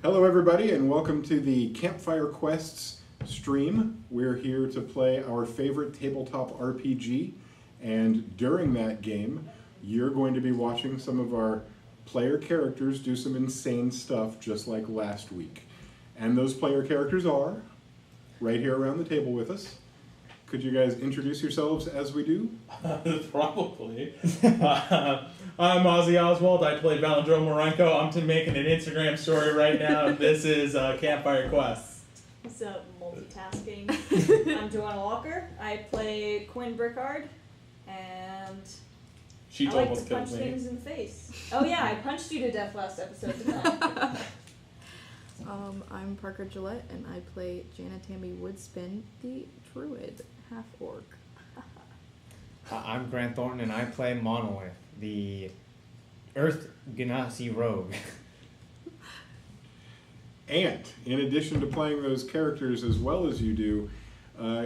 Hello everybody and welcome to the Campfire Quests stream. We're here to play our favorite tabletop RPG, and during that game you're going to be watching some of our player characters do some insane stuff just like last week. And those player characters are right here around the table with us. Could you guys introduce yourselves as we do? Probably. I'm Ozzy Oswald. I play Valandro Marenko. I'm making an Instagram story right now. This is Campfire Quest. What's up, multitasking? I'm Joanna Walker. I play Quinn Brickard, and She I like almost to punch killed me. things in the face. Oh yeah, I punched you to death last episode, didn't I? I'm Parker Gillette, and I play Jana Tammy Woodspin, the druid half-orc. I'm Grant Thornton, and I play Monolith, the Earth Genasi rogue. And in addition to playing those characters as well as you do,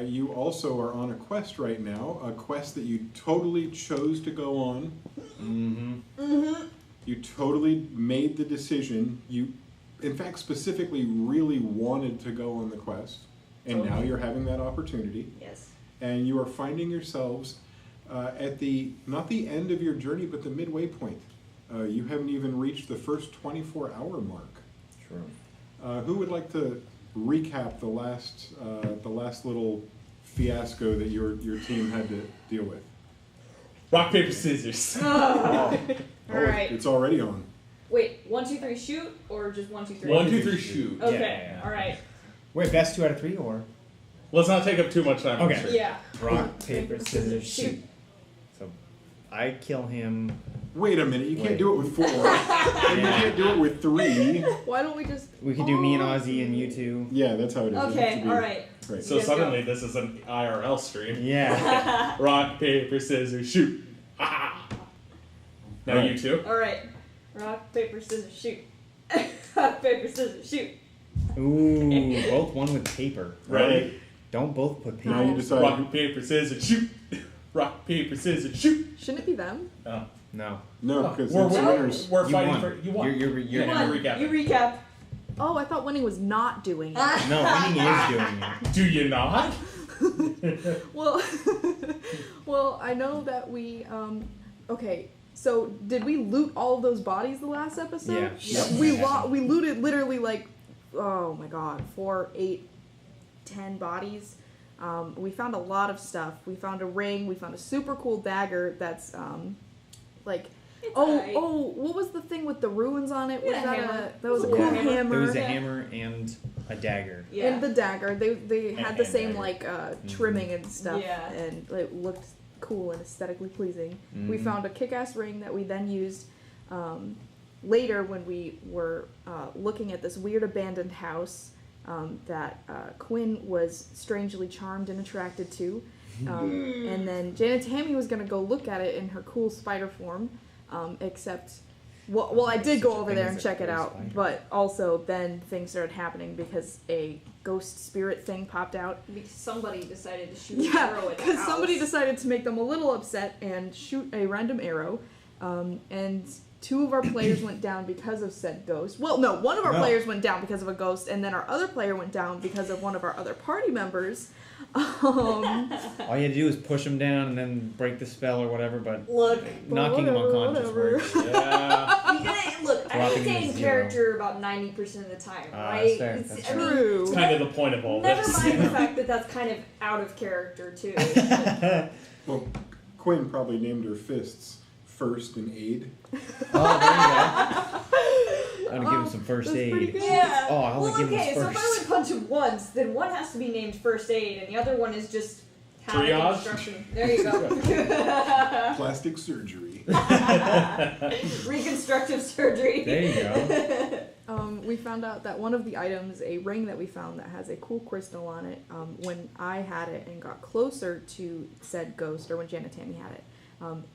you also are on a quest right now, a quest that you totally chose to go on. You totally made the decision. You, in fact, specifically really wanted to go on the quest, and now you're having that opportunity. Yes. And you are finding yourselves at the, not the end of your journey, but the midway point. You haven't even reached the first 24-hour mark. True. Who would like to recap the last little fiasco that your team had to deal with? Rock, paper, scissors. Oh. Oh, Alright. it's already on. Wait, 1, 2, 3 shoot, or just 1, 2, 3? 1, 2, 3, shoot. Okay, Yeah. alright. Wait, best 2 out of 3, or? Let's not take up too much time. Okay. Sure. Yeah. Rock, paper, scissors, shoot. So, I kill him. Wait a minute, you can't Wait. do it with 4. And you can't do it with 3. Why don't we just... We could do me and Ozzy and you two. Yeah, that's how it is. It has to Okay, be- alright. Right. So Yes, go. suddenly this is an IRL stream. Yeah. Rock, paper, scissors, shoot. Ha ha. Now Alright. you two. Alright. Rock, paper, scissors, shoot. Rock, paper, scissors, shoot. Ooh, both one with paper. Ready? Don't both put paper. Now you decide. Rock, paper, scissors, shoot. Rock, paper, scissors, shoot. Shouldn't it be them? Oh. No. No, because we're it's winners. We're You fighting won. for you won. You're You gonna won. recap You it. recap. Oh, I thought winning was not doing it. No, winning is doing it. Do you not? Well, well, I know that we, okay, so did we loot all of those bodies the last episode? Yeah. We looted literally like, oh my god, 4, 8, 10 bodies. We found a lot of stuff. We found a ring, we found a super cool dagger that's, like, It's oh, alright. what was the thing with the ruins on it? Was Yeah, that hammer. that was a It was cool a hammer. hammer. There was a Yeah. hammer and a dagger. Yeah. And the dagger, they had the And same dagger. like trimming and stuff, Yeah. and it looked cool and aesthetically pleasing. We Mhm. found a kick-ass ring that we then used later when we were looking at this weird abandoned house that Quinn was strangely charmed and attracted to. And then Janet Tammy was gonna go look at it in her cool spider form, except, well, I did go over there and check it out, but also then things started happening because a ghost spirit thing popped out. Because somebody decided to shoot an Yeah, arrow at the because somebody house. decided to make them a little upset and shoot a random arrow, and 2 of our players went down because of said ghost. Well, no, one of our No. players went down because of a ghost, and then our other player went down because of one of our other party members. All you had to do is push him down and then break the spell or whatever, but Look, knocking him whatever, unconscious whatever. works. Yeah. you gotta look. I Dropping can stay him in to 0. character about 90% of the time, Ah, right? that's fair, It's- that's I mean, True. It's kind of the point of all never this. mind the fact that that's kind of out of character too. But Well, Quinn probably named her fists first in aid. Oh, there you go. I'm gonna give him some first That's pretty aid. good. yeah. Oh, I only well, give him okay. his So if I first. would punch him once, then one has to be named first aid, and the other one is just having Triage? instruction. There you go. Plastic surgery. Reconstructive surgery. There you go. We found out that one of the items, a ring that we found that has a cool crystal on it, when I had it and got closer to said ghost, or when Janet Tammy had it,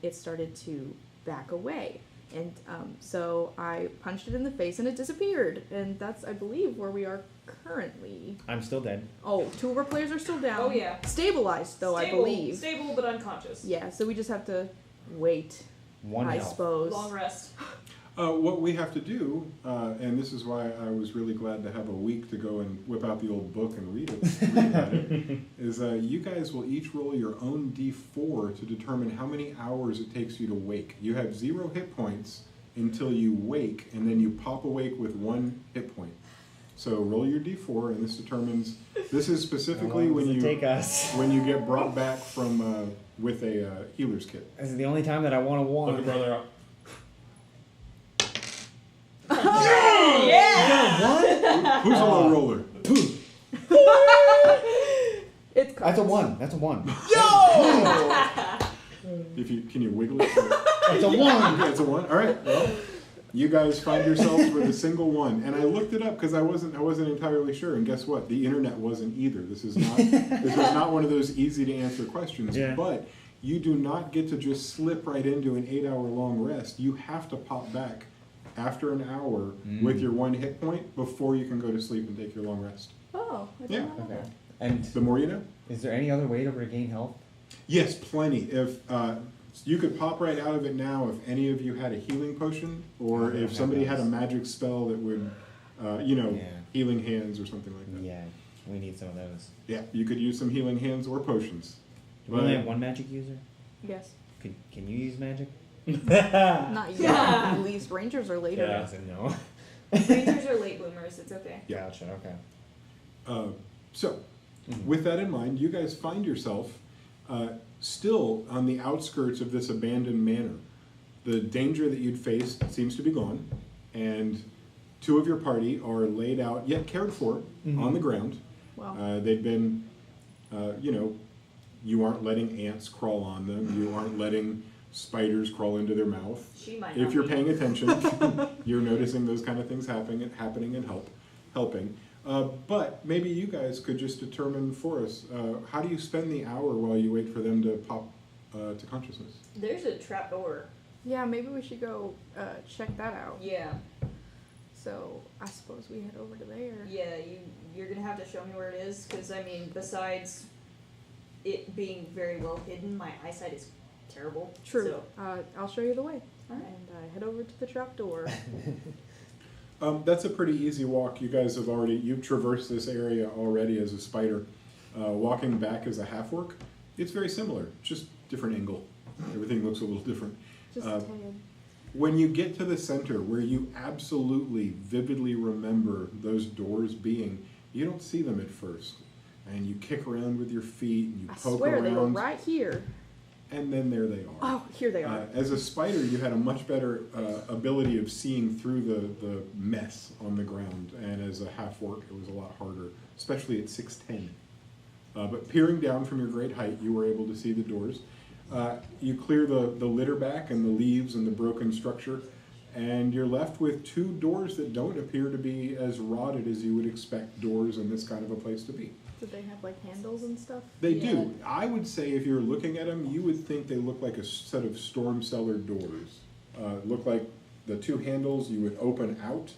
it started to back away. And so I punched it in the face and it disappeared. And that's, I believe, where we are currently. I'm still dead. Oh, 2 of our players are still down. Oh, yeah. Stabilized, though, I believe. Stable but unconscious. Yeah, so we just have to wait, One I health. suppose. Long rest. What we have to do, and this is why I was really glad to have a week to go and whip out the old book and read about it, is you guys will each roll your own d4 to determine how many hours it takes you to wake. You have 0 hit points until you wake, and then you pop awake with 1 hit point. So roll your d4, and this determines. This is specifically when you when you get brought back from with a healer's kit. This is the only time that I want to Look wand. your brother up. Yeah! Who's a low roller? It's That's a 1. That's a 1. If you can you wiggle it? That's a 1. Yeah, it's a 1. All right. Well, you guys find yourselves with a single 1, and I looked it up because I wasn't entirely sure. And guess what? The internet wasn't either. This is not one of those easy to answer questions. Yeah. But you do not get to just slip right into an 8-hour-long rest. You have to pop back after an hour with your 1 hit point before you can go to sleep and take your long rest. Oh, I Yeah. didn't know Okay. that. And The more you know. is there any other way to regain health? Yes, plenty. If you could pop right out of it now if any of you had a healing potion, or I don't if have somebody had a those. magic spell that would, Yeah. healing hands or something like that. Yeah, we need some of those. Yeah, you could use some healing hands or potions. Do we only have one magic user? Yes. Can you use magic? Not yet. At least rangers are later. Yeah. I said no. Rangers are late bloomers, it's okay. Yeah. Gotcha, okay. So, Mhm. with that in mind, you guys find yourself still on the outskirts of this abandoned manor. The danger that you'd faced seems to be gone, and 2 of your party are laid out, yet cared for, on the ground. Wow. They've been, you aren't letting ants crawl on them. You aren't letting spiders crawl into their mouth. She might If not you're be. paying attention, you're noticing those kind of things happening and helping. But maybe you guys could just determine for us, how do you spend the hour while you wait for them to pop to consciousness? There's a trap door. Yeah, maybe we should go check that out. Yeah. So I suppose we head over to there. Yeah, you're gonna have to show me where it is, because I mean, besides it being very well hidden, my eyesight is terrible. True. So, I'll show you the way. alright. And head over to the trap door. That's a pretty easy walk. You guys you've traversed this area already as a spider. Walking back as a half-orc, it's very similar, just different angle. Everything looks a little different. Just Uh, a tad. When you get to the center, where you absolutely vividly remember those doors being, you don't see them at first. And you kick around with your feet, and you I poke swear around, they were right here. and then there they are. Oh, here they are. As a spider, you had a much better ability of seeing through the mess on the ground, and as a half-orc, it was a lot harder, especially at 6'10". But peering down from your great height, you were able to see the doors. You clear the litter back and the leaves and the broken structure, and you're left with 2 doors that don't appear to be as rotted as you would expect doors in this kind of a place to be. Did they have like handles and stuff? They Yeah. do. I would say if you're looking at them, you would think they look like a set of storm cellar doors. Look like the 2 handles you would open out,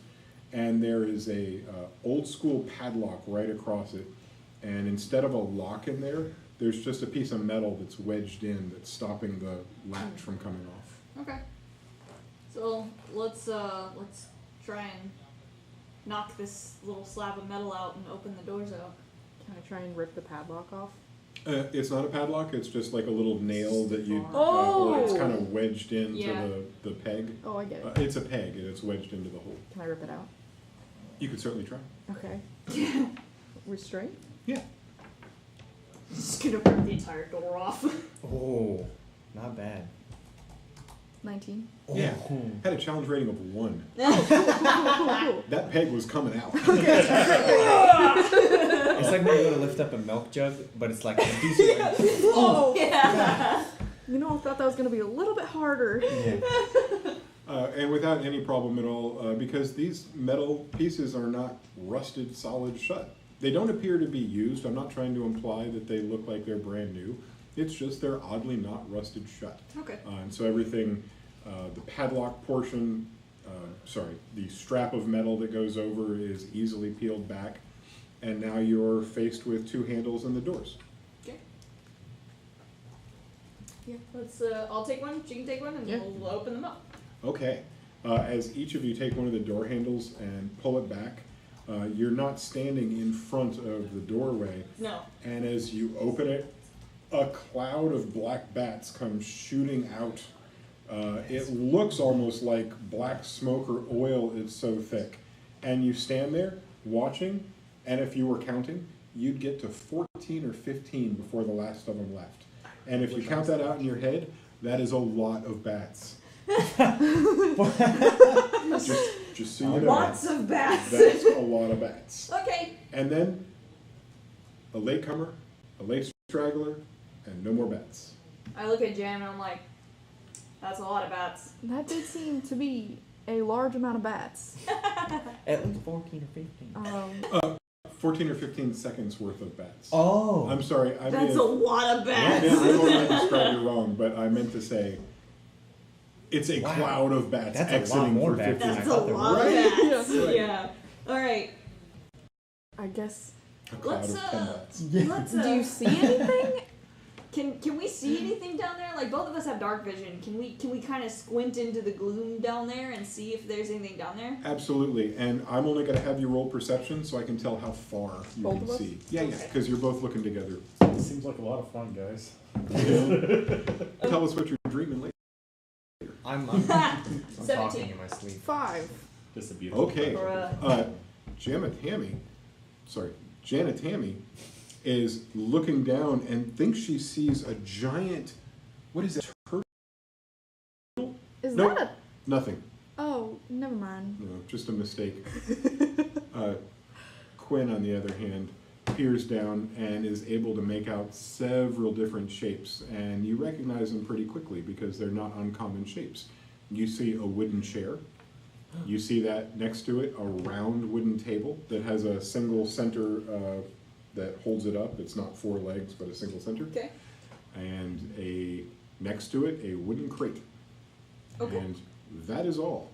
and there is a old school padlock right across it. And instead of a lock in there, there's just a piece of metal that's wedged in that's stopping the latch from coming off. Okay. So let's try and knock this little slab of metal out and open the doors out. Can I try and rip the padlock off? It's not a padlock, it's just like a little nail that you, Oh! it's kind of wedged into Yeah. the peg. Oh, I get it. It's a peg and it's wedged into the hole. Can I rip it out? You could certainly try. Okay. Restraint? Yeah. Just gonna rip the entire door off. Oh, not bad. 19. Yeah. Oh. Had a challenge rating of 1. Cool, cool. That peg was coming out. It's like when you go to lift up a milk jug, but it's like empty. So like, Oh! Yeah. You know, I thought that was going to be a little bit harder. yeah. And without any problem at all, because these metal pieces are not rusted solid shut. They don't appear to be used. I'm not trying to imply that they look like they're brand new. It's just they're oddly not rusted shut. Okay. And so everything, the padlock portion, the strap of metal that goes over is easily peeled back. And now you're faced with 2 handles in the doors. Okay. Yeah. Let's. I'll take one. She can take one, and Yeah. we'll open them up. Okay. As each of you take one of the door handles and pull it back, you're not standing in front of the doorway. No. And as you open it, a cloud of black bats come shooting out. It looks almost like black smoke or oil, it's so thick. And you stand there watching, and if you were counting, you'd get to 14 or 15 before the last of them left. And if you count that out in your head, that is a lot of bats. just so you know. Lots of bats. That's a lot of bats. Okay. And then a latecomer, a late straggler, and no more bats. I look at Jam and I'm like, that's a lot of bats. That did seem to be a large amount of bats. At least 14 or 15. 14 or 15 seconds worth of bats. Oh. I'm sorry. I That's a lot of bats. I totally described it wrong, but I meant to say it's a cloud of bats That's a lot exiting more for bats 15 than I That's a thought there lot were. of Right? bats. Yeah. Yeah. All right. I guess. A cloud Let's of 10 bats. let's Do you see anything? Can we see anything down there? Like both of us have dark vision. Can we kind of squint into the gloom down there and see if there's anything down there? Absolutely, and I'm only going to have you roll perception so I can tell how far you Both can of us? see. Yeah, Okay. because you're both looking together. Seems like a lot of fun, guys. Tell us what you're dreaming later. I'm 17. talking in my sleep. 5. Just a beautiful. Okay. Bruh. Janet Tammy is looking down and thinks she sees a giant, what is it, turtle? Is Nope. that a... Nothing. Oh, never mind. No, just a mistake. Quinn, on the other hand, peers down and is able to make out several different shapes, and you recognize them pretty quickly because they're not uncommon shapes. You see a wooden chair. You see that next to it, a round wooden table that has a single center that holds it up. It's not 4 legs, but a single center. Okay. And next to it, a wooden crate. Okay. And that is all.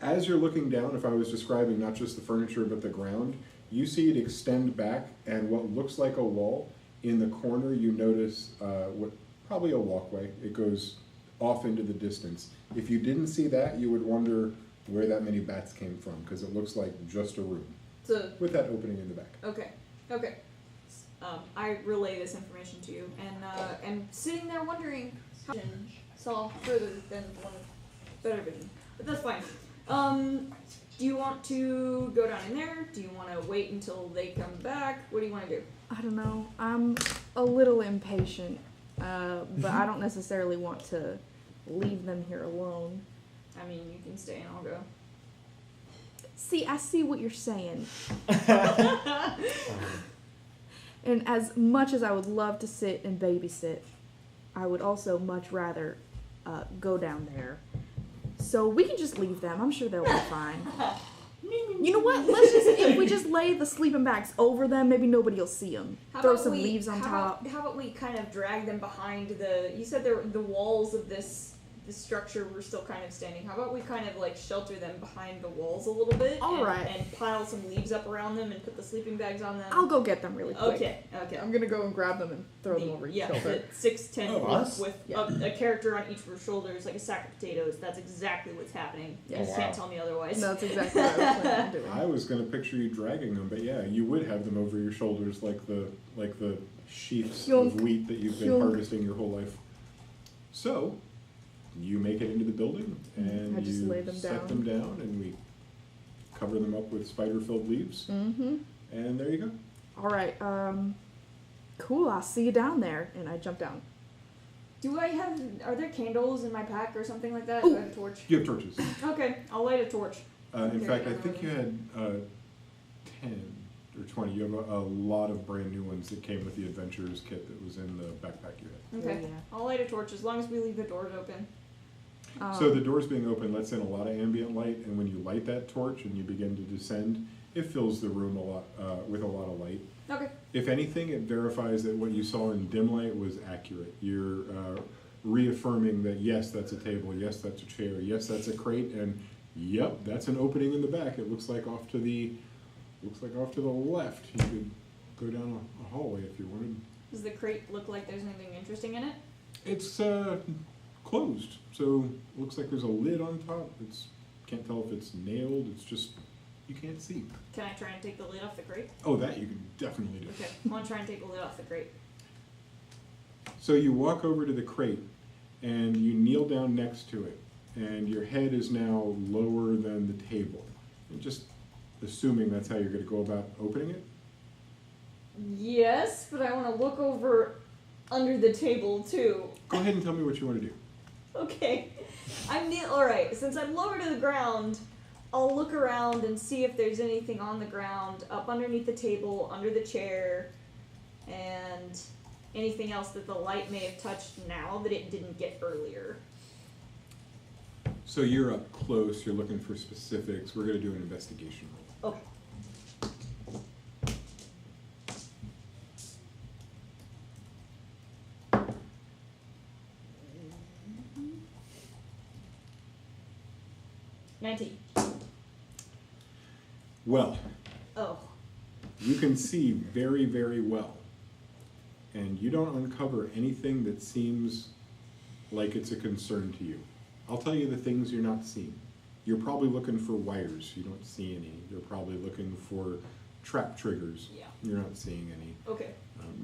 As you're looking down, if I was describing not just the furniture but the ground, you see it extend back, and what looks like a wall, in the corner you notice probably a walkway. It goes off into the distance. If you didn't see that, you would wonder where that many bats came from, because it looks like just a room So with that opening in the back. okay. I relay this information to you, and sitting there wondering how I saw further than one with better vision, but that's fine. Do you want to go down in there? Do you want to wait until they come back? What do you want to do? I don't know. I'm a little impatient, but I don't necessarily want to leave them here alone. I mean, you can stay and I'll go. See, I see what you're saying. And as much as I would love to sit and babysit, I would also much rather go down there. So we can just leave them. I'm sure they'll be fine. You know what? If we just lay the sleeping bags over them, maybe nobody will see them. Throw some leaves on top. How about we kind of drag them behind you said the walls of this structure were still kind of standing. How about we kind of like shelter them behind the walls a little bit? All right. And pile some leaves up around them and put the sleeping bags on them? I'll go get them really quick. Okay. I'm gonna go and grab them and throw them over your Yeah, shoulder. the 6'10" Oh, us? with a character on each of her shoulders, like a sack of potatoes. That's exactly what's happening. You Oh, just can't tell me otherwise. That's exactly what I was planning on doing. I was going to picture you dragging them, but yeah, you would have them over your shoulders like the sheaths Yonk. of wheat that you've been Yonk. harvesting your whole life. So, you make it into the building, and I just you lay them set down. them down, and we cover them up with spider-filled leaves, Mm-hmm. and there you go. All right. Cool. I'll see you down there. And I jump down. Are there candles in my pack or something like that? Ooh. Do I have a torch? You have torches. Okay, I'll light a torch. In Okay, fact, I think you had 10 or 20. You have a lot of brand new ones that came with the Adventurers kit that was in the backpack you had. Okay, Yeah. I'll light a torch as long as we leave the doors open. So the doors being open lets in a lot of ambient light, and when you light that torch and you begin to descend, it fills the room with a lot of light. Okay. If anything, it verifies that what you saw in dim light was accurate. You're reaffirming that yes, that's a table, yes, that's a chair, yes, that's a crate, and yep, that's an opening in the back. It looks like off to the left. You could go down a hallway if you wanted. Does the crate look like there's anything interesting in it? It's closed, so it looks like there's a lid on top. It's can't tell if it's nailed. It's just, you can't see. Can I try and take the lid off the crate? Oh, that you can definitely do. Okay, I want to try and take the lid off the crate. So you walk over to the crate and you kneel down next to it, and your head is now lower than the table. And just assuming that's how you're going to go about opening it. Yes, but I want to look over under the table too. Go ahead and tell me what you want to do. Okay. Alright, since I'm lower to the ground, I'll look around and see if there's anything on the ground, up underneath the table, under the chair, and anything else that the light may have touched now that it didn't get earlier. So you're up close, you're looking for specifics. We're going to do an investigation roll. Okay. Well, Oh. you can see very, very well. And you don't uncover anything that seems like it's a concern to you. I'll tell you the things you're not seeing. You're probably looking for wires. You don't see any. You're probably looking for trap triggers. Yeah. You're not seeing any. Okay.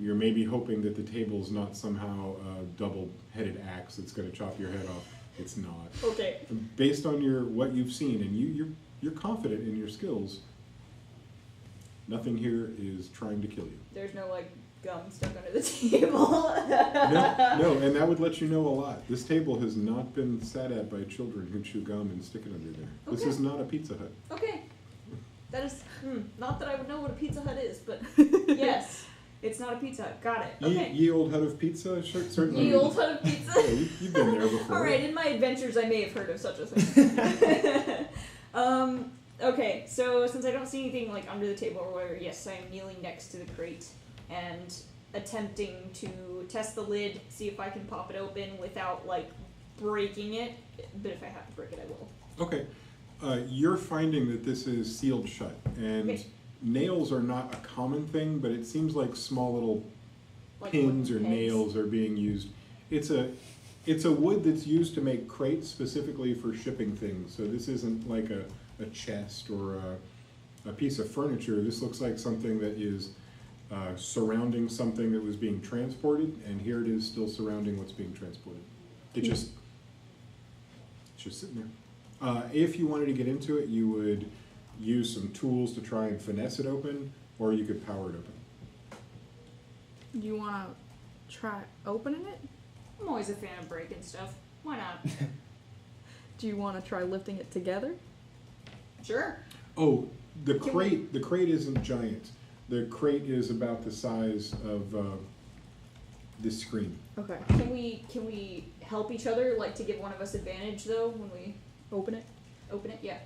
You're maybe hoping that the table's not somehow a double-headed axe that's going to chop your head off. It's not. Okay. Based on what you've seen, and you're confident in your skills, nothing here is trying to kill you. There's no, like, gum stuck under the table. No, and that would let you know a lot. This table has not been sat at by children who chew gum and stick it under there. This Okay. is not a Pizza Hut. Okay. That is, not that I would know what a Pizza Hut is, but yes, it's not a Pizza Hut. Got it. Okay. Ye old hut of pizza? Certainly. Ye old hut of pizza. Yeah, you've been there before. Alright, in my adventures I may have heard of such a thing. Okay, so since I don't see anything like under the table or whatever, yes, I am kneeling next to the crate and attempting to test the lid, see if I can pop it open without like breaking it. But if I have to break it, I will. Okay. You're finding that this is sealed shut, and Okay. nails are not a common thing, but it seems like small little Like pins or wooden pegs. nails are being used. It's a wood that's used to make crates specifically for shipping things. So this isn't like a chest or a piece of furniture. This looks like something that is surrounding something that was being transported, and here it is still surrounding what's being transported. It's just sitting there. If you wanted to get into it, you would use some tools to try and finesse it open, or you could power it open. Do you want to try opening it? I'm always a fan of breaking stuff. Why not? Do you want to try lifting it together? Sure. Oh, the Can crate. The crate isn't giant. The crate is about the size of this screen. Okay. Can we help each other, like to give one of us advantage though when we Open it. open it? Yeah.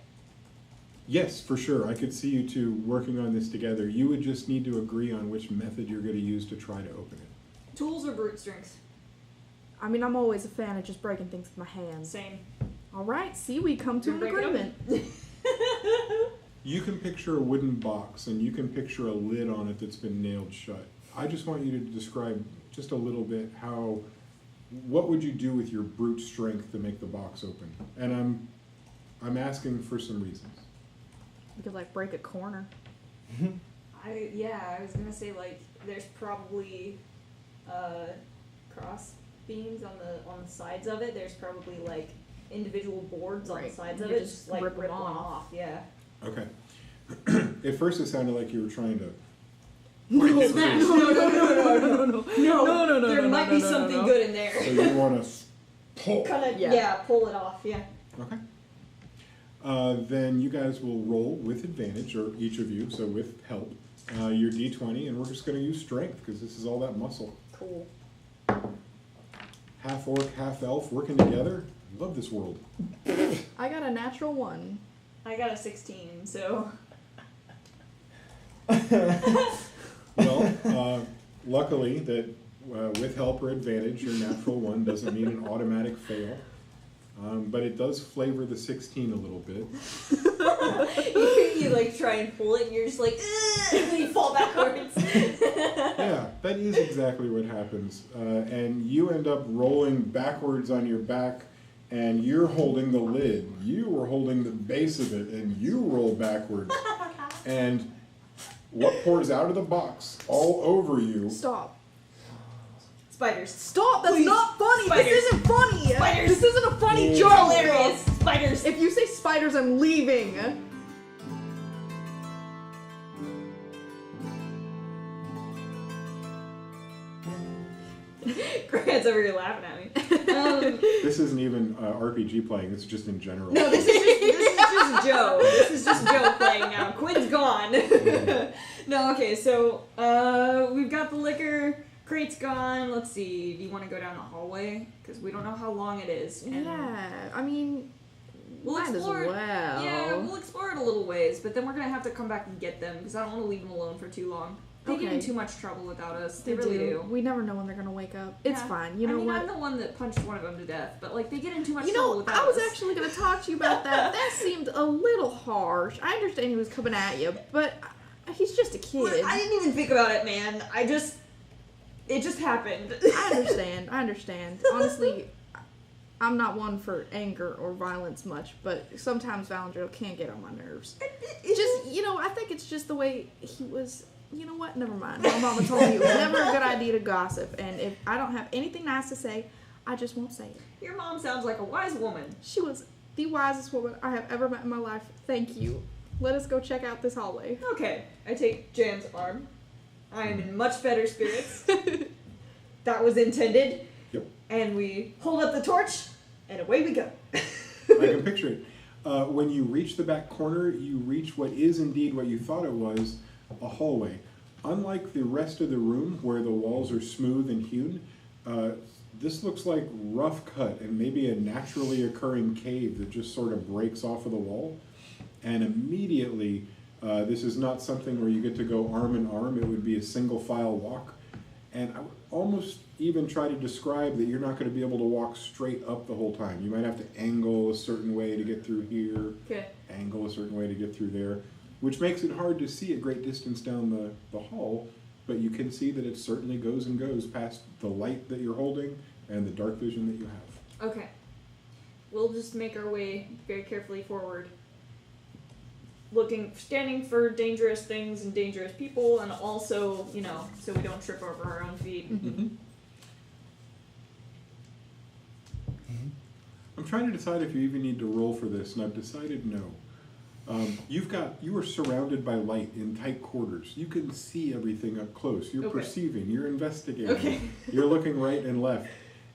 Yes, for sure. I could see you two working on this together. You would just need to agree on which method you're going to use to try to open it. Tools or brute strength? I mean, I'm always a fan of just breaking things with my hands. Same. All right. See, we come to an Break it open. agreement. You can picture a wooden box, and you can picture a lid on it that's been nailed shut. I just want you to describe just a little bit what would you do with your brute strength to make the box open? And I'm asking for some reasons. We could like break a corner. I was gonna say like there's probably cross beams on the sides of it. There's probably like individual boards on the Right. sides You of could it. just Like rip rip them one off. off. Yeah. Okay. At first, it sounded like you were trying to. No, no, no, no, no. No, There might be no, something no. good in there. So you want to pull. Kind of, Yeah. yeah, pull it off, yeah. Okay. Then you guys will roll with advantage, or each of you, so with help, your d20, and we're just going to use strength because this is all that muscle. Cool. Half orc, half elf working together. Love this world. I got a natural 1. I got a 16, so. Well, luckily that with help or advantage, your natural 1 doesn't mean an automatic fail. But it does flavor the 16 a little bit. you like try and pull it and you're just like, ugh, and then you fall backwards. Yeah, that is exactly what happens. And you end up rolling backwards on your back and you're holding the lid. You were holding the base of it, and you roll backwards. And what pours out of the box all over you? Stop. Spiders. Stop! That's Please. not funny! Spiders. This isn't funny! Spiders. This isn't a funny Please. joke! Hilarious. Spiders. If you say spiders, I'm leaving! Grant's over here laughing at me. This isn't even RPG playing. This is just in general. No, this is just Joe. This is just Joe playing now. Quinn's gone. No, okay, so we've got the liquor. Crate's gone. Let's see. Do you want to go down the hallway? Because we don't know how long it is. And Yeah, I mean, we'll might as explore it. well. Yeah, we'll explore it a little ways, but then we're gonna have to come back and get them because I don't want to leave them alone for too long. They get in Okay. too much trouble without us. They really do. We never know when they're gonna wake up. It's Yeah. fine. You know I mean, what? I'm the one that punched one of them to death, but like they get in too much You trouble know, without I was us. actually going to talk to you about that. That seemed a little harsh. I understand he was coming at you, but he's just a kid. I didn't even think about it, man. It just happened. I understand. Honestly, I'm not one for anger or violence much, but sometimes Valandro can get on my nerves. Just, you know, I think it's just the way he was. You know what? Never mind. My mama told me it was never a good idea to gossip, and if I don't have anything nice to say, I just won't say it. Your mom sounds like a wise woman. She was the wisest woman I have ever met in my life. Thank you. Let us go check out this hallway. Okay, I take Jan's arm. I am in much better spirits. That was intended. Yep. And we hold up the torch, and away we go. I can picture it. When you reach the back corner, you reach what is indeed what you thought it was, a hallway. Unlike the rest of the room, where the walls are smooth and hewn, this looks like rough cut and maybe a naturally occurring cave that just sort of breaks off of the wall. And immediately, this is not something where you get to go arm in arm. It would be a single file walk. And I would almost even try to describe that you're not going to be able to walk straight up the whole time. You might have to angle a certain way to get through here, Okay. angle a certain way to get through there, which makes it hard to see a great distance down the hall, but you can see that it certainly goes and goes past the light that you're holding and the dark vision that you have. Okay. We'll just make our way very carefully forward. Standing for dangerous things and dangerous people, and also, you know, so we don't trip over our own feet. I'm trying to decide if you even need to roll for this, and I've decided no. You are surrounded by light in tight quarters. You can see everything up close. You're Okay. perceiving. You're investigating. Okay. You're looking right and left.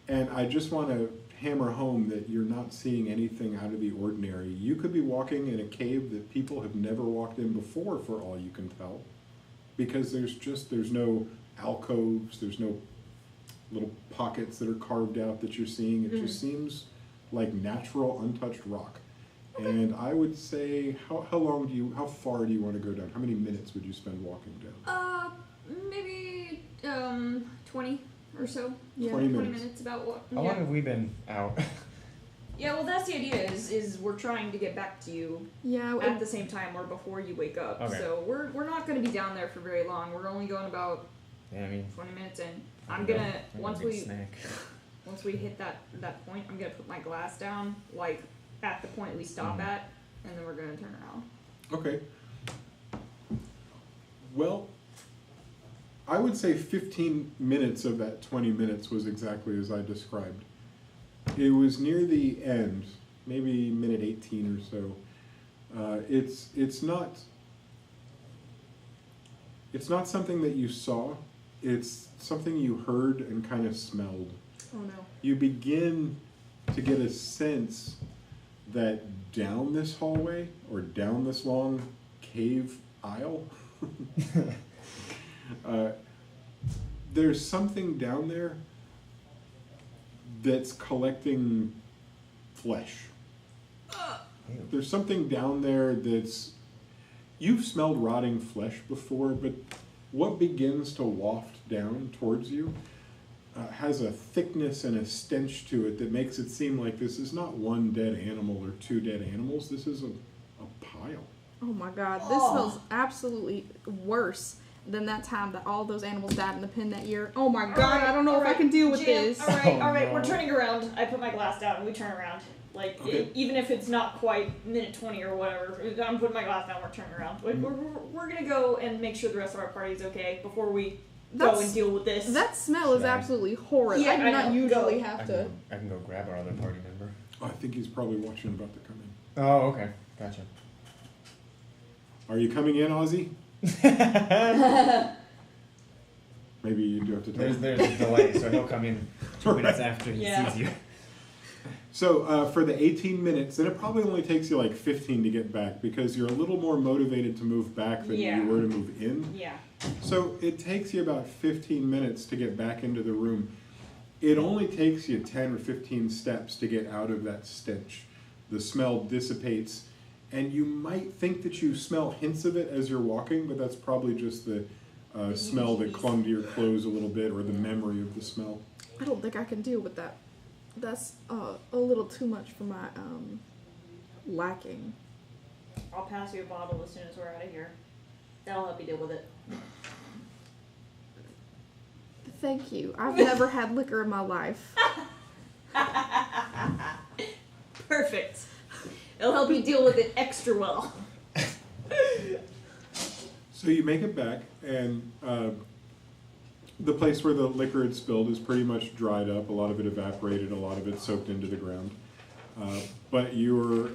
And I just want to hammer home that you're not seeing anything out of the ordinary. You could be walking in a cave that people have never walked in before, for all you can tell, because there's no alcoves, there's no little pockets that are carved out that you're seeing. It just seems like natural, untouched rock. Okay. And I would say, how far do you want to go down? How many minutes would you spend walking down? Maybe 20 or so. Yeah. 20 20 minutes. minutes about what? How long have we been out? Yeah, well, that's the idea. Is we're trying to get back to you Yeah, at the same time or before you wake up. Okay. So we're not going to be down there for very long. We're only going about Yeah, I mean, 20 minutes in. I I'm don't gonna know. I need once a good we snack. once we hit that point, I'm gonna put my glass down like at the point we stop at, and then we're gonna turn around. Okay. Well, I would say 15 minutes of that 20 minutes was exactly as I described. It was near the end, maybe minute 18 or so. It's not something that you saw. It's something you heard and kind of smelled. Oh no. You begin to get a sense that down this hallway or down this long cave aisle, there's something down there that's collecting flesh. There's something down there that's... You've smelled rotting flesh before, but what begins to waft down towards you has a thickness and a stench to it that makes it seem like this is not one dead animal or two dead animals. This is a pile. Oh my god, this smells absolutely worse than that time that all those animals died in the pen that year. Oh my god, I don't know if I can deal with this. Alright, Oh, alright, no. we're turning around. I put my glass down and we turn around. Like, Okay. even if it's not quite minute 20 or whatever, I'm putting my glass down, we're turning around. Like, we're gonna go and make sure the rest of our party's okay before we go That's- and deal with this. That smell is Should I- absolutely horrid. Yeah, I do I not know. usually Go. have to. I can go grab our other party member. I think he's probably watching about to come in. Oh, okay. Gotcha. Are you coming in, Ozzy? Maybe you do have to tell him. There's a delay, so he'll come in 2 minutes after he Yeah. sees you. So for the 18 minutes, and it probably only takes you like 15 to get back because you're a little more motivated to move back than Yeah. you were to move in. Yeah. So it takes you about 15 minutes to get back into the room. It only takes you 10 or 15 steps to get out of that stench. The smell dissipates, and you might think that you smell hints of it as you're walking, but that's probably just the smell that clung to your clothes a little bit, or the memory of the smell. I don't think I can deal with that. That's a little too much for my liking. I'll pass you a bottle as soon as we're out of here. That'll help you deal with it. Thank you. I've never had liquor in my life. Perfect. It'll help you deal with it extra well. So you make it back, and the place where the liquor had spilled is pretty much dried up. A lot of it evaporated, a lot of it soaked into the ground. But you're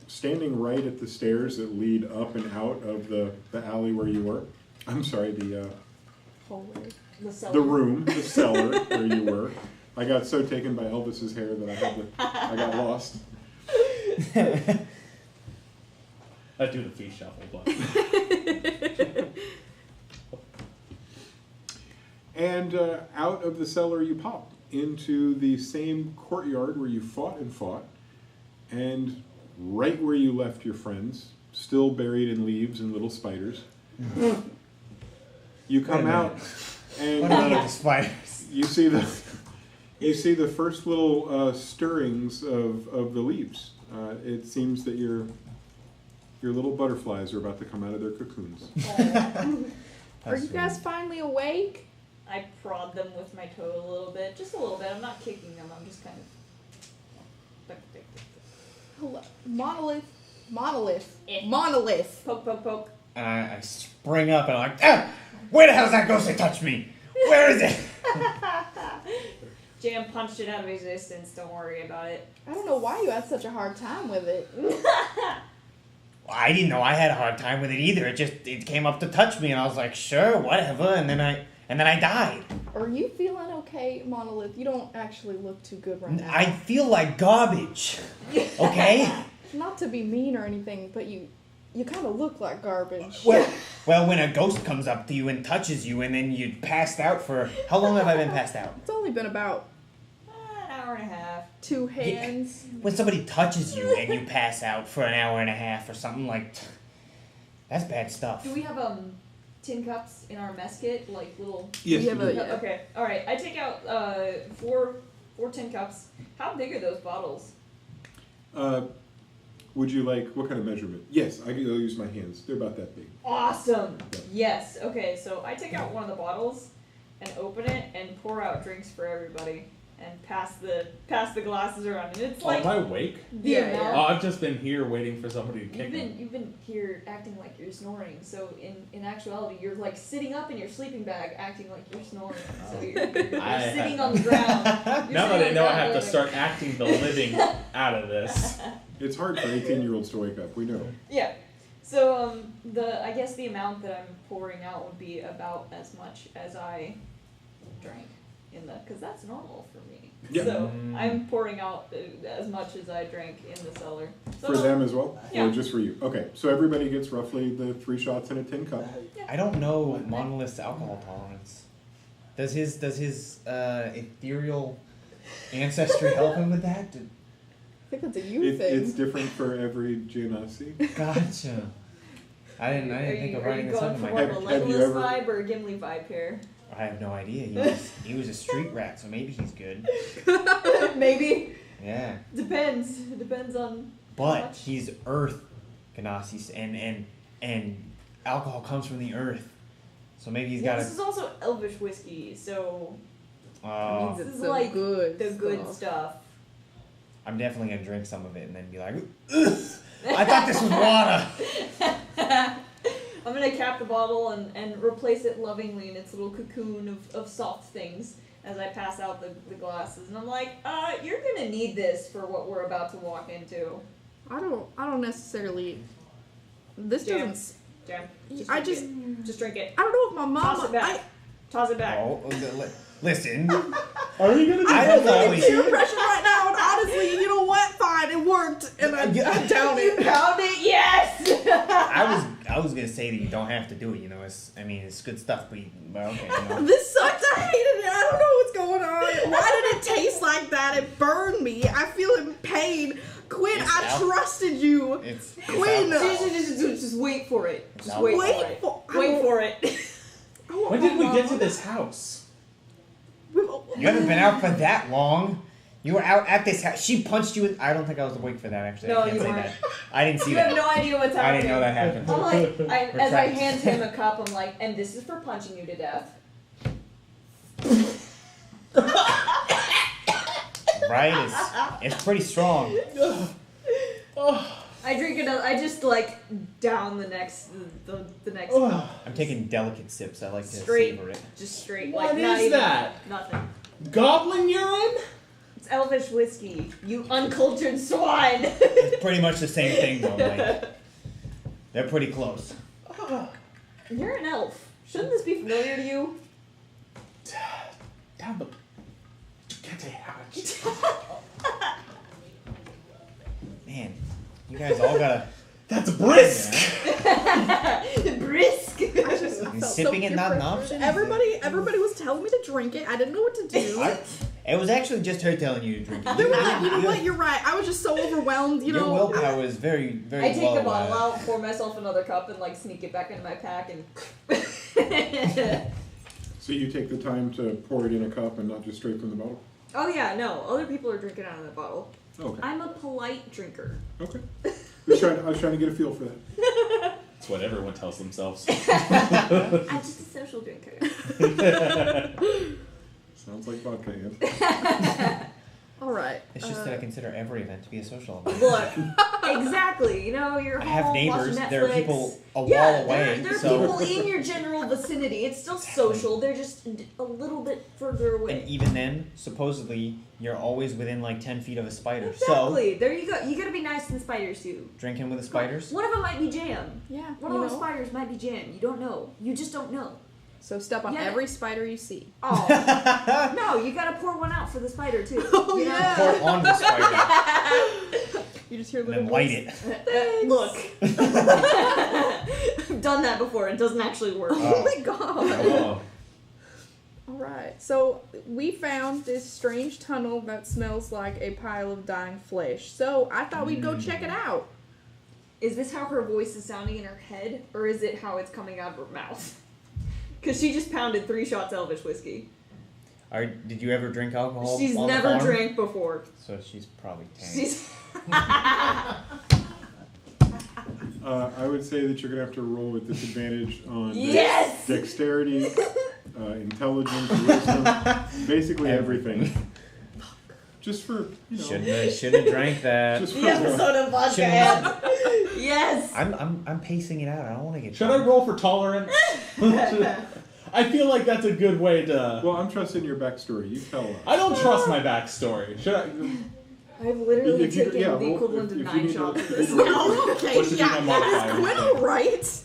standing right at the stairs that lead up and out of the alley where you were. I'm sorry, the Hallway. the room, the cellar where you were. I got so taken by Elvis's hair that I got lost. I do the feet shuffle, but And out of the cellar you pop into the same courtyard where you fought, and right where you left your friends, still buried in leaves and little spiders. You come Wait a out, and What about the spiders? you see the first little stirrings of the leaves. It seems that your little butterflies are about to come out of their cocoons. Are you guys finally awake? I prod them with my toe a little bit. Just a little bit. I'm not kicking them. I'm just kind of... Hello. Monolith. Monolith. Eh. Monolith. Poke, poke, poke. And I spring up and I'm like, ah! Where the hell's that ghost that touched me? Where is it? Jam punched it out of existence. Don't worry about it. I don't know why you had such a hard time with it. Well, I didn't know I had a hard time with it either. It came up to touch me and I was like, sure, whatever. And then I died. Are you feeling okay, Monolith? You don't actually look too good right now. I feel like garbage. Okay? Not to be mean or anything, but you kind of look like garbage. Well, when a ghost comes up to you and touches you and then you passed out for... How long have I been passed out? It's only been about An hour and a half. 2 hands. When somebody touches you and you pass out for an hour and a half or something like... That's bad stuff. Do we have tin cups in our mess kit? Like little... Yes, We have you a- do. Yeah. Okay. Alright. I take out four tin cups. How big are those bottles? Would you like, what kind of measurement? Yes, I'll use my hands. They're about that big. Awesome. Yeah. Yes. Okay. So I take out one of the bottles and open it and pour out drinks for everybody and pass the glasses around. And it's oh, like am I awake? the Yeah, amount. Oh, I've just been here waiting for somebody to kick me. You've been here acting like you're snoring. So in actuality, you're like sitting up in your sleeping bag, acting like you're snoring. So you're I sitting have- on the ground. You're Now sitting that I on know the I have to ground start acting the living out of this. It's hard for 18-year-olds to wake up, we know. Yeah. So I guess the amount that I'm pouring out would be about as much as I drank because that's normal for me. Yeah. So I'm pouring out as much as I drank in the cellar. So For them as well? Yeah. Or just for you? Okay, so everybody gets roughly the 3 shots in a tin cup. I don't know Monolith's alcohol tolerance. Does his ethereal ancestry help him with that? I think that's a you thing. It's different for every Genasi. Gotcha. I didn't think of writing Are you this going up in for my more head. of a Have you Legolas ever- vibe or a Gimli vibe here? I have no idea. He was a street rat, so maybe he's good. Maybe. Yeah. Depends. It depends on how But much. he's earth, Ganassi, and alcohol comes from the earth. So maybe he's Yeah, got this is also Elvish whiskey, so a. Means this it's is the like good the good stuff. stuff. I'm definitely gonna drink some of it and then be like, ugh, I thought this was water. I'm gonna cap the bottle and replace it lovingly in its little cocoon of soft things as I pass out the glasses. And I'm like, you're gonna need this for what we're about to walk into. I don't necessarily. This Jam. doesn't. Jam. I drink just. it. Just drink it. I don't know if my mom. Toss it back. Toss it back. Oh, listen. Are you gonna do I don't always. Peer pressure right now, and honestly, you know what? Fine, it worked, and I down You it. found it, yes! I was gonna say that you don't have to do it. You know, it's good stuff. But okay, you know. This sucked. I hated it. I don't know what's going on. Why did it taste like that? It burned me. I feel in pain. Quinn, It's I out. trusted you. It's Quinn. out. Just wait for it. Just Wait wait for Wait it. for. Wait for it. I want When my did we get to mom. this house? You haven't been out for that long. You were out at this house. She punched you. I don't think I was awake for that. Actually, No, I can't you say weren't. that. I didn't see You that. have no idea what's happening. I didn't know that happened. I'm like, as I Retract. hand him a cup, I'm like, and this is for punching you to death. Right? It's pretty strong. I drink another. I just like down the next cup. I'm taking delicate sips. I like to Straight. savor it. Just straight. What like, not is even, that? Nothing. Goblin urine? It's Elvish whiskey. You uncultured swine. It's pretty much the same thing, though. Like, they're pretty close. You're an elf. Shouldn't this be familiar to you? Down the. Get a hatch. Man, you guys all gotta. That's brisk! Brisk. I just I And felt sipping so it, not an peer option? pressured. Everybody was telling me to drink it. I didn't know what to do. It was actually just her telling you to drink it. You know what? You're right. I was just so overwhelmed. You Your know. willpower is very, very I take low. the bottle out, pour myself another cup, and like sneak it back into my pack and. So you take the time to pour it in a cup and not just straight from the bottle? Oh yeah, no. Other people are drinking out of that bottle. Okay. I'm a polite drinker. Okay. I was trying to get a feel for that. That's what everyone tells themselves. I'm just a social drinker. Sounds like vodka, Ann. All right. It's just that I consider every event to be a social event. Look, exactly. You know, you're I home have neighbors. watching There are Netflix. people a Yeah, wall away. there are so people in your general vicinity. It's still social. They're just a little bit further away. and even then, supposedly, you're always within like 10 feet of a spider. Exactly. There you go. You gotta be nice to the spiders too. So drinking with the spiders. One of them might be jam. Yeah. One of those spiders might be jam. You don't know. You just don't know. So step on Yeah. every spider you see. Oh no! You gotta pour one out for the spider too. Oh, you know? yeah. Pour on the spider You just hear and little then light voice. it. Look, I've done that before. It doesn't actually work. Oh my god. Oh. All right. So we found this strange tunnel that smells like a pile of dying flesh. So I thought we'd go check it out. Is this how her voice is sounding in her head, or is it how it's coming out of her mouth? Because she just pounded 3 shots Elvish whiskey. Did you ever drink alcohol? She's on the never farm? drank before. So she's probably 10. She's. I would say that you're going to have to roll with disadvantage on Yes! dexterity, intelligence, wisdom, basically everything. Just for, you know. Shouldn't have drank that. Just for The episode of vodka. Shouldn't- ad. Yes! I'm pacing it out. I don't want to get. Should I roll for tolerance? I feel like that's a good way to. Well, I'm trusting your backstory. You tell us. I don't trust my backstory. Should I? I've literally If you- taken yeah, the roll- equivalent if of you 9 need to- shots if of you this. need to- No, Okay. What should be my Yeah. modifier? Is Quinn alright?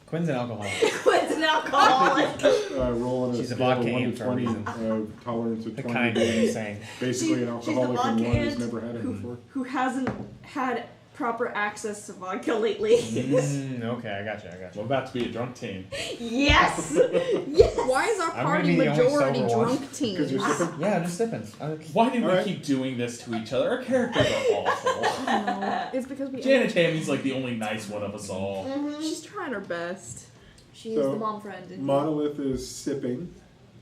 Quinn's an alcoholic. Quit's an alcoholic. Roll on a She's a scale of vodka 1 aunt to for a 20, reason. tolerance of The 20 kind being of saying. basically an She's the alcoholic and vodka one who's aunt never had it before. who hasn't had proper access to vodka lately. Okay, I got you. We're about to be a drunk team. Yes! Yes. Why is our I'm gonna party be the only majority sober one. drunk team? Because you're sipping? Yeah, just sipping. Why do we Alright. keep doing this to each other? Our characters are awful. No, it's because we. Janet Tammy's like the only nice one of us all. She's trying her best. She's So, the mom friend. And Monolith is sipping.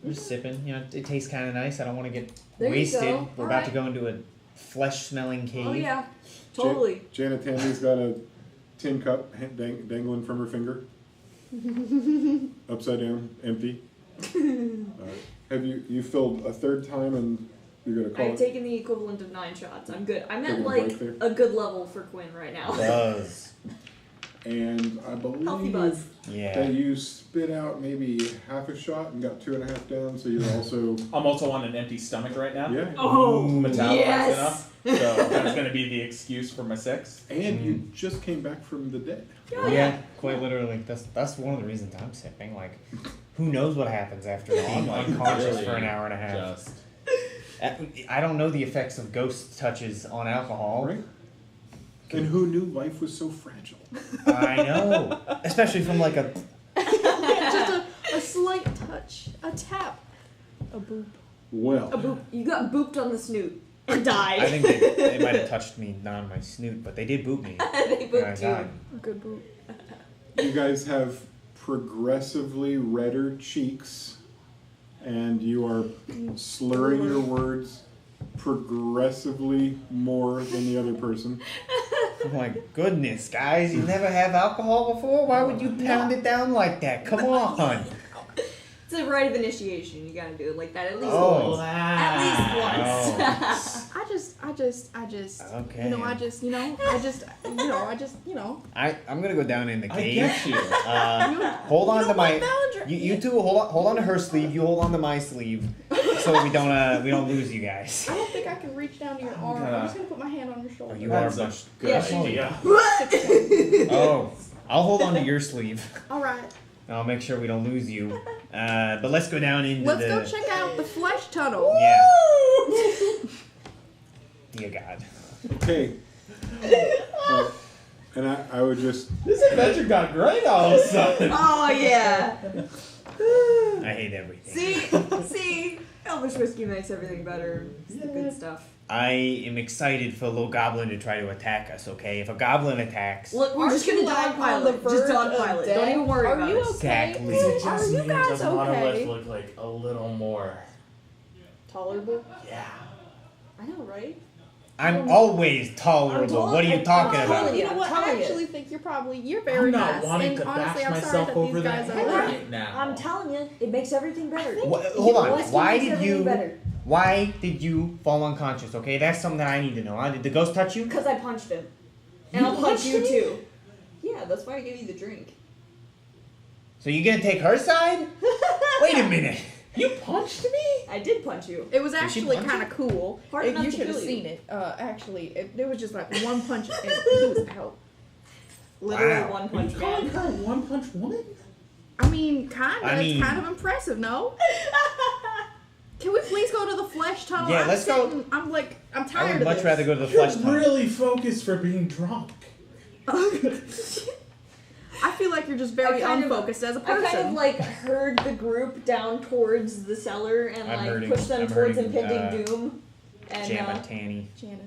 I'm just sipping. You know, it tastes kind of nice. I don't want to get There you wasted. go. We're about to go into a flesh-smelling cave. Oh yeah, totally. Janet Tammy's got a tin cup dangling from her finger. Upside down, empty. Have you filled a third time and you're gonna call I've it? taken the equivalent of 9 shots. I'm good. I'm at Taking a like break there? a good level for Quinn right now. Buzz. And I Healthy believe buzz. Yeah. that you spit out maybe half a shot and got 2.5 down, so you're also I'm also on an empty stomach right now. yeah. Oh, Metabolized yes. enough. So that's going to be the excuse for my 6. And you just came back from the dead. Oh, Yeah, quite literally. That's one of the reasons I'm sipping. Like, who knows what happens after being like conscious for an hour and a half. Just. I don't know the effects of ghost touches on alcohol. Right? And who knew life was so fragile? I know, especially from like a. Just a slight touch, a tap, a boop. Well, A boop. You got booped on the snoot and died. I think they might have touched me, not on my snoot, but they did boot me. they and I booped died. you. A good boop. you guys have progressively redder cheeks, and you are slurring your words progressively more than the other person. Oh my goodness, guys, you never have alcohol before? Why would you pound it down like that? Come on. It's a rite of initiation. You gotta do it like that at least Oh. once. At least once. Oh. I just, Okay. I'm gonna go down in the I cave. get you. Hold on to my. boundary. You two hold on to her sleeve. You hold on to my sleeve, so that we don't lose you guys. I don't think I can reach down to your arm. I'm just gonna put my hand on your shoulder. Oh, you That's are a much. good Yeah. idea. Oh, I'll hold on to your sleeve. All right, And I'll make sure we don't lose you. But let's go down into let's the. go check out the flesh tunnel. Yeah. Dear God. Okay. And I would just This adventure got great all of a sudden. Oh yeah. I hate everything. See, Elvish whiskey makes everything better. It's the good stuff. I am excited for a little goblin to try to attack us. Okay, if a goblin attacks, Look, we're Aren't just gonna you, like, dogpile on the it. Just verge of dogpile it. death? Don't even worry Are about you it. okay? Exactly. Are you guys okay? look like a little more. Tolerable? Yeah. I know, right? I'm always tolerable. What are you talking I'm about? telling You know I'm what? I telling you. actually think you're very I'm not nice. wanting And to honestly, bash I'm sorry myself that over these the guys head are right now. I'm telling you, it makes everything better. Hold on. Whiskey Why makes did everything you? better. Why did you fall unconscious? Okay, that's something that I need to know. Did the ghost touch you? Because I punched him. And I'll punch you too. Yeah, that's why I gave you the drink. So you gonna take her side? Wait a minute. You punched me? I did punch you. It was Did she actually punch kind of cool. Hard If enough you to should have kill you. seen it. Actually, it was just like one punch and he was out. Literal Wow. one Are you punch calling man. her a one-punch woman? I mean, kind of. I mean- It's kind of impressive, no? Can we please go to the flesh tunnel? Yeah, I'm let's go. sitting- I'm I tired would of much this. rather go to the You're flesh tunnel. really focused for being drunk. I feel like you're just very I kind of- unfocused as a I person. kind of like herd the group down towards the cellar and I'm like herding- push them I'm towards herding, impending doom. And Jamatani. Jana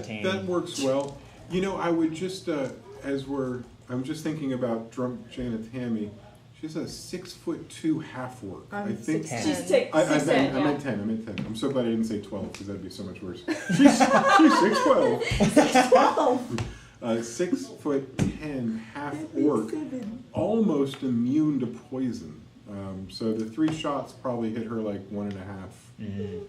Tammy. that works well. You know, I would just I'm just thinking about drunk Janet Tammy. She's a 6'2" half orc. I I'm think 6'10". she's I 6'10", meant yeah. 10. I meant 10. I'm so glad I didn't say 12 because that'd be so much worse. She's 6'12". 12. 6'10" half orc, almost immune to poison. So the 3 shots probably hit her like 1.5.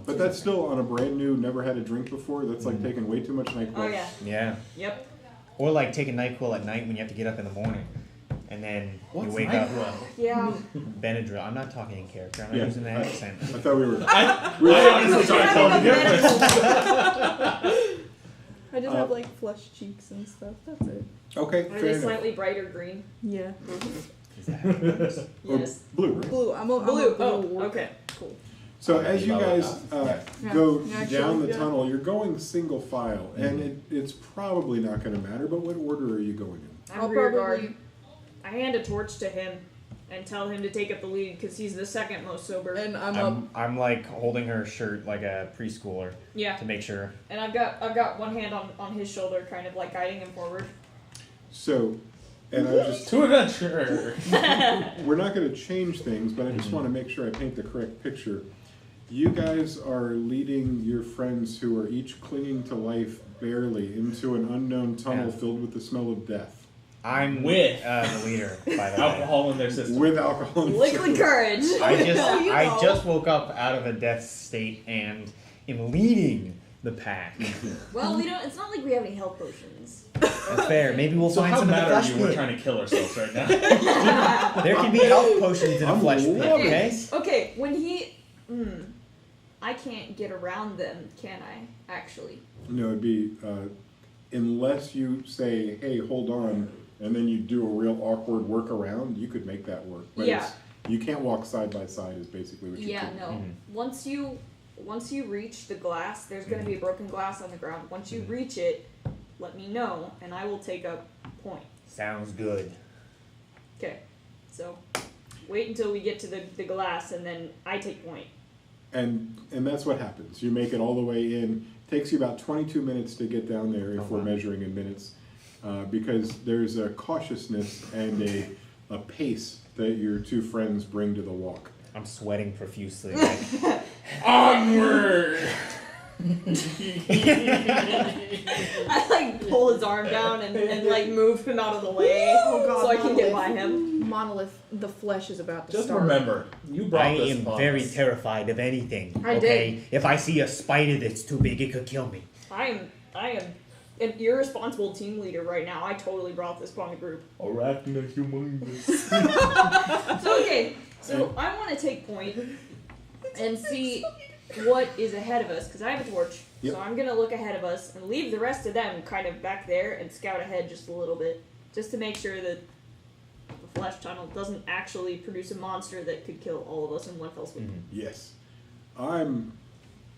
But that's still on a brand new, never had a drink before. That's like taking way too much NyQuil. Oh yeah. Yeah. Yep. Or like taking NyQuil at night when you have to get up in the morning, and then What's you wake NyQuil? up. Yeah. Benadryl. I'm not talking in character. I'm not Yeah, using that accent. I thought we were. I Having honestly thought a totally different. medical- I just have like flushed cheeks and stuff. That's it. Okay, Are fair they enough. slightly brighter green? Yeah. Is that how it works? Or Yes. blue, right? Blue. I'm a Blue. blue. Oh, okay. Cool. So as you guys Yeah. go Yeah, down the yeah. tunnel, you're going single file, and it's probably not going to matter. But what order are you going in? I'm I'll rear probably- guard. I hand a torch to him and tell him to take up the lead because he's the second most sober. And I'm up. I'm like holding her shirt like a preschooler Yeah. to make sure. And I've got one hand on his shoulder, kind of like guiding him forward. So, and I just To adventure. we're not going to change things, but I just want to make sure I paint the correct picture. You guys are leading your friends who are each clinging to life barely into an unknown tunnel Yeah. filled with the smell of death. I'm With the leader, by the way. alcohol in their system. With alcohol. in the Liquid system. courage. I just woke up out of a death state and am leading the pack. Well, we don't. It's not like we have any health potions. That's fair. Maybe we'll So find how some in the mad are flesh you? We're pit. trying to kill ourselves right now. There can be health potions in a I'm flesh pit, loving okay? Okay, when he, I can't get around them, can I? Actually. No, it'd be unless you say, "Hey, hold on," and then you do a real awkward workaround. You could make that work. But Yeah. it's- you can't walk side by side. Is basically what you. Yeah. can. No. Once you reach the glass, there's going to be a broken glass on the ground. Once you reach it, let me know, and I will take a point. Sounds good. Okay. So, wait until we get to the glass, and then I take point. And that's what happens. You make it all the way in. Takes you about 22 minutes to get down there if we're measuring in minutes, because there's a cautiousness and a pace that your two friends bring to the walk. I'm sweating profusely. Like, Onward! I like pull his arm down and like move him out of the way so I can get by him. Monolith, the flesh is about to Just start. remember, you brought I this am upon very us. terrified of anything. I Okay? If I see a spider that's too big, it could kill me. I am an irresponsible team leader right now. I totally brought this upon the group. Arachna humongous. So okay, so I want to take point and see what is ahead of us because I have a torch. Yep. So I'm gonna look ahead of us and leave the rest of them kind of back there and scout ahead just a little bit, just to make sure that the flesh tunnel doesn't actually produce a monster that could kill all of us in one fell swoop. Yes, I'm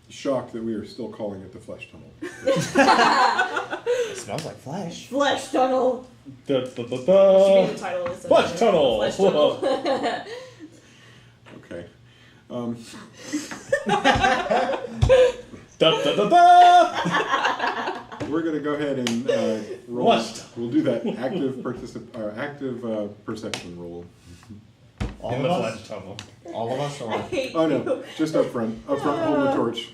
shocked that we are still calling it the flesh tunnel. It smells like flesh. Flesh tunnel. Da, da, da, Should be da. the title of this. Flesh episode. tunnel. Flesh tunnel. Okay. Da, da, da, da. We're gonna go ahead and roll. What? We'll do that active perception roll. All In of the us? flesh tunnel. All of us? I Or... hate Oh you. no, just up front. Up front, hold the torch.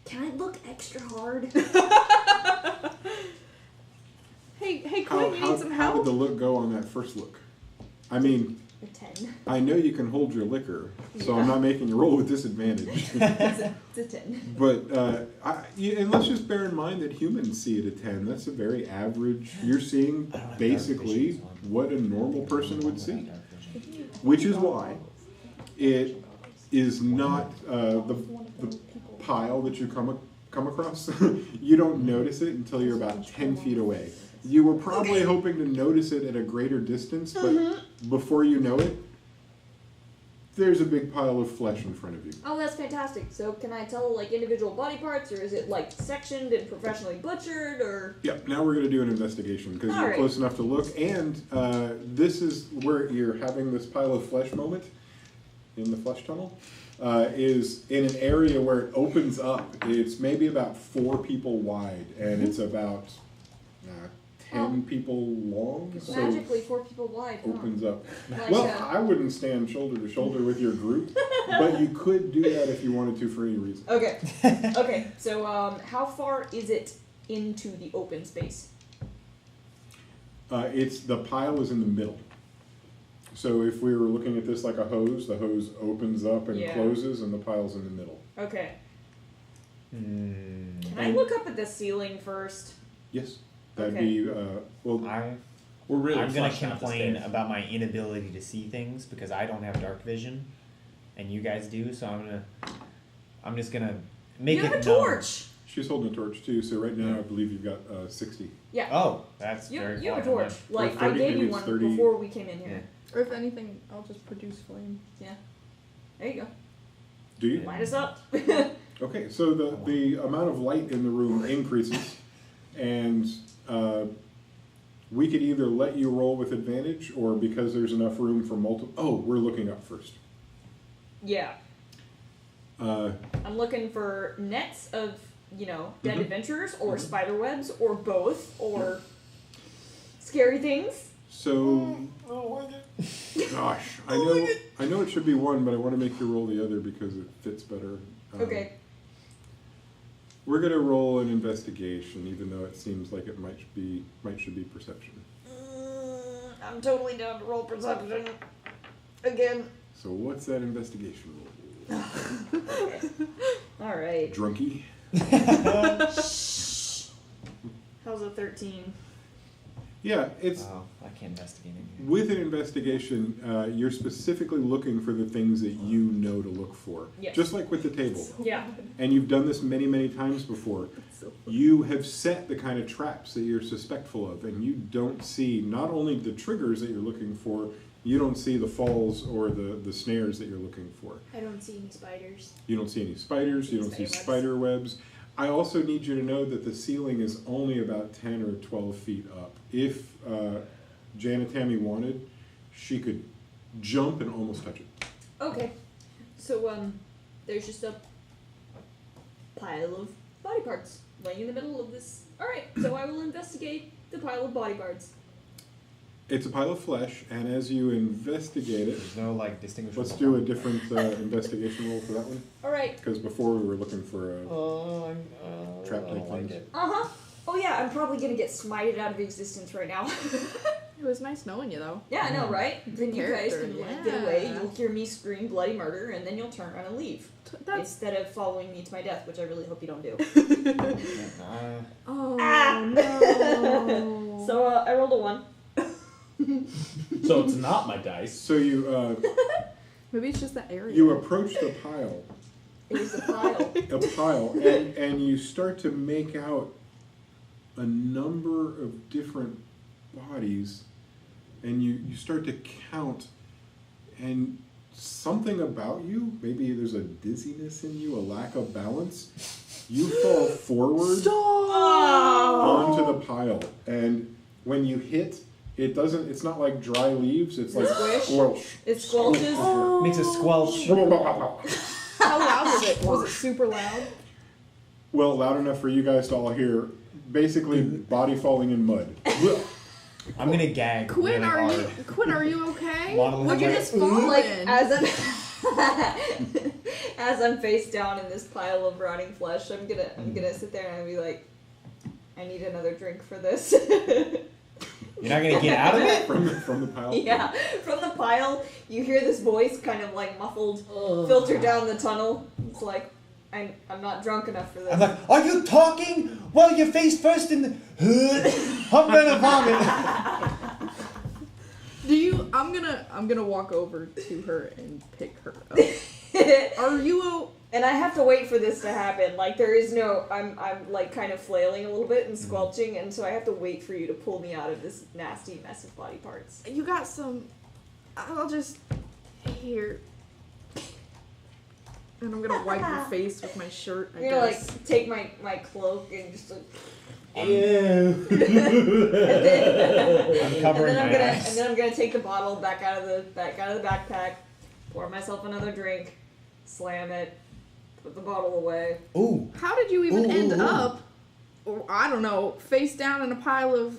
Can I look extra hard? Hey, How, Quinn, you how, need some how did help? the look go on that first look? I mean, A 10. I know you can hold your liquor, so Yeah. I'm not making you roll with disadvantage. It's a 10. But and let's just bear in mind that humans see it at 10. That's a very average. You're seeing I don't have dark basically vision, so I'm- what a normal person would see, which is why it is not the pile that you come across. You don't notice it until you're about 10 feet away. You were probably hoping to notice it at a greater distance, but before you know it, there's a big pile of flesh in front of you. Oh, that's fantastic. So can I tell like individual body parts, or is it like sectioned and professionally butchered, or? Yep, now we're going to do an investigation because you're Alright. close enough to look, and this is where you're having this pile of flesh moment in the flesh tunnel. Is in an area where it opens up. It's maybe about 4 people wide, and it's about 10 people long. So Magically 4 people wide. Huh? opens up. Like, Well, I wouldn't stand shoulder to shoulder with your group, but you could do that if you wanted to for any reason. Okay. Okay. So how far is it into the open space? It's the pile is in the middle. So if we were looking at this like a hose, the hose opens up and Yeah. closes, and the pile's in the middle. Okay. Hmm. Can I look up at the ceiling first? Yes, that'd Okay. be well. We're really I'm gonna fleshing out this complain cave. about my inability to see things because I don't have dark vision, and you guys do. So I'm just gonna make You it have a known. torch. She's holding a torch too. So right now, I believe you've got 60. Yeah. Oh, that's You very have a far from torch. that. Like Or 30, I gave maybe you it's one 30. before we came in here. Or if anything, I'll just produce flame. There you go. Do you? Light us up. Okay, so the amount of light in the room increases, and we could either let you roll with advantage, or because there's enough room for multiple. Oh, we're looking up first. Yeah. Uh, I'm looking for nets of, dead Mhm. adventurers, or spider webs, or both, or scary things. so Gosh, I know it should be one, but I want to make you roll the other because it fits better. Okay. We're gonna roll an investigation, even though it seems like it should be perception. I'm totally down to roll perception again. So what's that investigation roll? All right. Drunky. How's a 13? Yeah, it's Oh, I can't investigate it. with an investigation. You're specifically looking for the things that you know to look for, Yes. just like with the table. Yeah. And you've done this many, many times before. You have set the kind of traps that you're suspectful of, and you don't see not only the triggers that you're looking for, you don't see the falls or the snares that you're looking for. I don't see any spiders. You don't see any spiders, you don't see Spider webs. spider webs. I also need you to know that the ceiling is only about 10 or 12 feet up. If Janet Tammy wanted, she could jump and almost touch it. Okay. So, there's just a pile of body parts laying in the middle of this. Alright, so I will investigate the pile of body parts. It's a pile of flesh, and as you investigate it, There's no like distinguishable. let's do a different investigation roll for that one. Alright. Because before we were looking for a trap I don't type like things. it. Uh-huh. Oh yeah, I'm probably gonna get smited out of existence right now. It was nice knowing you, though. Yeah, I know, right? Then you guys Character, can like, get away, yeah. you'll hear me scream bloody murder, and then you'll turn around and leave. That's. Instead of following me to my death, which I really hope you don't do. Oh Ah! no. So, I rolled a 1. So it's not my dice. So you Maybe it's just that area. you approach the pile, It was a pile. and you start to make out a number of different bodies, and you start to count, and something about you, maybe there's a dizziness in you, a lack of balance, you fall forward onto the pile, and when you hit, it's not like dry leaves, it's like Squish? squelch. It squelches. Makes a squelch. How loud was it? Was it super loud? Well, loud enough for you guys to all hear. Basically, body falling in mud. I'm gonna gag. Quinn, really hard. are you okay? Waddling We're like just that. falling. Like, as I'm face down in this pile of rotting flesh, I'm gonna sit there and I'll be like, I need another drink for this. You're not gonna get out of it? From the pile? Yeah, from the pile, you hear this voice kind of like muffled, filter down the tunnel. It's like, I'm not drunk enough for this. I'm like, are you talking? Well, you're face first in the hood. I'm gonna vomit. Do you? I'm gonna walk over to her and pick her up. Are you? And I have to wait for this to happen. Like, there is no, I'm like kind of flailing a little bit and squelching, and so I have to wait for you to pull me out of this nasty mess of body parts. You got some. I'll just here. And I'm gonna wipe your face with my shirt. I I'm gonna guess. like take my cloak and just like, Ew. I'm covering and my then eyes. I'm gonna take the bottle back out of the backpack, pour myself another drink, slam it, put the bottle away. Ooh. How did you even Ooh, end ooh, ooh. up? Or, I don't know, face down in a pile of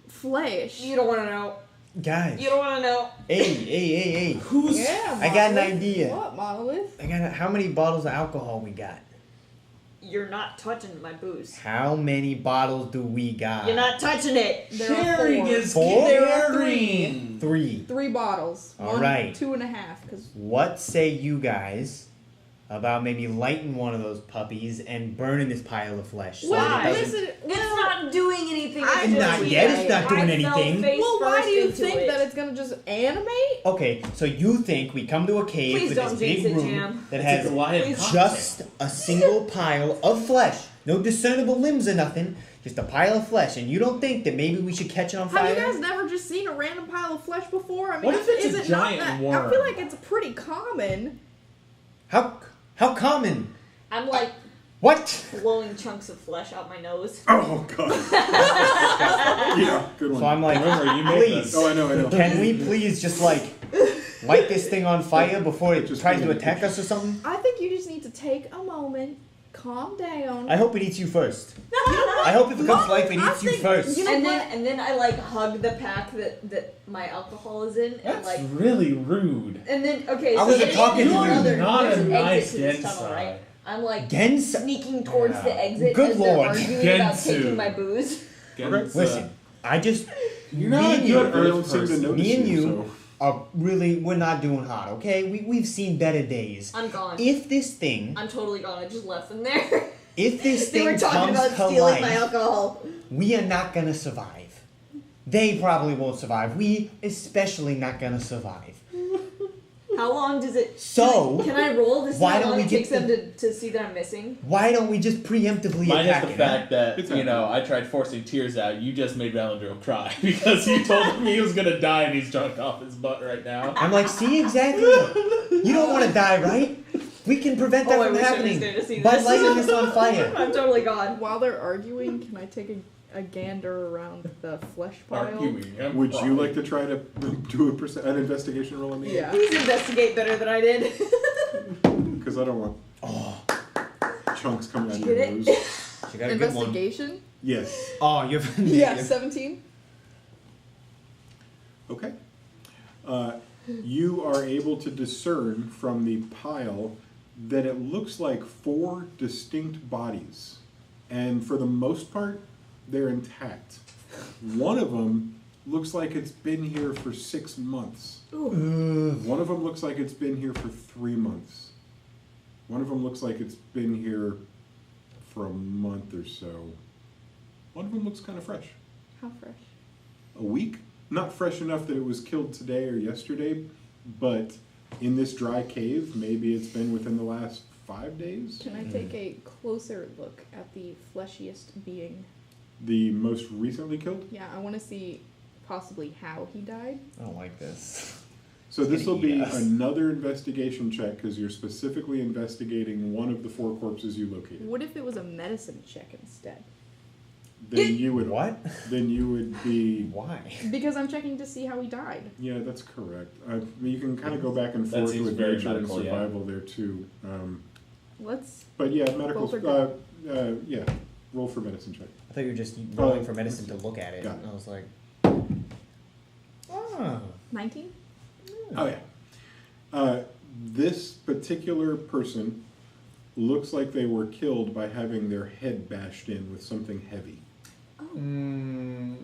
flesh. You don't want to know. Guys. You don't want to know. Hey. Who's? Yeah, I got an Monolith. idea. What, Monolith? How many bottles of alcohol we got? You're not touching my booze. How many bottles do we got? You're not touching it. There are 4. is Four? There are caring. 3. 3 bottles. All 1, right. 2.5. Because What say you guys about maybe lighting one of those puppies and burning this pile of flesh? So Why? that it doesn't- listen. It's not doing anything. I- It's Not just yet, weird. it's not doing I fell anything. face Well, why first do you into think it. that it's gonna just animate? Okay, so you think we come to a cave Please with don't this jinx big it, room Jam. that It's a has Goliath Please. cocktail. just a single pile of flesh. No discernible limbs or nothing. Just a pile of flesh. And you don't think that maybe we should catch it on fire? Have you guys never just seen a random pile of flesh before? I mean, What if it's is a it not giant that, worm? I feel like it's pretty common. How common? I'm like What? blowing chunks of flesh out my nose. Oh, God. Yeah, good one. So I'm like, Remember, you made please, this. Oh, I know. can we please just like light this thing on fire before it Just tries to give me attack us or something? I think you just need to take a moment, Calm down. I hope it eats you first. I hope if it comes to life, it eats you first. You know what? And then I like hug the pack that my alcohol is in, and That's like, really rude. and then okay. I So wasn't then talking to there's you. another- Not there's a an nice exit to this tunnel, Gensai. right? I'm like Gens. sneaking towards Yeah. the exit Good as lord. they're arguing about Gensu. taking my booze. Listen, I just. You're me not a and good you, They don't Earth seem to person. notice Me and you so. are really. We're not doing hot, okay? We've seen better days. I'm gone. If this thing. I'm totally gone. I just left them there. If this They were thing talking comes about to stealing my life, alcohol. we are not gonna survive. They probably won't survive. We especially not gonna survive. How long does it? So, can I roll to see why how don't long we it get takes them to see that I'm missing? Why don't we just preemptively Minus attack the it? fact that, It's you know, happening. I tried forcing tears out. You just made Valandro cry because you told him he was gonna die and he's drunk off his butt right now. I'm like, see exactly. You don't want to die, right? We can prevent that Oh, I from wish I was happening there to see by this. lighting this on fire. I'm totally gone. While they're arguing, can I take a gander around the flesh pile? Arguing. I'm Would you crying. like to try to do an investigation roll on me? Yeah. Please investigate better than I did. Because I don't want chunks coming out of Get your it? nose. She got a good one. Investigation? Yes. Oh, you have. Yeah, 17. Okay. You are able to discern from the pile that it looks like 4 distinct bodies. And for the most part, they're intact. One of them looks like it's been here for 6 months. One of them looks like it's been here for 3 months. One of them looks like it's been here for a month or so. One of them looks kind of fresh. How fresh? A week? Not fresh enough that it was killed today or yesterday, but in this dry cave, maybe it's been within the last 5 days. Can I take a closer look at the fleshiest being? The most recently killed? Yeah, I want to see possibly how he died. I don't like this. So It's this will gonna eat be us. another investigation check because you're specifically investigating one of the 4 corpses you located. What if it was a medicine check instead? Then you would What? Then you would be. Why? Because I'm checking to see how he died. Yeah, that's correct. You can kind of go back and That forth seems with very nature and medical, yeah. survival there too. Let's. But yeah, medical. Both are Yeah, roll for medicine check. I thought you were just rolling for medicine to look at it. Got it. And I was like, oh. 19? Oh yeah. This particular person looks like they were killed by having their head bashed in with something heavy. Mm.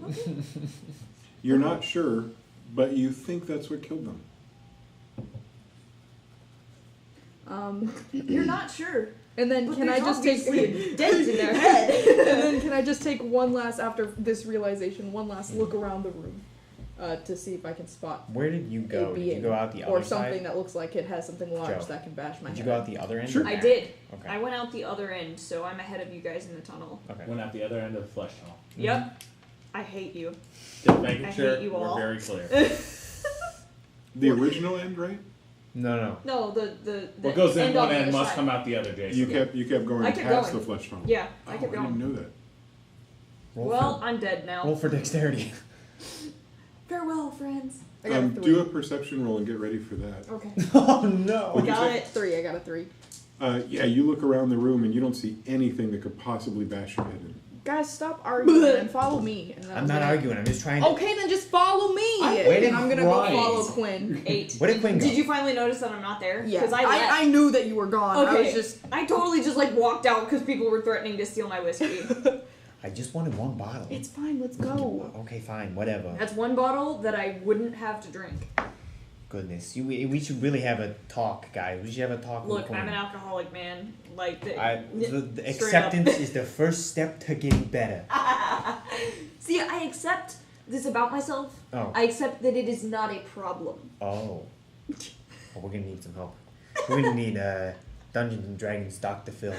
You're not sure, but you think that's what killed them. You're not sure. And then But can I there's just take obviously a dent in their head. and then can I just take one last after this realization, one last look around the room, to see if I can spot Where did you a go? Did being you go out the other or something side? that looks like it has something large Joe, that can bash my Did you head. go out the other end? Sure. or I back? did. Okay. I went out the other end, so I'm ahead of you guys in the tunnel. Okay. Went out the other end of the flesh tunnel. Yep. I hate you. Just making I sure hate you we're all. very clear. The original end, right? No. No, the What goes in end on one the end other must side. come out the other, Jason. You kept going I kept past going. the flesh tunnel. Yeah, Oh, I kept I going. didn't know that. Roll Well, for, I'm dead now. roll for dexterity. Farewell, friends. I got a 3. Do a perception roll and get ready for that. Okay. Oh no. What'd you Got say? it. 3. I got a 3. Yeah, you look around the room and you don't see anything that could possibly bash your head in. Guys, stop arguing and follow me. And then I'm not gonna- arguing. I'm just trying to. Okay, then just follow me. waiting And I'm gonna go Christ. follow Quinn. 8. Where did Quinn go? Did you finally notice that I'm not there? Yeah, Because I left. I knew that you were gone. I Okay. was just. I totally just like walked out because people were threatening to steal my whiskey. I just wanted one bottle. It's fine. Let's go. Okay, fine, whatever. That's one bottle that I wouldn't have to drink. Goodness, we should really have a talk, guys. We should have a talk. Look, with I'm Quinn. an alcoholic, man. Like, the the straight up. acceptance is the first step to getting better. See, I accept this about myself. Oh. I accept that it is not a problem. Oh. We're gonna need some help. We're gonna need Dungeons and Dragons Dr. Phil.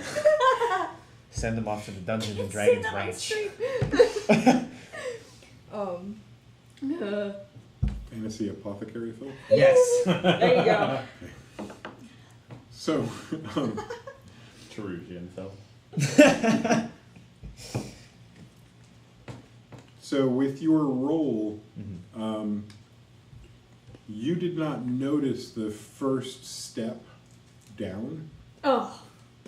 Send them off to the Dungeons and Say Dragons that on ranch. stream. Fantasy apothecary, Phil? Yes. There you go. So, Terugian, Phil. so with your roll, Mm-hmm. you did not notice the first step down. Oh,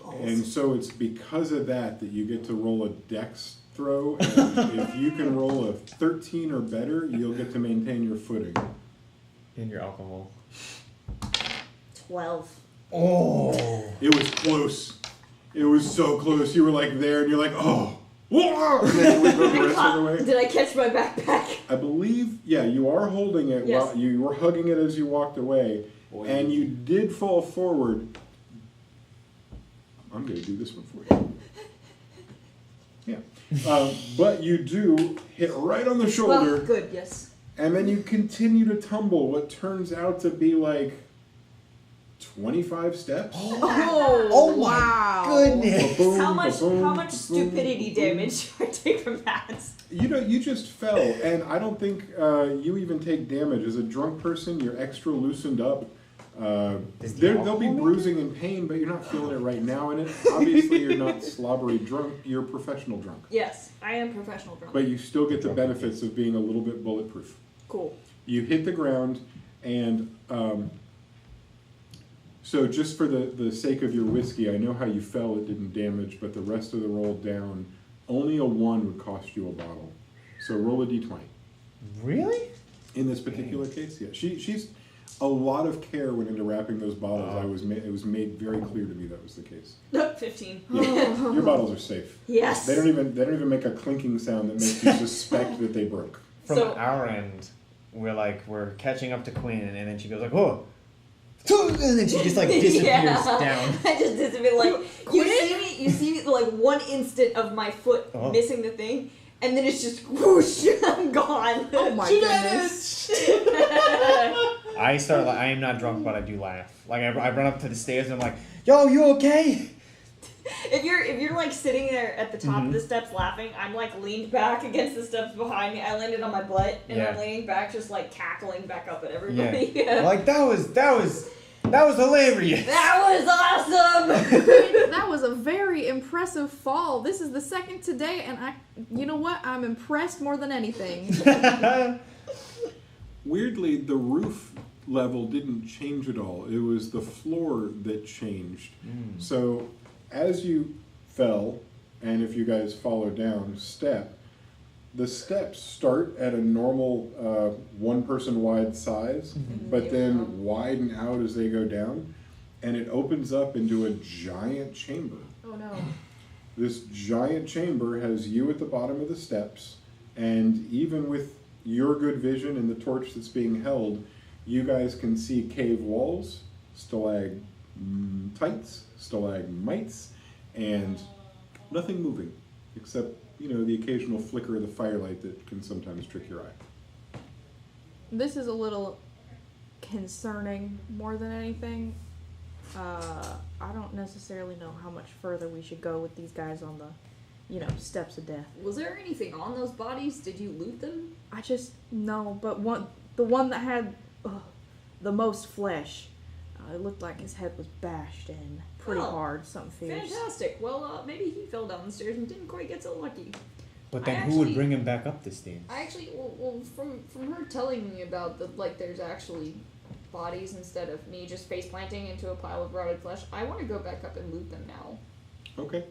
And so it's because of that you get to roll a dex throw. And if you can roll a 13 or better, you'll get to maintain your footing. And your alcohol. 12. Oh. It was close. It was so close. You were like there, and you're like, oh. Whoa! And then we go the rest of the way. Did I catch my backpack? I believe, yeah, you are holding it. Yes. While you were hugging it as you walked away. And you did fall forward. I'm going to do this one for you. Yeah. But you do hit right on the shoulder. Well, good, yes. And then you continue to tumble what turns out to be like 25 steps. Oh my wow. goodness. Ba-boom, How much ba-boom, how much ba-boom. stupidity damage do I take from that? You know, you just fell, and I don't think you even take damage. As a drunk person, you're extra loosened up. There'll be bruising and pain, but you're not feeling it right now. And obviously, you're not slobbery drunk. You're professional drunk. Yes, I am professional drunk. But you still get the benefits of being a little bit bulletproof. Cool. You hit the ground, and so just for the sake of your whiskey, I know how you fell, it didn't damage, but the rest of the roll down, only a 1 would cost you a bottle. So roll a d20. Really? In this particular case, yeah. She's a lot of care went into wrapping those bottles. It was made very clear to me that was the case. 15. Yeah, your bottles are safe. Yes. They don't even make a clinking sound that makes you suspect that they broke. From So- our end, we're catching up to Quinn, and then she goes like, "Oh," and then she just like disappears down. I just disappeared. Like you see me like one instant of my foot missing the thing, and then it's just whoosh, I'm gone. Oh my goodness. I am not drunk, but I do laugh. Like I run up to the stairs and I'm like, "Yo, you okay?" If you're like sitting there at the top of the steps laughing, I'm like leaned back against the steps behind me. I landed on my butt and I'm leaning back, just like cackling back up at everybody. Yeah. Like that was hilarious. That was awesome. That was a very impressive fall. This is the second today, and you know what? I'm impressed more than anything. Weirdly, the roof level didn't change at all. It was the floor that changed. So as you fell, and if you guys follow down the steps start at a normal one-person wide size, but then widen out as they go down, and it opens up into a giant chamber. Oh no. This giant chamber has you at the bottom of the steps, and even with your good vision and the torch that's being held, you guys can see cave walls, stalagmites, and nothing moving, except, you know, the occasional flicker of the firelight that can sometimes trick your eye. This is a little concerning more than anything. I don't necessarily know how much further we should go with these guys on the, steps of death. Was there anything on those bodies? Did you loot them? I just no, but the one that had the most flesh, it looked like his head was bashed in pretty hard, something fierce. Fantastic. Well, maybe he fell down the stairs and didn't quite get so lucky. But then who would bring him back up the stairs? I actually, well, from her telling me about there's actually bodies instead of me just face planting into a pile of rotted flesh, I want to go back up and loot them now. Okay.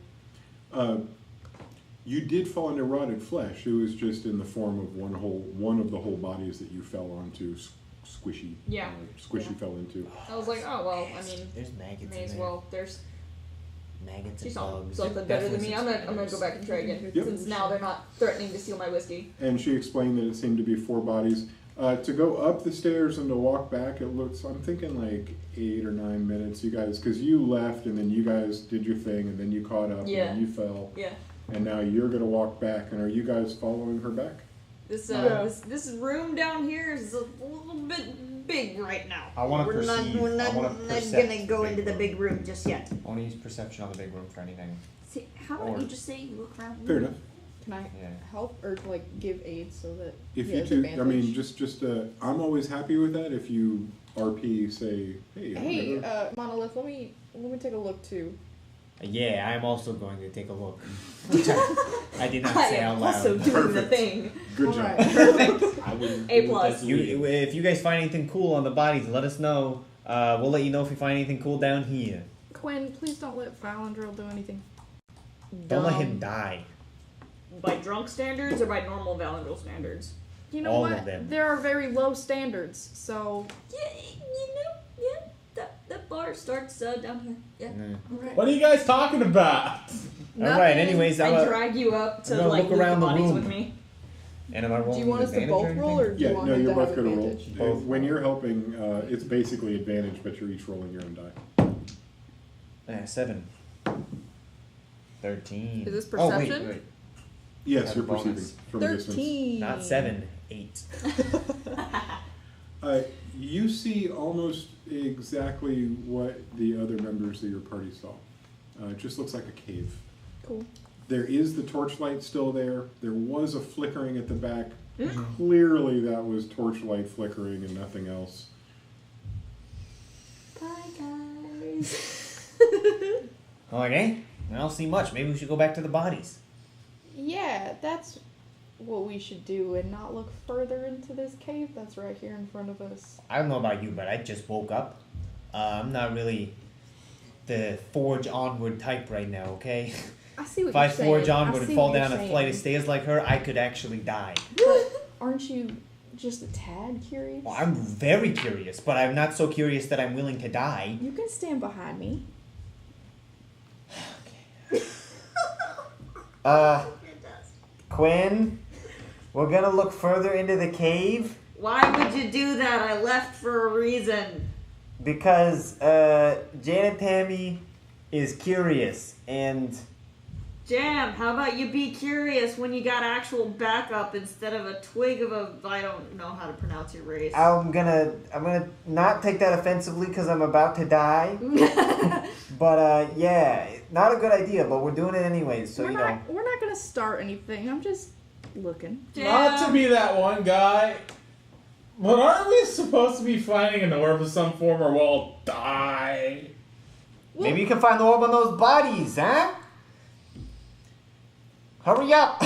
You did fall into rotted flesh. It was just in the form of one of the whole bodies that you fell onto. Squishy. Yeah. Squishy fell into. I was like, oh well. I mean, there's maggots. may as well. There's. Maggots She's and bugs. something better than me. I'm gonna go back and try again since now they're not threatening to steal my whiskey. And she explained that it seemed to be 4 bodies. To go up the stairs and to walk back, I'm thinking like 8 or 9 minutes. You guys, because you left and then you guys did your thing and then you caught up and then you fell. Yeah. And now you're gonna walk back. And are you guys following her back? This room down here is a little bit big right now. I want to perceive. We're not gonna go into the room. big room just yet. I want to use perception on the big room for anything. See, how about you just say you look around? Fair enough. Can I Yeah. help or give aid so that If he you has two, advantage? I mean, just I'm always happy with that. If you RP say, hey, Hey, Monolith, let me take a look too. Yeah, I'm also going to take a look. I did not say I out am loud. also doing the Perfect. thing. good job. Alright. Perfect. I wouldn't. A plus. If you guys find anything cool on the bodies, let us know. We'll let you know if we find anything cool down here. Quinn, please don't let Valandril do anything. Don't let him dumb. die. By drunk standards or by normal Valandril standards? You know All what? of them. There are very low standards, so That bar starts down here. Yeah. Alright. What are you guys talking about? Alright, anyways, I drag you up to I'm gonna like look loot around the the bodies room. with me. And am I rolling do you want us to advantage both or roll, or anything? do you Yeah, want no, him you're to have both going to roll. advantage? Both. When you're helping, it's basically advantage, but you're each rolling your own die. 7. 13. Is this Oh, perception? wait. Yes, Have you're a bonus. perceiving from a distance. 13. Not 7. 8. You see almost exactly what the other members of your party saw. It just looks like a cave. Cool. There is the torchlight still there. There was a flickering at the back. Clearly that was torchlight flickering and nothing else. Bye, guys. Okay. I don't see much. Maybe we should go back to the bodies. Yeah, that's what we should do, and not look further into this cave that's right here in front of us. I don't know about you, but I just woke up. I'm not really the forge onward type right now, okay? I see what If I you're saying. forge onward and see fall what you're down a saying. flight of stairs like her, I could actually die. But aren't you just a tad curious? Well, I'm very curious, but I'm not so curious that I'm willing to die. You can stand behind me. Quinn, we're gonna look further into the cave Why would you do that? I left for a reason. because Janet Tammy is curious and Jam, how about you be curious when you got actual backup instead of a twig of a... I don't know how to pronounce your race. I'm gonna not take that offensively because I'm about to die. But yeah, not a good idea, but we're doing it anyways, so we're you not, know. We're not gonna start anything. I'm just looking. Not to be that one guy, but aren't we supposed to be finding an orb of some form or we'll all die? Maybe you can find the orb on those bodies, huh? Hurry up!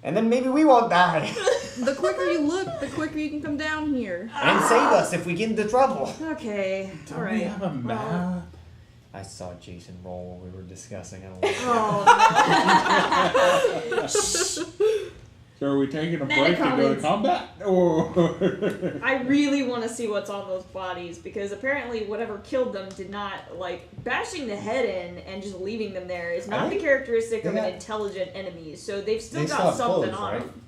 And then maybe we won't die. The quicker you look, the quicker you can come down here. And save us if we get into trouble. Okay, Don't alright. we have a map? I saw Jason roll when we were discussing. I don't know. Oh, So are we taking a Meta break to go to comments. combat? Or I really want to see what's on those bodies because apparently whatever killed them did not, like, bashing the head in and just leaving them there is not the characteristic of an intelligent enemy. So they've still got something on them.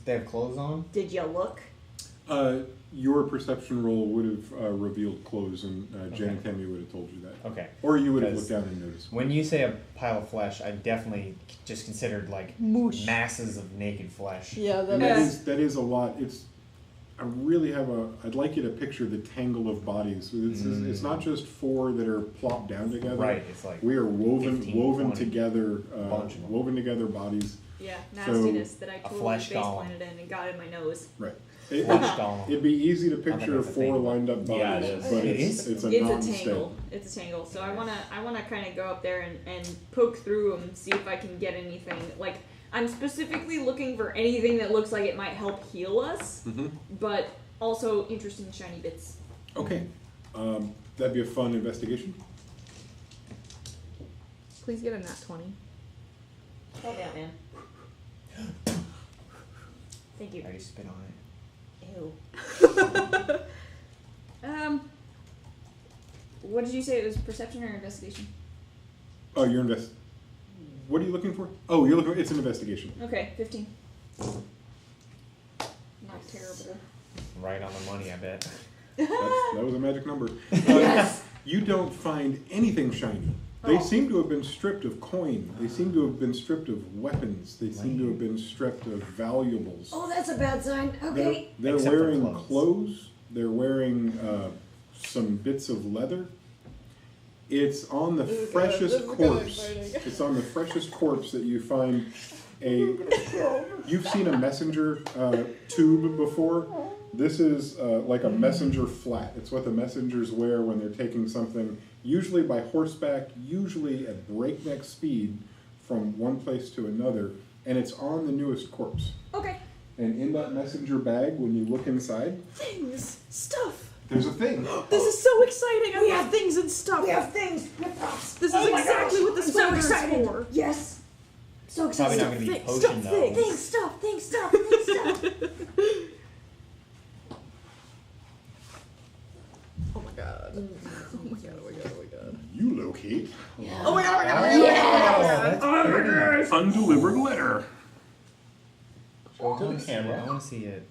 They have clothes on? Did you look? Your perception roll would have revealed clothes, and Jen and Tammy would have told you that. Okay. Or you would have Because- looked down and noticed. When you say a pile of flesh, I definitely just considered like Moosh. masses of naked flesh. Yeah, And that is a lot. I'd like you to picture the tangle of bodies. It's not just 4 that are plopped down together. Right, it's like We are woven 15, 20, together, bunch of them. woven together bodies. Yeah, So, nastiness that I totally flesh face golem. planted in and got in my nose. Right. Flesh golem. It'd be easy to think picture that's a 4 thing. lined up bodies, Yeah, it is. but It it's is? a It's a non-mistake. tangle. It's a tangle. So I wanna kind of go up there and poke through them, see if I can get anything. Like I'm specifically looking for anything that looks like it might help heal us, but also interesting shiny bits. Okay. That'd be a fun investigation. Please get a nat 20. Oh yeah, man. Thank you. I just spit on it. Ew. What did you say? It was perception or investigation? Oh, you're What are you looking for? Oh, you're looking. It's an investigation. Okay, 15. Not terrible. Right on the money, I bet. That was a magic number. Yes. You don't find anything shiny. They Oh. seem to have been stripped of coin. They seem to have been stripped of weapons. They seem to have been stripped of valuables. Oh, that's a bad sign. Okay. They're Except for wearing clothes. clothes. They're wearing some bits of leather. It's on the freshest corpse. It's on the freshest corpse that you find You've seen a messenger tube before. This is like a messenger flat. It's what the messengers wear when they're taking something, usually by horseback, usually at breakneck speed, from one place to another, and it's on the newest corpse. Okay. And in that messenger bag, when you look inside, Things, stuff. There's a thing. This is so exciting! We have things and stuff. We have things. We have props. This Oh is my exactly gosh, what this I'm so folder is excited. for. Yes. So Probably excited. not going to be Things, potion stuff, though. Things, stuff, things, stuff, things, stuff. Oh my god. Oh my god, oh my god, oh my god. You locate Oh my god, oh my god, Oh, yes! that's pretty. undelivered letter. Show it to I the camera. want to see it.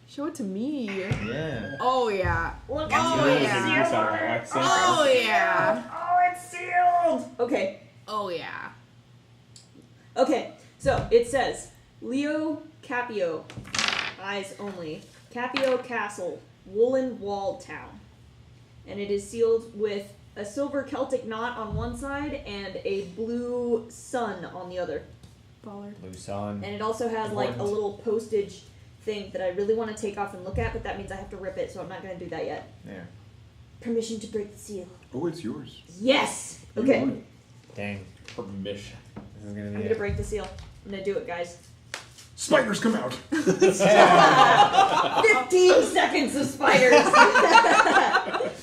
Show it to me. Yeah. Oh yeah. Look Oh, at Really this. good yeah. use out of that. Same Oh thing. yeah. Oh, it's sealed. Okay. Oh yeah. Okay. So it says Leo Capio, eyes only. Capio Castle, Woolen Wall Town, and it is sealed with a silver Celtic knot on one side and a blue sun on the other. Baller. Blue sun. And it also has like a Important. little postage thing that I really want to take off and look at, but that means I have to rip it, so I'm not going to do that yet. Yeah. Permission to break the seal. Oh, it's yours. Yes! You Okay. want it. Dang. Permission. This is going I'm to going be to break the seal. I'm going to do it, guys. Spiders come out. 15 seconds of spiders!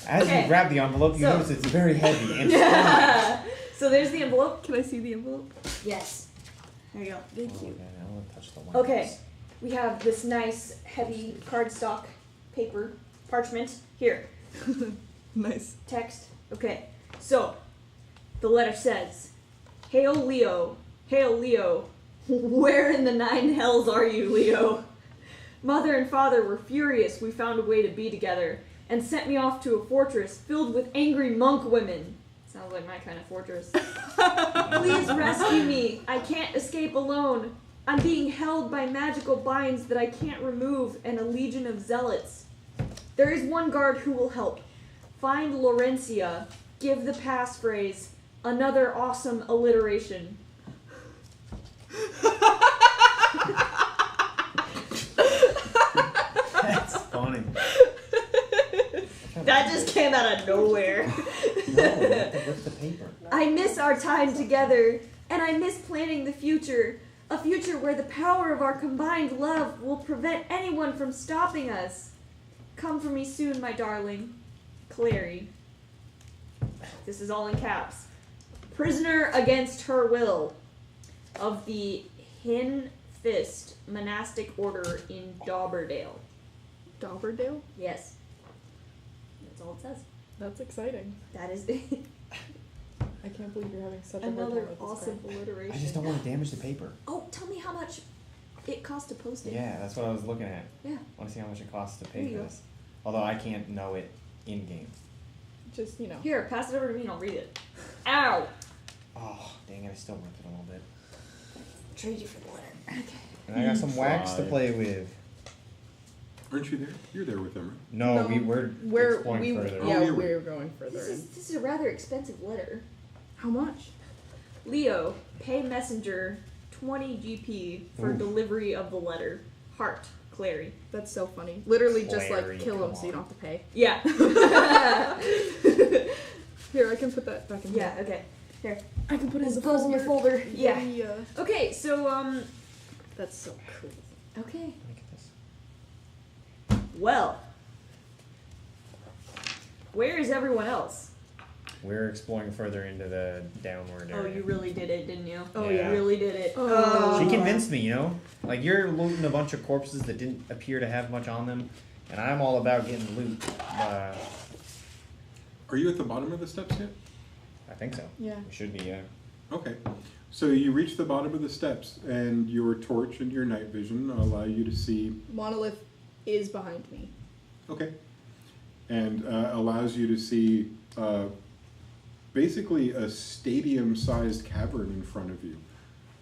As Okay. you grab the envelope, you So- notice it's very heavy and strong. So there's the envelope. Can I see the envelope? Yes. There you go. Thank Oh, you. okay, I want to touch the wires. Okay. We have this nice, heavy cardstock paper, parchment. Here, Nice. text. Okay. So, the letter says, Hail Leo, where in the 9 hells are you, Leo? Mother and father were furious we found a way to be together, and sent me off to a fortress filled with angry monk women. Sounds like my kind of fortress. Please rescue me. I can't escape alone. I'm being held by magical binds that I can't remove and a legion of zealots. There is one guard who will help. Find Laurentia. Give the passphrase. Another awesome alliteration. That's funny. That just came out of nowhere. No, you have to rip the paper. I miss our time together, and I miss planning the future. A future where the power of our combined love will prevent anyone from stopping us. Come for me soon, my darling. Clary. This is all in caps. Prisoner against her will of the Hin Fist monastic order in Dauberdale. Dauberdale? Yes. That's all it says. That's exciting. That is I can't believe you're having such a hard time another with this awesome crap. alliteration. I just don't want to damage the paper. Oh, tell me how much it costs to post it. Yeah, that's what I was looking at. Yeah. I want to see how much it costs to There pay you for go. this. Although I can't know it in game. Just, you know. Here, pass it over to me and I'll read it. Ow! Oh, dang it, I still ripped it a little bit. Trade you for the letter. Okay. And I got some wax to Try. play with. Aren't you there? You're there with them, right? No, No, we're exploring we further. Oh, yeah, you're we're going further This in. is a rather expensive letter. How much? Leo, pay messenger 20 GP for Oof. delivery of the letter. Heart, Clary. That's so funny. Literally just Clary, like kill him come so you on. don't have to pay. Yeah. Here, I can put that back in yeah, here. okay. Here. I can put it in It's the close in your folder. Yeah. Okay, so, That's so cool. okay. Let me get this. Well. Where is everyone else? We're exploring further into the downward Oh, area. you really did it, didn't you? Oh, Yeah. You really did it. Oh. She convinced me, you know? Like, you're looting a bunch of corpses that didn't appear to have much on them, and I'm all about getting loot. Are you at the bottom of the steps yet? I think so. Yeah. We should be, yeah. Okay. So you reach the bottom of the steps, and your torch and your night vision allow you to see. Monolith is behind me. Okay. And allows you to see basically a stadium-sized cavern in front of you.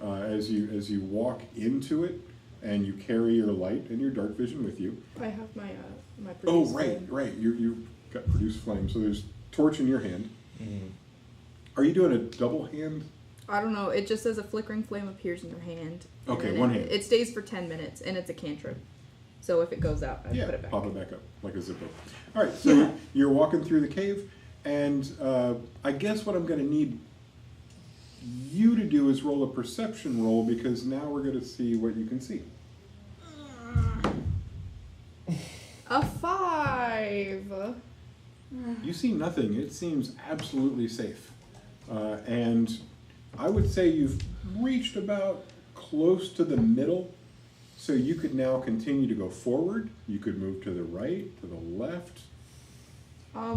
As you walk into it, and you carry your light and your dark vision with you. I have my my Oh, produce right, flame. right. You've got produce flame. So there's torch in your hand. Mm-hmm. Are you doing a double hand? I don't know. It just says a flickering flame appears in your hand. and Okay, then one it, hand. It stays for 10 minutes, and it's a cantrip. So if it goes out, I Yeah, put it back. pop it back up like a zipper. All right, so you're walking through the cave, and I guess what I'm going to need you to do is roll a perception roll, because now we're going to see what you can see. A 5. You see nothing. It seems absolutely safe. And I would say you've reached about close to the middle, so you could now continue to go forward. You could move to the right, to the left, Or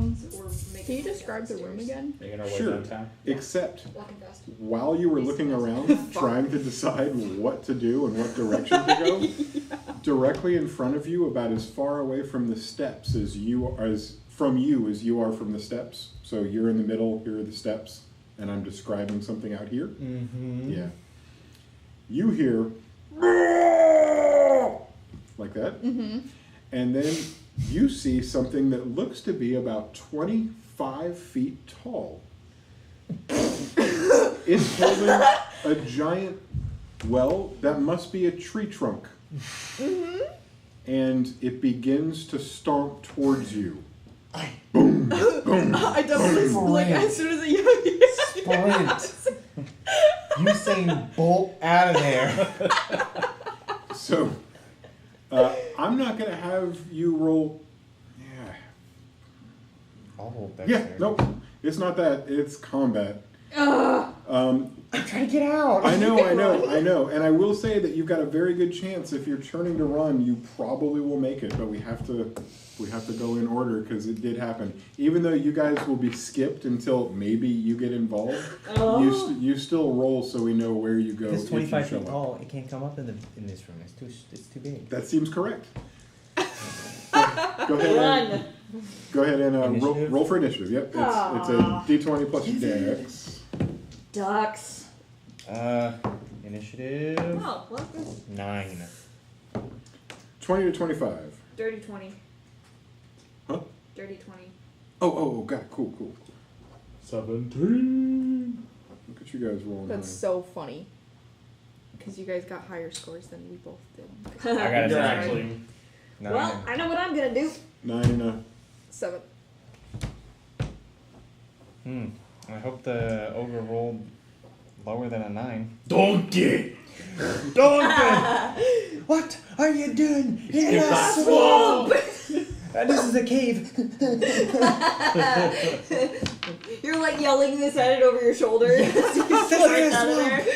Can you describe the room again? Making our way Sure. downtown. except walking fast. while you were looking around trying to decide what to do and what direction to go, directly in front of you, about as far away from the steps as you are from the steps. So you're in the middle, here are the steps, and I'm describing something out here. Mm-hmm. Yeah. You hear like that. Mm-hmm. And then you see something that looks to be about 25 feet tall. It's holding a giant, well, that must be a tree trunk. Mm-hmm. And it begins to stomp towards you. Boom, boom. I definitely like as soon as it Sprint. Usain Bolt out of there. So, I'm not going to have you roll. Yeah. I'll hold that. Yeah, nope. It's not that. It's combat. I'm trying to get out. I know. And I will say that you've got a very good chance if you're turning to run, you probably will make it. But we have to go in order because it did happen. Even though you guys will be skipped until maybe you get involved, you still roll so we know where you go. If it's if you 25 show feet up. tall, it can't come up in this room. It's too big. That seems correct. Go ahead and Initiative? roll for initiative. Yep, it's a D20 plus your dex. Ducks. Initiative Oh, well, that's 9. 20 to 25. dirty 20. Huh? Dirty 20. Oh, got it. Cool. 17. Look at you guys rolling. That's high. so funny. Because you guys got higher scores than we both did. I got a You're 9. actually 9. Well, I know what I'm gonna do. 9. 7. I hope the ogre rolled lower than a 9. donkey. Donkey! What are you doing in In the the swamp? This is a cave. You're like yelling this at it over your shoulder. As you slip out of there.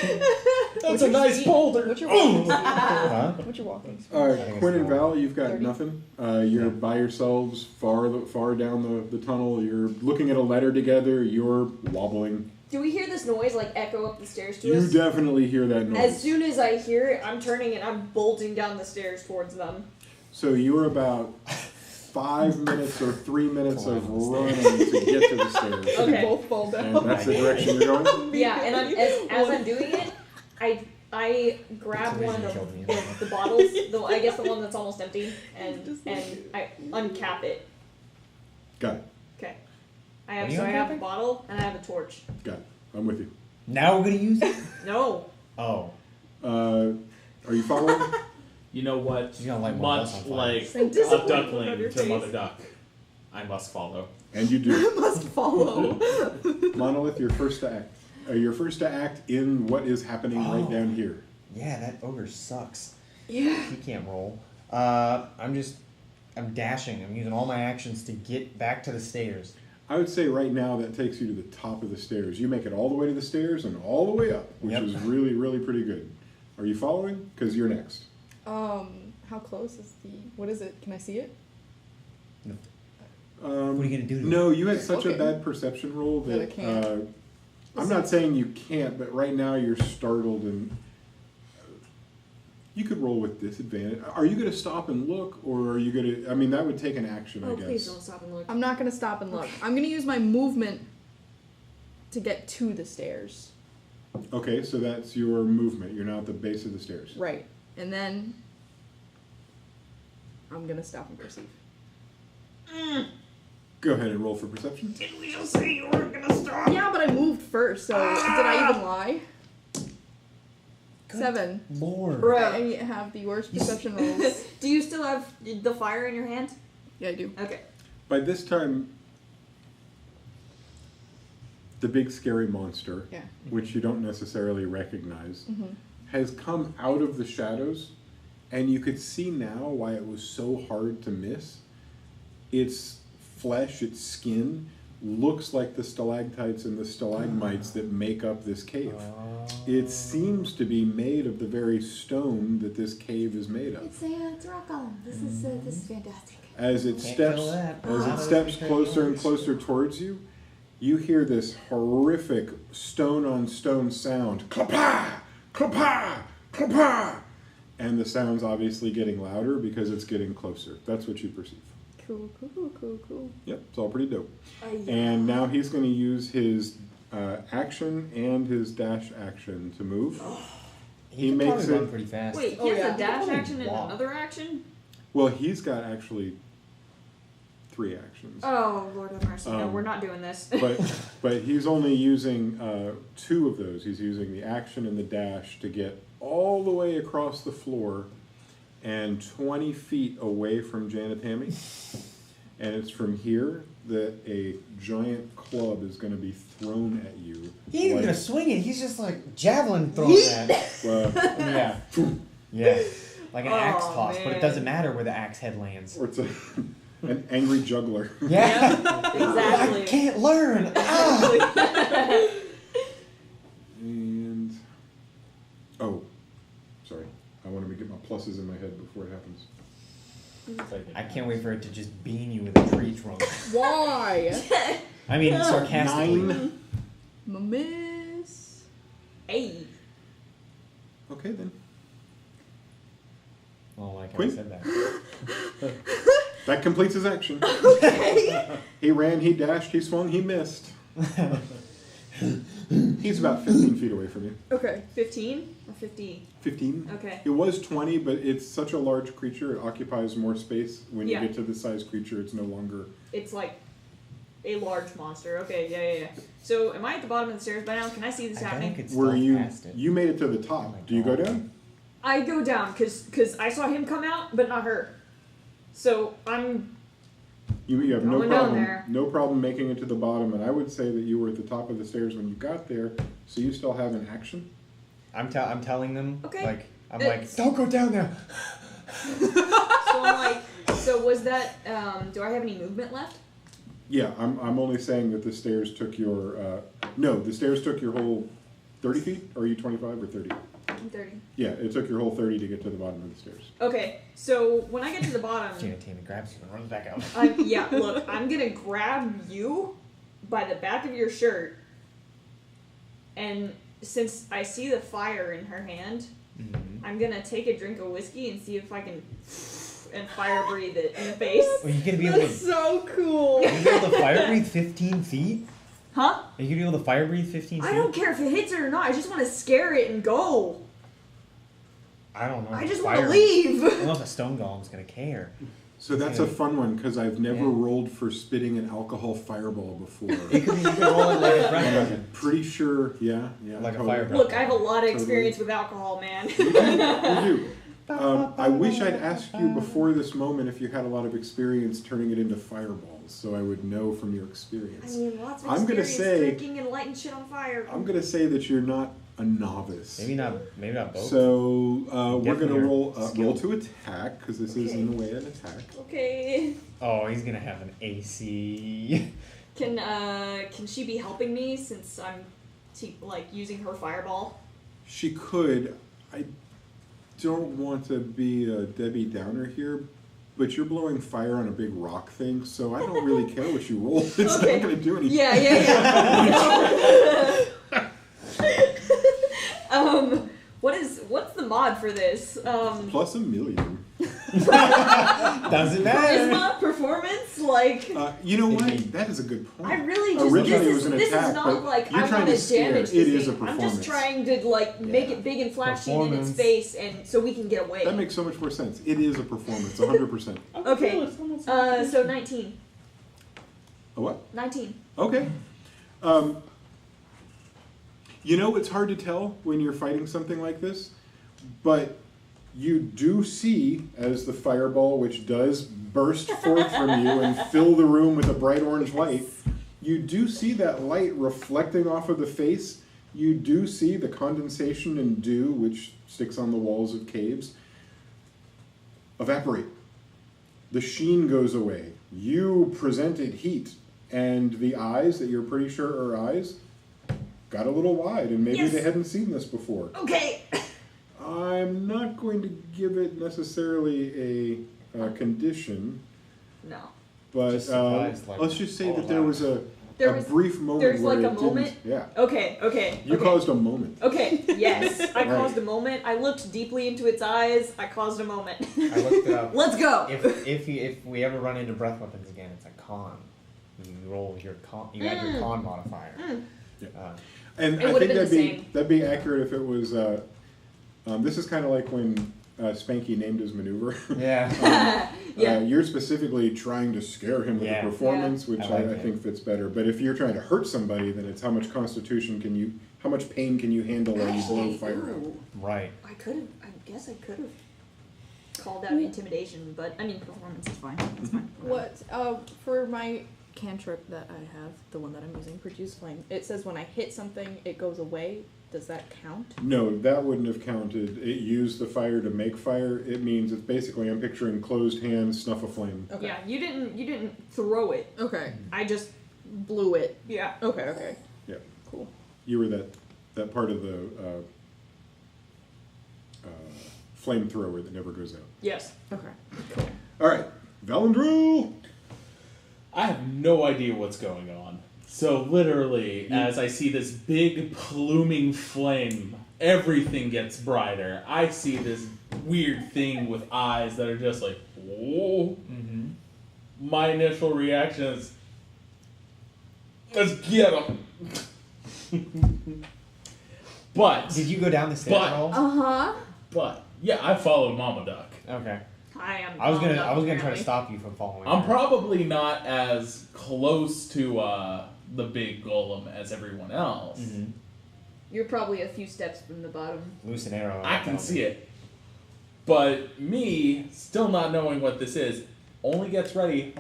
That's a nice boulder. What's your walking speed? Huh? What's your walking speed? All I right, think it's Quinn and small. Val, you've got 30. nothing. You're by yourselves, far down the tunnel. You're looking at a letter together. You're wobbling. Do we hear this noise like echo up the stairs to You us? definitely hear that noise. As soon as I hear it, I'm turning and I'm bolting down the stairs towards them. So you're about 5 minutes or 3 minutes of running to get to the stairs. Okay. We both fall down. And that's the direction you're going? Yeah, and as I'm doing it, I grab It's one amazing of you killed me. the bottles, I guess the one that's almost empty, and I uncap it. Got it. Okay. What are you I have a uncapping? bottle and I have a torch. Got it. I'm with you. Now we're gonna use it? No. Oh. Are you following? You know what? She's gonna light one of Much us on fire. like Thank a God. on duckling your to face. Mother Duck, I must follow. And you do. Must follow. Monolith, you're first to act. You're first to act in what is happening right down here. Yeah, that ogre sucks. Yeah. He can't roll. I'm dashing. I'm using all my actions to get back to the stairs. I would say right now that takes you to the top of the stairs. You make it all the way to the stairs and all the way up, which Yep. is really, really pretty good. Are you following? Because you're next. How close is the? What is it? Can I see it? What are you gonna do to No, you had such Okay. a bad perception roll That I that can't. I'm not saying you can't, but right now you're startled and you could roll with disadvantage. Are you going to stop and look, or are you going to? I mean, that would take an action, Oh, I please guess. don't stop and look. I'm not gonna stop and look. I'm gonna use my movement to get to the stairs. Okay, so that's your movement. You're now at the base of the stairs. Right. And then I'm gonna stop and perceive. Go ahead and roll for perception. Did we just say you weren't gonna stop? Yeah, but I moved first, so did I even lie? 7. Lord. I have the worst perception rolls. Do you still have the fire in your hand? Yeah, I do. Okay. By this time, the big scary monster, Yeah. which you don't necessarily recognize, Mm-hmm. has come out of the shadows, and you could see now why it was so hard to miss. Its flesh, its skin, looks like the stalactites and the stalagmites that make up this cave. It seems to be made of the very stone that this cave is made of. It's a rock column. This is fantastic. As it Can't steps, kill that. as it Wow. steps closer and closer towards you, you hear this horrific stone on stone sound. Klapa! Klapa! Klapa! And the sound's obviously getting louder because it's getting closer. That's what you perceive. Cool. Yep, it's all pretty dope. Yeah. And now he's going to use his action and his dash action to move. He can makes probably it- run pretty fast. Wait, Oh, he has yeah. a dash Probably action and walk. another action? Well, he's got actually 3 actions. Oh, Lord have mercy. No, Um, we're not doing this. But he's only using 2 of those. He's using the action and the dash to get all the way across the floor and 20 feet away from Janatami. And it's from here that a giant club is going to be thrown at you. He ain't even like- gonna swing it. He's just like javelin throwing that. yeah. Yeah. Like an axe Oh, toss, but man. it doesn't matter where the axe head lands. Or it's an angry juggler. Yeah. Exactly. I can't learn. Ah. And oh, sorry. I want to get my pluses in my head before it happens. I can't wait for it to just beam you with a tree trunk. Why? I mean, sarcastically. 9. My miss. Hey. Okay then. Well, like Queen? I said that. That completes his action. He ran, he dashed, he swung, he missed. He's about 15 feet away from you. Okay. 15 or 50? 15? Okay. It was 20, but it's such a large creature, it occupies more space. When Yeah. you get to this size creature, it's no longer... It's like a large monster. Okay, yeah. So, am I at the bottom of the stairs by now? Can I see this I bet I happening? could Were stealth you... past it. You made it to the top. Oh my Do you go God. down? I go down because I saw him come out, but not her. So, I'm... You have no Going down problem. there. No problem making it to the bottom, and I would say that you were at the top of the stairs when you got there, so you still have an action. I'm telling them, Okay. like, I'm It's- like, don't go down there. So, I'm like... So, was that... do I have any movement left? Yeah, I'm only saying that the stairs took your... no, the stairs took your whole 30 feet? Or are you 25 or 30? I'm 30. Yeah, it took your whole 30 to get to the bottom of the stairs. Okay, so when I get to the bottom... Gina Tammy grabs you and runs back out. Yeah, look, I'm gonna grab you by the back of your shirt, and since I see the fire in her hand, Mm-hmm. I'm gonna take a drink of whiskey and see if I can and fire breathe it in the face. Are you gonna be able to? so cool. Are you gonna be able to fire breathe 15 feet? Huh? Are you gonna be able to fire breathe 15 feet? I don't care if it hits it or not. I just want to scare it and go. I don't know. I if just fire- want to leave. I don't know if a stone golem's gonna care. So that's a Yeah. fun one, because I've never Yeah. rolled for spitting an alcohol fireball before. It could be, you could roll it like a breath And I'm weapon. pretty sure, yeah. Like a totally. fire breath. Look, I have a lot of Totally. experience with alcohol, man. You do. I wish I'd asked you before this moment if you had a lot of experience turning it into fireballs, so I would know from your I experience. mean, lots of I'm gonna experience say- drinking and lighting shit on fire. I'm gonna say that you're not a novice. Maybe not both. So we're Definitely gonna roll skilled. roll to attack, because this is in a way an attack. Okay. Oh, he's gonna have an AC. Can she be helping me since I'm like using her fireball? She could. I don't want to be a Debbie Downer here, but you're blowing fire on a big rock thing, so I don't really care what you roll. It's Okay. not going to do anything. Yeah. What's the mod for this? Plus $1 million. Doesn't matter. Charisma, performance, like You know what? Maybe. That is a good point. I really just Originally it this was is an this attack, is not but like you're I trying want to to scare. damage It this is a thing. I'm performance. just trying to like make it big and flashy in its Performance. face, and so we can get away. That makes so much more sense. It is a performance, 100%. Okay. So 19. A what? 19. Okay. You know, it's hard to tell when you're fighting something like this, but you do see, as the fireball, which does burst forth from you and fill the room with a bright orange light, you do see that light reflecting off of the face. You do see the condensation and dew, which sticks on the walls of caves, evaporate. The sheen goes away. You presented heat, and the eyes that you're pretty sure are eyes got a little wide, and maybe Yes. they hadn't seen this before. Okay. I'm not going to give it necessarily a condition, No. but Just surprised, like, let's just say all that there allowed. was a There was- brief moment there's where like a it didn't. moment? Yeah, Okay. you okay. caused a moment. Okay, yes. I Right. caused a moment. I looked deeply into its eyes. I caused a moment. I looked it up. Let's go. If we ever run into breath weapons again, it's a con. You roll your con. You add your con modifier. Yeah. And And It I would've think been the same. that'd be accurate if it was. This is kind of like when Spanky named his maneuver. yeah. Yeah. You're specifically trying to scare him with Yeah. a performance, which I like I that. think fits better. But if you're trying to hurt somebody, then it's how much constitution can you, how much pain can you handle when you blow Actually, fire out. ooh, Right. I could have. I guess I could have called out intimidation, but I mean performance is fine. It's fine. What for my cantrip that I have, the one that I'm using, produce flame. It says when I hit something, it goes away. Does that count? No, that wouldn't have counted. It used the fire to make fire. It means it's basically, I'm picturing closed hands, snuff a flame. Okay. Yeah, you didn't throw it. Okay. I just Blew it. yeah. Okay. Okay. Yeah. Cool. You were that part of the flamethrower that never goes out. Yes. Okay. All right, Valandrul. I have no idea what's going on. So literally, as I see this big pluming flame, everything gets brighter. I see this weird thing with eyes that are just like, whoa. Mm-hmm. My initial reaction is, let's get him. But, Did you go down the stairs But- at all? huh. but, yeah, I followed Mama Duck. Okay. I am. I was gonna bummed try to apparently. stop you from following. I'm her. probably not as close to the big golem as everyone else. Mhm. You're probably a few steps from the bottom. Loose an arrow. I can see it. But me, still not knowing what this is, only gets ready.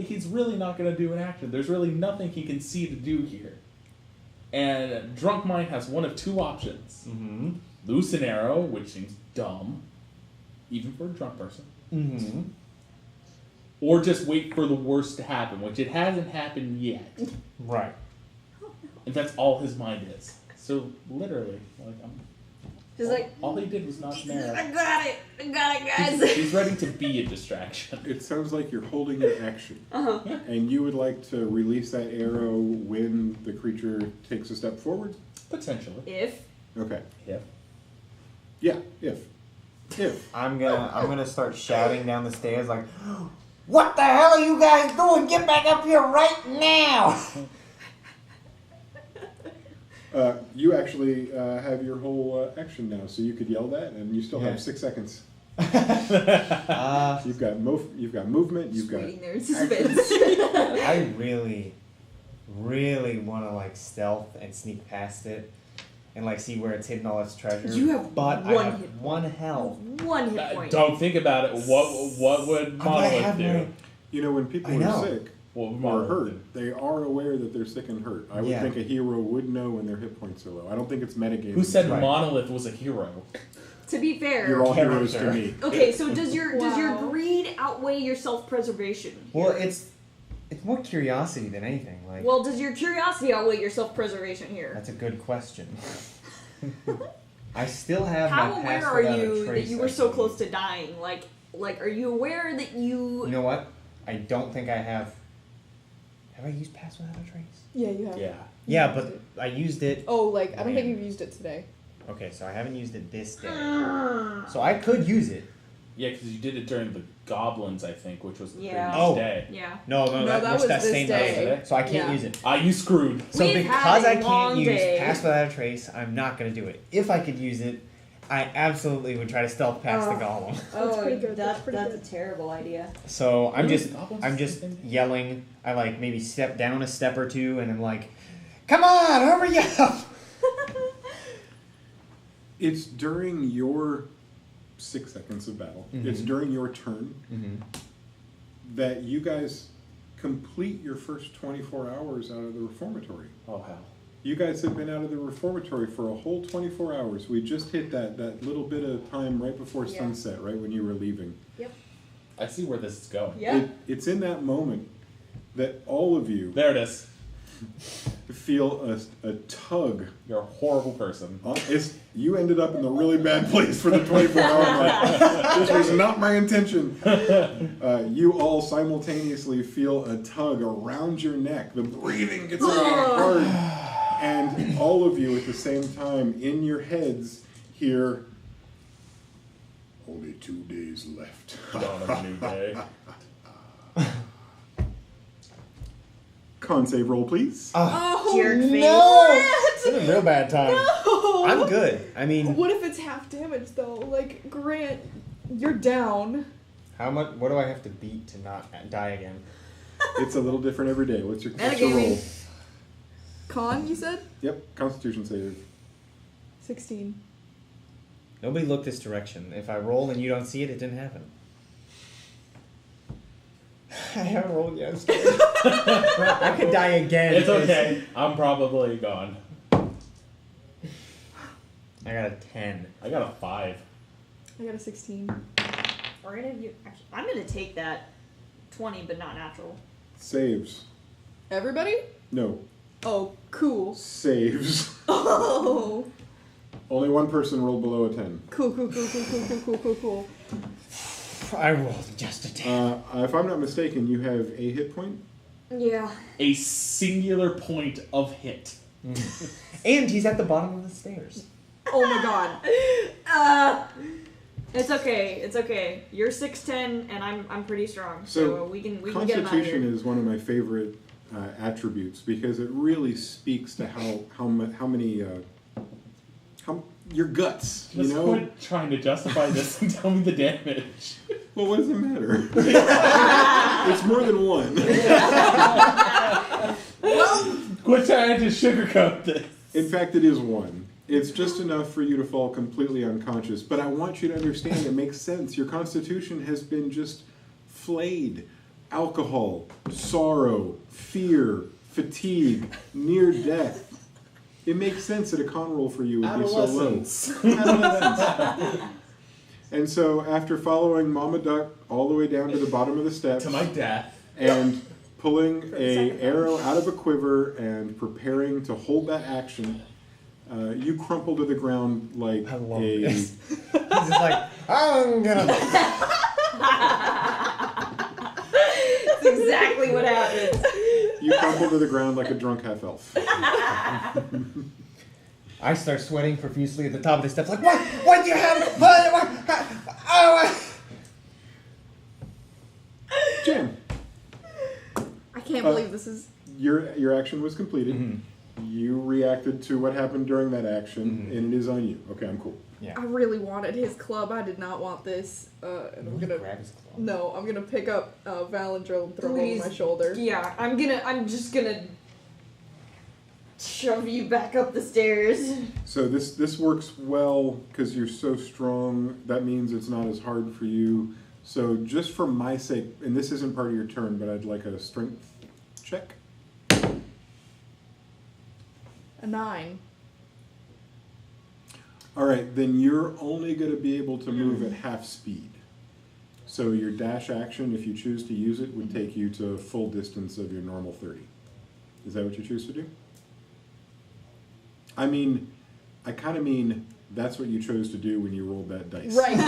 He's really not going to do an action. There's really nothing he can see to do here. And Drunk Mind has one of two options. Mm-hmm. Loose an arrow, which seems dumb, even for a drunk person. Mm-hmm. Or just wait for the worst to happen, which it hasn't happened yet. Right. And that's all his mind is. So literally, like, He's like, all he did was not an arrow. I got it, guys. He's ready to be a distraction. It sounds like you're holding your action, and you would like to release that arrow when the creature takes a step forward. Potentially. If Okay. Yeah. Yeah. If. I'm gonna start shouting down the stairs like, "What the hell are you guys doing? Get back up here right now!" You actually have your whole action now, so you could yell that, and you still Yeah. have 6 seconds. Uh, You've got movement. You've just got. waiting there in suspense. I really want to like stealth and sneak past it, and like see where it's hidden all its treasure. You have but one I have hit one health. One hit point. Don't think about it. What would I Monolith have do? my- You know, when people I are know. sick What would or Monolith hurt, do? they are aware that they're sick and hurt. I would Yeah. think a hero would know when their hit points are low. I don't think it's metagaming. Who said Right. Monolith was a hero? To be fair. You're all heroes to Character. me. Okay, so does your Wow. greed outweigh your self-preservation? Well, it's more curiosity than anything. Like, Well, does your curiosity outweigh your self-preservation here? that's a good question. I still have How my aware pass are without a you that trace, you were I so believe. close to dying? Like, are you aware that you? You know what? I don't think I have. Have I used pass without a trace? Yeah, you have. Yeah. Yeah, but I used it. Oh, like I don't think When? you've used it today. Okay, so I haven't used it this day. Ah. So I could use it. Yeah, because you did it during the goblins, I think, which was the Yeah. previous Oh. day. Yeah. No, No, that that was was that this same day. day. So I can't Yeah. use it. You screwed. So We've because had I a long can't use day. pass without a trace, I'm not gonna do it. If I could use it, I absolutely would try to stealth past the golem. That's pretty good. That's pretty that's good. a terrible idea. So I'm Really? just Goblins I'm is the just same thing? yelling. I like maybe step down a step or two, and I'm like, "Come on, hurry up!" It's during your 6 seconds of battle. It's Mhm. during your turn Mm-hmm. that you guys complete your first 24 hours out of the reformatory. Oh, hell. You guys have been out of the reformatory for a whole 24 hours. We just hit that little bit of time right before Yeah. sunset, right when you were leaving. I see where this is going. Yeah. It's in that moment that all of you There it is. feel a tug. You're a horrible person. You ended up in the really bad place for the 24-hour mark. This was not my intention. You all simultaneously feel a tug around your neck. The breathing gets hard. And all of you at the same time, in your heads, hear, only 2 days left. Dawn of a new day. Con save roll, please. Oh, Jerk face. No! This is a real bad time. no! I'm good. I mean, What if it's half damage though? Like, Grant, you're down. how much? What do I have to beat to not die again? It's a little different every day. What's your roll? Metagaming. Con, you said? Yep, Constitution save. 16. Nobody looked this direction. If I roll and you don't see it, it didn't happen. I haven't rolled yet. I could die again. It's okay. I'm probably gone. I got a 10. I got a 5. I got a 16. Or any of you. Actually, I'm gonna take that 20, but not natural. Saves. Everybody? No, Oh, cool. saves. Oh, Only one person rolled below a 10. cool. I rolled just a 10. If I'm not mistaken, you have a hit point? Yeah. A singular point of hit. And he's at the bottom of the stairs. Oh my god. It's okay. It's okay. You're 6'10", and I'm pretty strong, so we can get him out of Constitution here. is one of my favorite attributes because it really speaks to how many your guts. Just You know. quit trying to justify this and tell me the damage. Well, what does it matter? It's more than one. Quit trying to sugarcoat this. In fact, it is one. It's just enough for you to fall completely unconscious. But I want you to understand it makes sense. Your constitution has been just flayed. Alcohol, sorrow, fear, fatigue, near death. It makes sense that a con roll for you would be so low. Adolescence. And so after following Mama Duck all the way down to the bottom of the steps To my death. and pulling the a second arrow out of a quiver and preparing to hold that action, you crumple to the ground like I love a this. He's just like, I'm gonna. That's exactly what happens. you crumple to the ground like a drunk half elf. I start sweating profusely at the top of the steps, like, what? What do you have? Jim, I can't believe this is. your action was completed. Mhm. You reacted to what happened during that action, Mhm. and it is on you. Okay, I'm cool. Yeah. I really wanted his club. I did not want this. And I'm gonna. grab his claw. No, I'm gonna pick up Valandril and throw him Please. over my shoulder. Yeah, I'm just gonna shove you back up the stairs. So this works well because you're so strong. That means it's not as hard for you. So just for my sake, and this isn't part of your turn, but I'd like a strength check. A 9. All right, then you're only going to be able to move at half speed. So your dash action, if you choose to use it, would take you to full distance of your normal 30. Is that what you choose to do? I mean, I kind of mean that's what you chose to do when you rolled that dice. Right.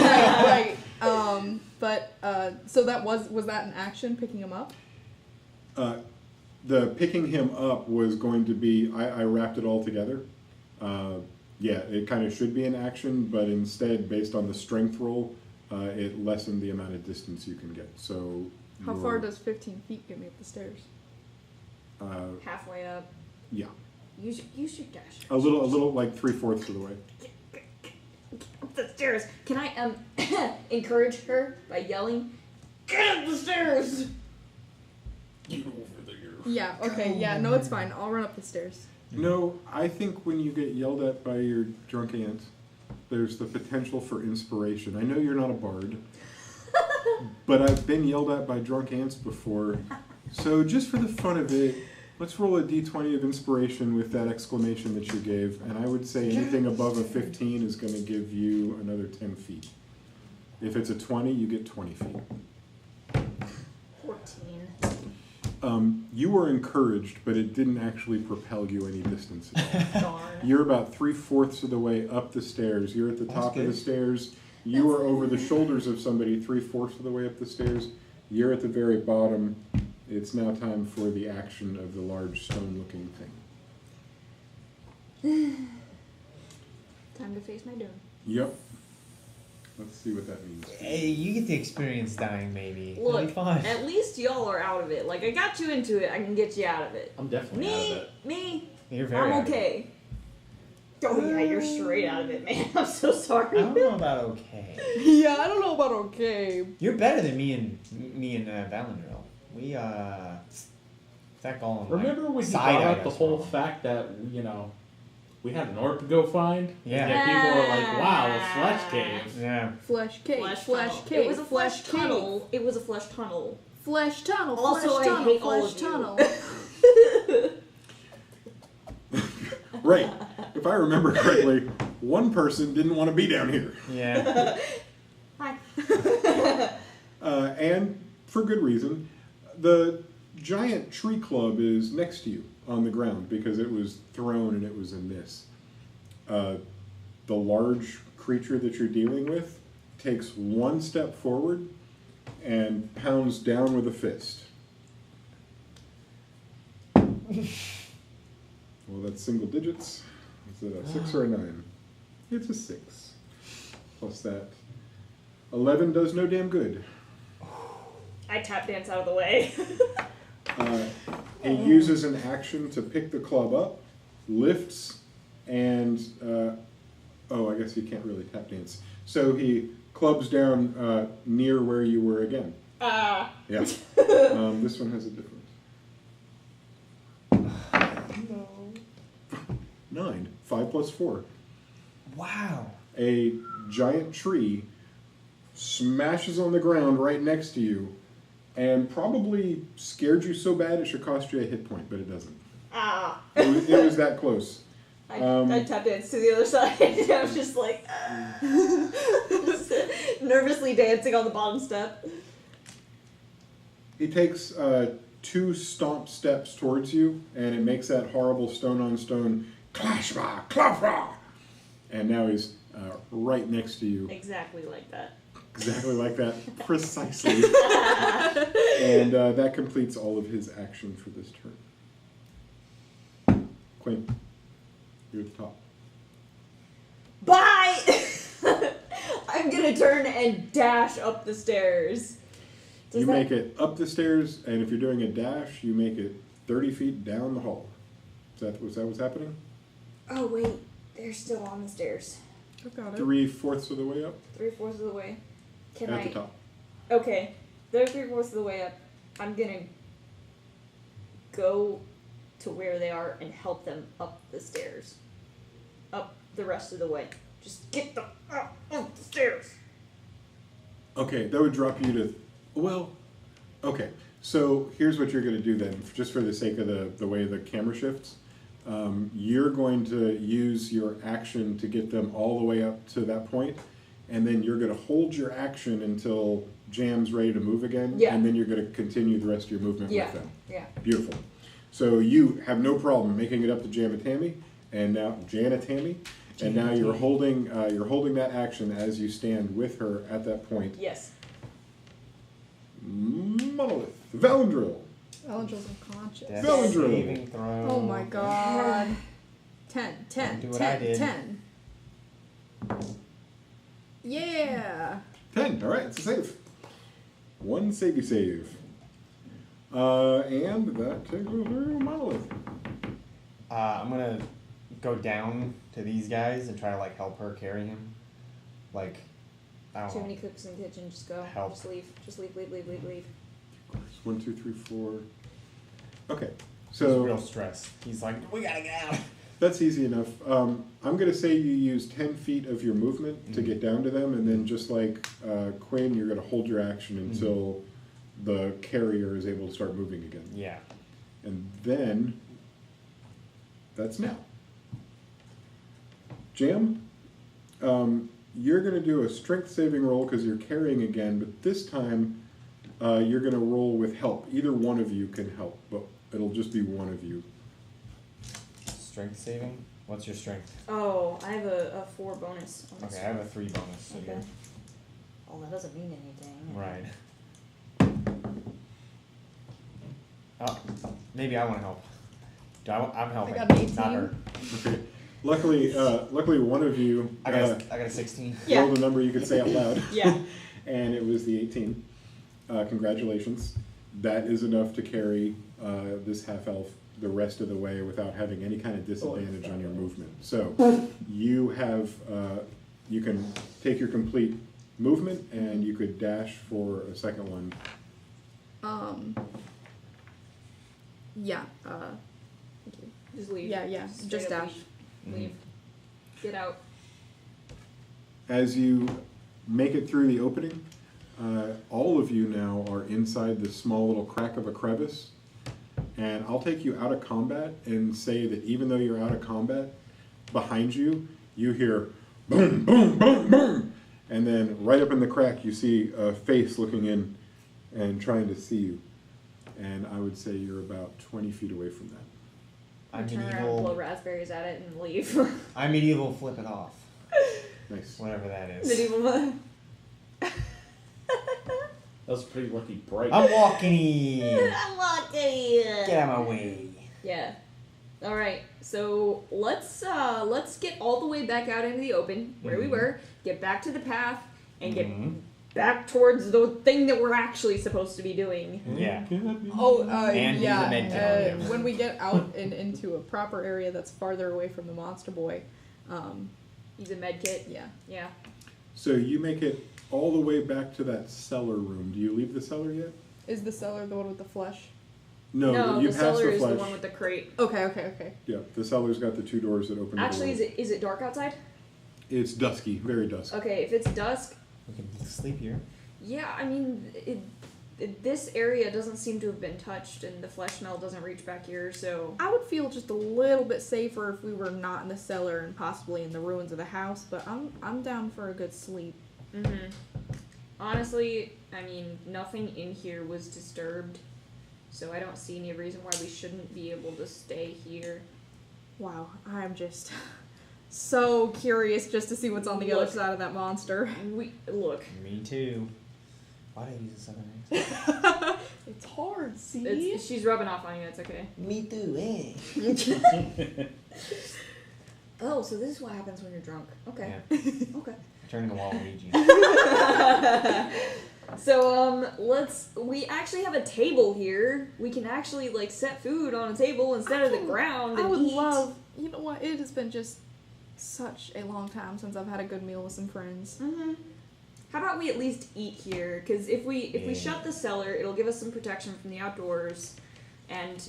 So that was that an action, picking him up? The picking him up was going to be, I wrapped it all together. Yeah, it kind of should be an action, but instead, based on the strength roll, it lessened the amount of distance you can get. So How you're, far does 15 feet get me up the stairs? Halfway up. Yeah, Use your dash. a little like 3/4 of the way. Up the stairs. Can I encourage her by yelling, "Get up the stairs!" Get over there. Yeah, okay, yeah, no, it's fine. I'll run up the stairs. No, I think when you get yelled at by your drunk aunt, there's the potential for inspiration. I know you're not a bard, but I've been yelled at by drunk aunts before. So just for the fun of it, let's roll a d20 of inspiration with that exclamation that you gave, and I would say anything above a 15 is going to give you another 10 feet. If it's a 20, you get 20 feet. You were encouraged, but it didn't actually propel you any distance at all. Darn. You're about 3/4 of the way up the stairs. You're at the That's top of the good. stairs. You are over the shoulders of somebody 3/4 of the way up the stairs. You're at the very bottom. It's now time for the action of the large stone-looking thing. Time to face my doom. Yep. Let's see what that means. Hey, you get to experience dying, maybe. It'll be Look, fun. at least y'all are out of it. Like, I got you into it, I can get you out of it. I'm definitely out of Me, it. me, You're very. I'm okay. Oh yeah, you're straight out of it, man. I'm so I sorry. don't know about okay. Yeah, I don't know about okay. You're better than me and Valandril. We that golem. Remember like, when you side-eyed brought up the us whole wrong. fact that, you know, we had an orc to go find? Yeah. And people were like, wow, a flesh cave. Yeah. Flesh cave. Flesh tunnel. cave. It was a flesh tunnel. It was a flesh tunnel. Flesh tunnel. Also, flesh I tunnel. hate all flesh of you. tunnel. Right. If I remember correctly, one person didn't want to be down here. Yeah. Hi. And for good reason. The giant tree club is next to you on the ground because it was thrown and it was in this. The large creature that you're dealing with takes one step forward and pounds down with a fist. Well, that's single digits. Is it a 6 or a 9? It's a 6. Plus that. 11 does no damn good. I tap dance out of the way. He uses an action to pick the club up, lifts, and oh, I guess he can't really tap dance. So he clubs down near where you were again. Yeah. This one has a difference. 9. 5 plus 4. Wow. A giant tree smashes on the ground right next to you and probably scared you so bad it should cost you a hit point, but it doesn't. It was that close. I tap dance to the other side. I was just like, just nervously dancing on the bottom step. He takes 2 stomp steps towards you, and it makes that horrible stone-on-stone clash-ra, clap-ra! And now he's right next to you. Exactly like that. Exactly like that, precisely. And that completes all of his action for this turn. Quinn, you're at the top. Bye! I'm gonna turn and dash up the stairs. You make it up the stairs, and if you're doing a dash, you make it 30 feet down the hall. Was that what's happening? Oh wait, they're still on the stairs. I got it. 3/4 of the way up? 3/4 of the way. Can At I? the top. Okay, they're 3/4 of the way up. I'm gonna go to where they are and help them up the stairs. Up the rest of the way. Just get them up the stairs. Okay, that would drop you to, well, okay. So here's what you're going to do then, just for the sake of the way the camera shifts. You're going to use your action to get them all the way up to that point, and then you're going to hold your action until Jam's ready to move again, Yeah. and then you're going to continue the rest of your movement Yeah. with them. Yeah. Beautiful. So you have no problem making it up to Jam and Tammy, and now Tammy, and now you're holding that action as you stand with her at that point. Yes. Monolith, Valandril. Valandril's unconscious. Death Valandril. saving throw. Oh my god. 10, 10, do what 10, I did. 10. Yeah. 10. All right, it's a save. One savey save. And that takes over Monolith. I'm gonna go down to these guys and try to like help her carry him. Like, I don't Too know. many cooks in the kitchen. Just go. Help. Just leave. Just leave. 1, 2, 3, 4. Okay, He's so real stressed. He's like, we gotta get out. that's easy enough. I'm going to say you use 10 feet of your movement to get down to them, and then just like Quinn, you're going to hold your action until the carrier is able to start moving again. Yeah. And then, that's now. Jam, you're going to do a strength saving roll because you're carrying again, but this time You're going to roll with help. Either one of you can help, but it'll just be one of you. Strength saving? What's your strength? Oh, I have a 4 bonus. On this. Okay, I have a 3 bonus. So Okay. you're Oh, that doesn't mean anything. right. Oh, maybe I want to help. I'm helping. got an 18. Not her. Okay. Luckily, one of you I got a 16. Yeah. rolled a number you could say out loud. Yeah. And it was the 18. Congratulations. That is enough to carry this half-elf the rest of the way without having any kind of disadvantage on your movement. So you have, you can take your complete movement and you could dash for a second one. Yeah. Just leave. Yeah. Straight Just up dash. Leave. Get out. As you make it through the opening, all of you now are inside this small little crack of a crevice. And I'll take you out of combat and say that even though you're out of combat, behind you, you hear boom, boom, boom, boom. And then right up in the crack, you see a face looking in and trying to see you. And I would say you're about 20 feet away from that. I'm Turn around, medieval. blow raspberries at it, and leave. I'm medieval. Flip it off. Nice. Whatever that is. Medieval. That was a pretty lucky break. I'm walking. I'm walking. Get out of my way. Yeah. All right. So let's get all the way back out into the open where we were. Get back to the path and get back towards the thing that we're actually supposed to be doing. Yeah. Oh, And use a med kit on him. when we get out and into a proper area that's farther away from the monster boy, Use a med kit. yeah. Yeah. So you make it all the way back to that cellar room. Do you leave the cellar yet? Is the cellar the one with the flesh? No, you the passed cellar the is flesh. the one with the crate. Okay. Yeah, the cellar's got the 2 doors that open. Actually, the door. is it dark outside? It's dusky, very dusky. Okay, if it's dusk, We can sleep here. yeah. I mean, this area doesn't seem to have been touched, and the flesh smell doesn't reach back here. So I would feel just a little bit safer if we were not in the cellar and possibly in the ruins of the house, but I'm down for a good sleep. honestly, I mean, nothing in here was disturbed, so I don't see any reason why we shouldn't be able to stay here. Wow, I'm just so curious just to see what's on the other Look. side of that monster. We look. Me too. Why did I use a southern accent? It's hard, see? She's rubbing off on you. It's okay. Me too, Oh, so this is what happens when you're drunk. Okay. Yeah. Okay. Turn into Waluigi. So we actually have a table here. We can actually like set food on a table instead of the ground I and would eat. love, you know what, it has been just such a long time since I've had a good meal with some friends. How about we at least eat here? Because if we Yeah. shut the cellar, it'll give us some protection from the outdoors, and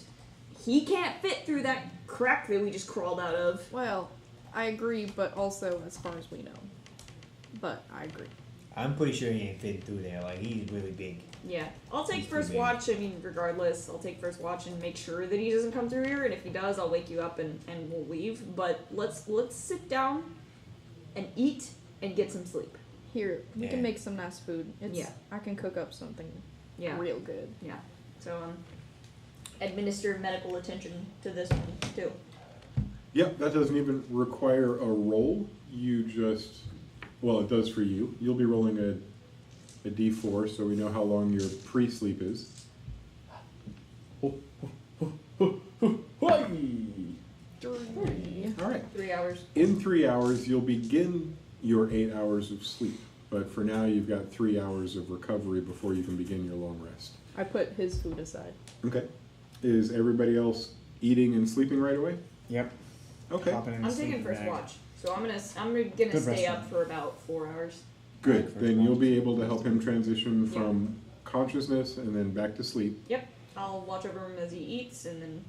he can't fit through that crack that we just crawled out of. Well, I agree, but also as far as we know. But I agree. I'm pretty sure he ain't fitting through there. Like, he's really big. Yeah, I'll take He's first too big. watch. I mean, regardless, I'll take first watch and make sure that he doesn't come through here. And if he does, I'll wake you up and we'll leave. But let's sit down and eat and get some sleep. Here, we Yeah. can make some nice food. It's, Yeah. I can cook up something Yeah. real good. Yeah. So administer medical attention to this one too. Yep, that doesn't even require a roll. You just, well, it does for you. You'll be rolling a d4 so we know how long your pre-sleep is. Three. All right. 3 hours. In 3 hours, you'll begin your 8 hours of sleep. But for now, you've got 3 hours of recovery before you can begin your long rest. I put his food aside. Okay. Is everybody else eating and sleeping right away? Yep. Okay. Popping in the I'm taking sleeping first bag. watch, so I'm gonna Good stay rest up of for about 4 hours. Good. First Then watch. you'll be able to help him transition from consciousness and then back to sleep. Yep. I'll watch over him as he eats, and then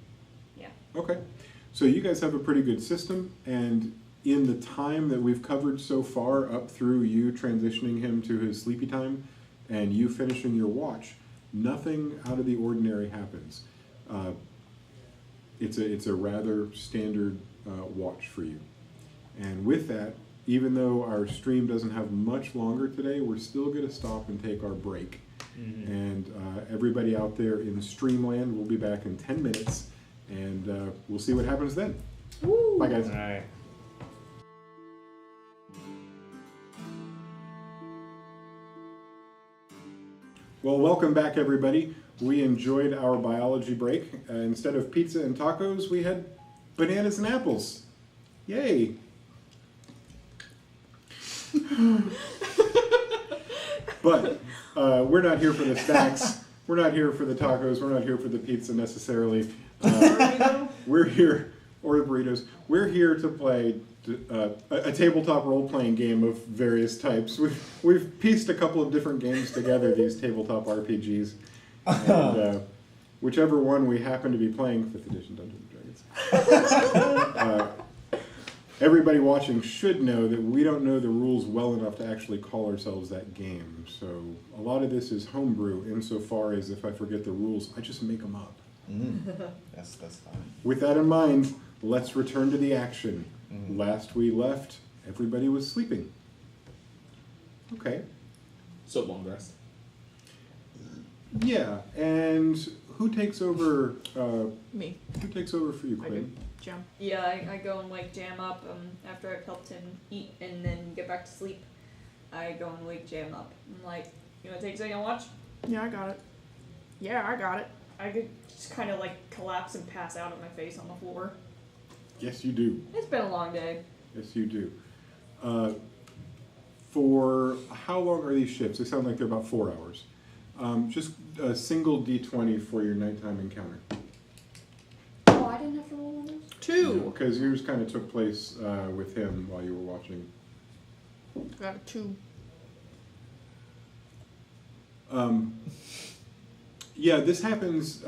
Okay. So you guys have a pretty good system, and in the time that we've covered so far, up through you transitioning him to his sleepy time and you finishing your watch, nothing out of the ordinary happens. It's a rather standard watch for you. And with that, even though our stream doesn't have much longer today, we're still going to stop and take our break. And everybody out there in Streamland will be back in 10 minutes, and we'll see what happens then. Woo. Bye, guys. All right. Well, welcome back, everybody. We enjoyed our biology break. Instead of pizza and tacos, we had bananas and apples. Yay! But we're not here for the snacks. We're not here for the tacos. We're not here for the pizza necessarily. We're here, or the burritos. We're here to play a tabletop role-playing game of various types. We've pieced a couple of different games together, these tabletop RPGs. And whichever one we happen to be playing, 5th edition Dungeons and Dragons. Everybody watching should know that we don't know the rules well enough to actually call ourselves that game. So a lot of this is homebrew insofar as if I forget the rules, I just make them up. That's fine. With that in mind, let's return to the action. Last we left, everybody was sleeping. Okay. So long rest. Yeah, and who takes over? Me. Who takes over for you, I Quinn? do. Jam. Yeah, I go and like jam up after I've helped him eat and then get back to sleep. I go and like jam up. I'm like, you wanna take a second watch? Yeah, I got it. Yeah, I got it. I could just kind of like collapse and pass out on my face on the floor. Yes, you do. It's been a long day. Yes, you do. For how long are these shifts? They sound like they're about 4 hours. Just a single D20 for your nighttime encounter. Oh, I didn't have to roll on those? 2. Because yours kind of took place with him while you were watching. Got a 2. Yeah, this happens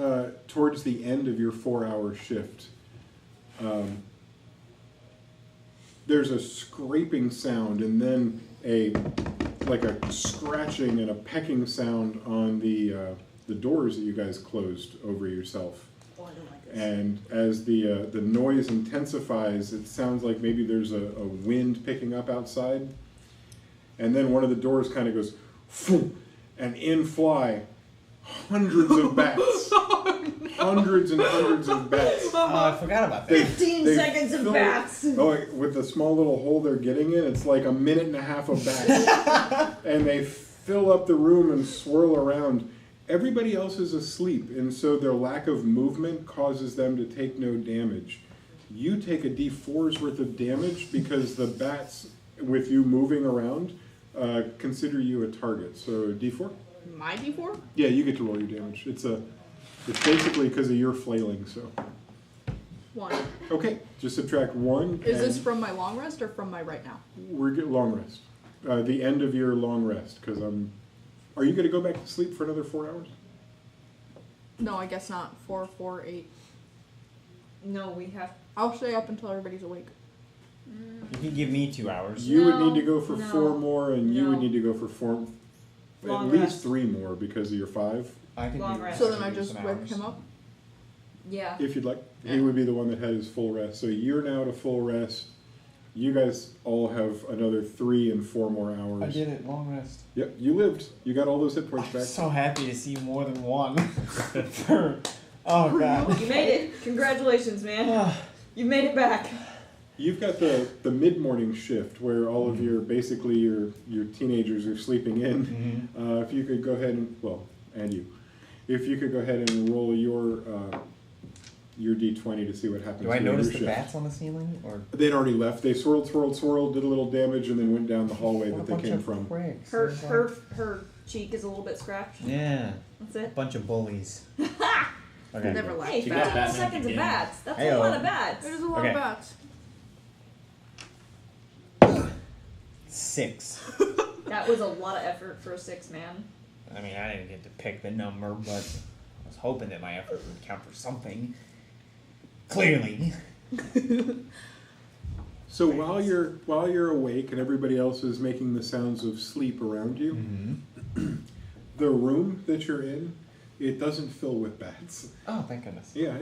towards the end of your 4-hour shift. There's a scraping sound and then like a scratching and a pecking sound on the doors that you guys closed over yourself. Oh, I don't like this. And as the noise intensifies, it sounds like maybe there's a wind picking up outside. And then one of the doors kind of goes, phoom, and in fly hundreds of bats. Hundreds and hundreds of bats. Oh, I forgot about that. 15 They seconds of fill- bats. Oh, with the small little hole they're getting in, it's like a minute and a half of bats. And they fill up the room and swirl around. Everybody else is asleep, and so their lack of movement causes them to take no damage. You take a D4's worth of damage because the bats, with you moving around, consider you a target. So D4? My D4? Yeah, you get to roll your damage. It's basically because of your flailing, so. 1. Okay, just subtract 1. Is this and from my long rest or from my right now? we're get long rest. The end of your long rest, because are you going to go back to sleep for another 4 hours? No, I guess not. 4, 4, 8. No, we have. I'll stay up until everybody's awake. You can give me 2 hours. You would No, need to go for no, 4 more, and you would no. need to go for 4, Long at least rest. 3 more because of your 5, I can Long do rest. So I then can I do just some wake hours. him up? Yeah. if you'd like. He would be the one that had his full rest. So you're now at a full rest. You guys all have another 3 and 4 more hours. I did it. Long rest. Yep, you lived. You got all those hit points I'm back. so happy to see more than one. Oh god. You made it. Congratulations, man. You made it back. You've got the mid-morning shift where all of your basically your teenagers are sleeping in. If you could go ahead and you, if you could go ahead and roll your D20 to see what happens. Do I during notice your the shift. bats on the ceiling? Or They'd already left. They swirled, did a little damage, and then went down the hallway what a that they bunch came of from. pricks. Her There's like- her cheek is a little bit scratched. Yeah, That's a it. bunch of bullies. Okay. Never left. Hey, You got 15 Batman seconds of again. bats. That's Heyo. a lot of bats. There's a lot Okay. of bats. 6. That was a lot of effort for a 6 man. I mean, I didn't get to pick the number, but I was hoping that my effort would count for something. Clearly. So while you're awake and everybody else is making the sounds of sleep around you, the room that you're in, it doesn't fill with bats. Oh, thank goodness. Yeah,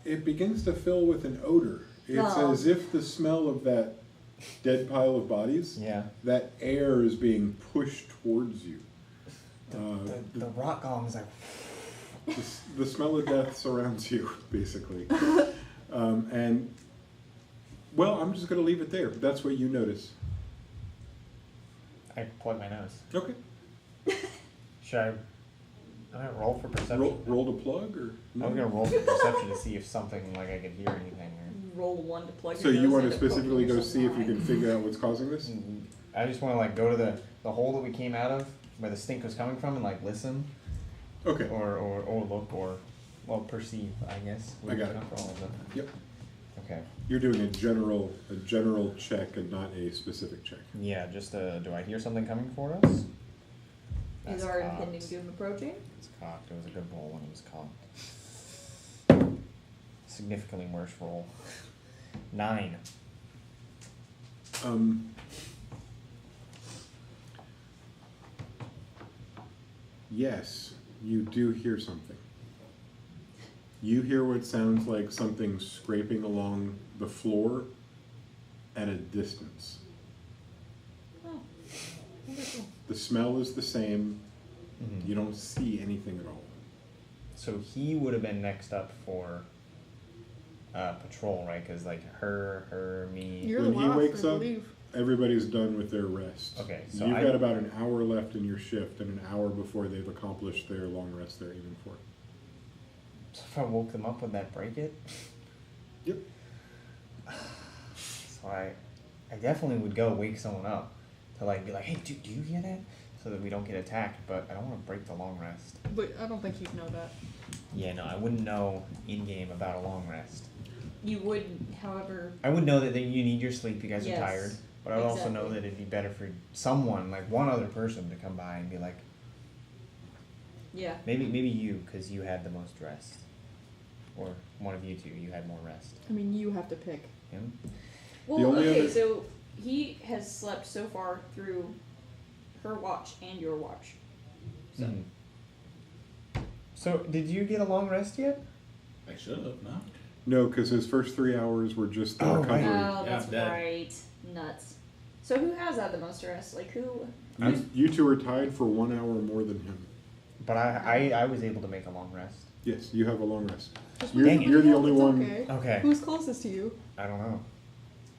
it begins to fill with an odor. It's Oh. as if the smell of that dead pile of bodies, Yeah. that air is being pushed towards you. The rock golem is like. The smell of death surrounds you, basically. And, well, I'm just going to leave it there. That's what you notice. I plug my nose. Okay. Should I roll for perception? Roll to plug, or? I was gonna roll for perception to see if something like I could hear anything. Roll 1 to plug. So your you nose want to into poking specifically go yourself see in if the you can eye. figure out what's causing this? I just want to like go to the hole that we came out of, where the stink was coming from, and like listen, Okay. or look, or well perceive, I guess. I got it. Not for all of them. Yep. Okay. You're doing a general check and not a specific check. Yeah. Just do I hear something coming for us? Is our impending doom approaching? It's cocked. It was a good roll when it was cocked. Significantly worse roll. 9. Yes, you do hear something. You hear what sounds like something scraping along the floor at a distance. Oh, wonderful. The smell is the same. Mhm. You don't see anything at all. So he would have been next up for patrol, right? Because like her, me. You're When the he last, wakes I up, believe. everybody's done with their rest. Okay, so You've I- got about an hour left in your shift and an hour before they've accomplished their long rest they're aiming for. So if I woke them up, would that break it? Yep. So I definitely would go wake someone up to like be like, hey, do you hear that? So that we don't get attacked. But I don't want to break the long rest. But I don't think you'd know that. Yeah, no, I wouldn't know in game about a long rest. You would, however, I would know that you need your sleep. You guys Yes, are tired. But I would also know exactly. that it'd be better for someone, like one other person, to come by and be like, yeah. maybe you, because you had the most rest, or one of you two, you had more rest. I mean, you have to pick. Him? Well, only okay, other- so he has slept so far through her watch and your watch. So, Mhm. So did you get a long rest yet? I should have, no? No, because his first 3 hours were just the Oh, recovery. right. oh, Yeah, that's I'm dead. right. Nuts. So who has had the most rest? Like who? You two are tied for 1 hour more than him. But I was able to make a long rest. Yes, you have a long rest. Just You're, Dang it. you're the Yeah, only it's one. Okay. Okay. Who's closest to you? I don't know.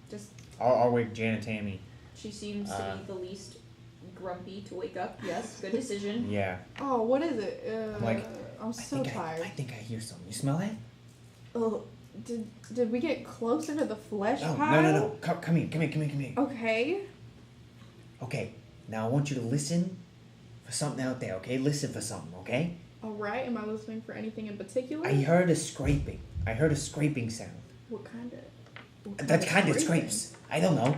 Just I'll wake Jan and Tammy. she seems to be the least grumpy to wake up. Yes, good decision. Yeah. Oh, what is it? Like, I'm so tired. I think I hear something. You smell that? Oh, did we get closer to the flesh No, pile? no. Come here. Okay. Okay. Now I want you to listen for something out there. Okay, listen for something. Okay. All right. Am I listening for anything in particular? I heard a scraping. I heard a scraping sound. What kind of? That kind of scrapes. I don't know.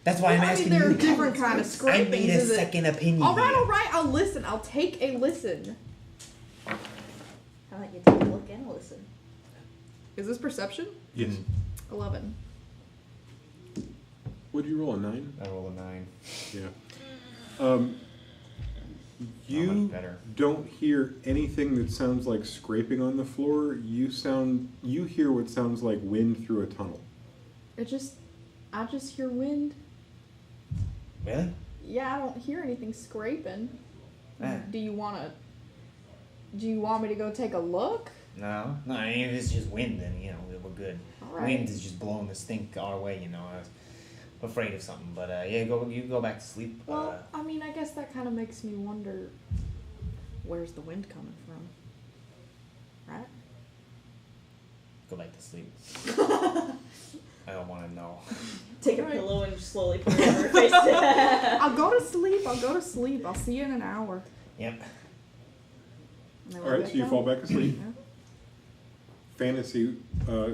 That's why I'm Well, I asking mean, there you. are different kind of I scrapings. need a is it? second opinion. All right, here. all right. I'll listen. I'll take a listen. How about you take a look and listen? Is this perception? Yes. 11. Would you roll a 9? I rolled a 9. Yeah. much You better. don't hear anything that sounds like scraping on the floor. You hear what sounds like wind through a tunnel. I just hear wind. Really? Yeah, I don't hear anything scraping. Ah. Do you want me to go take a look? No. I mean, if it's just wind, then we're good. All right. Wind is just blowing the stink our way. I was afraid of something, but yeah, you go back to sleep. Well, I mean, I guess that kind of makes me wonder, where's the wind coming from? Right? Go back to sleep. I don't want to know. Take a Right. pillow and slowly put it on her face. I'll go to sleep. I'll see you in an hour. Yep. And then All right, so you fall back asleep. Yeah. Fantasy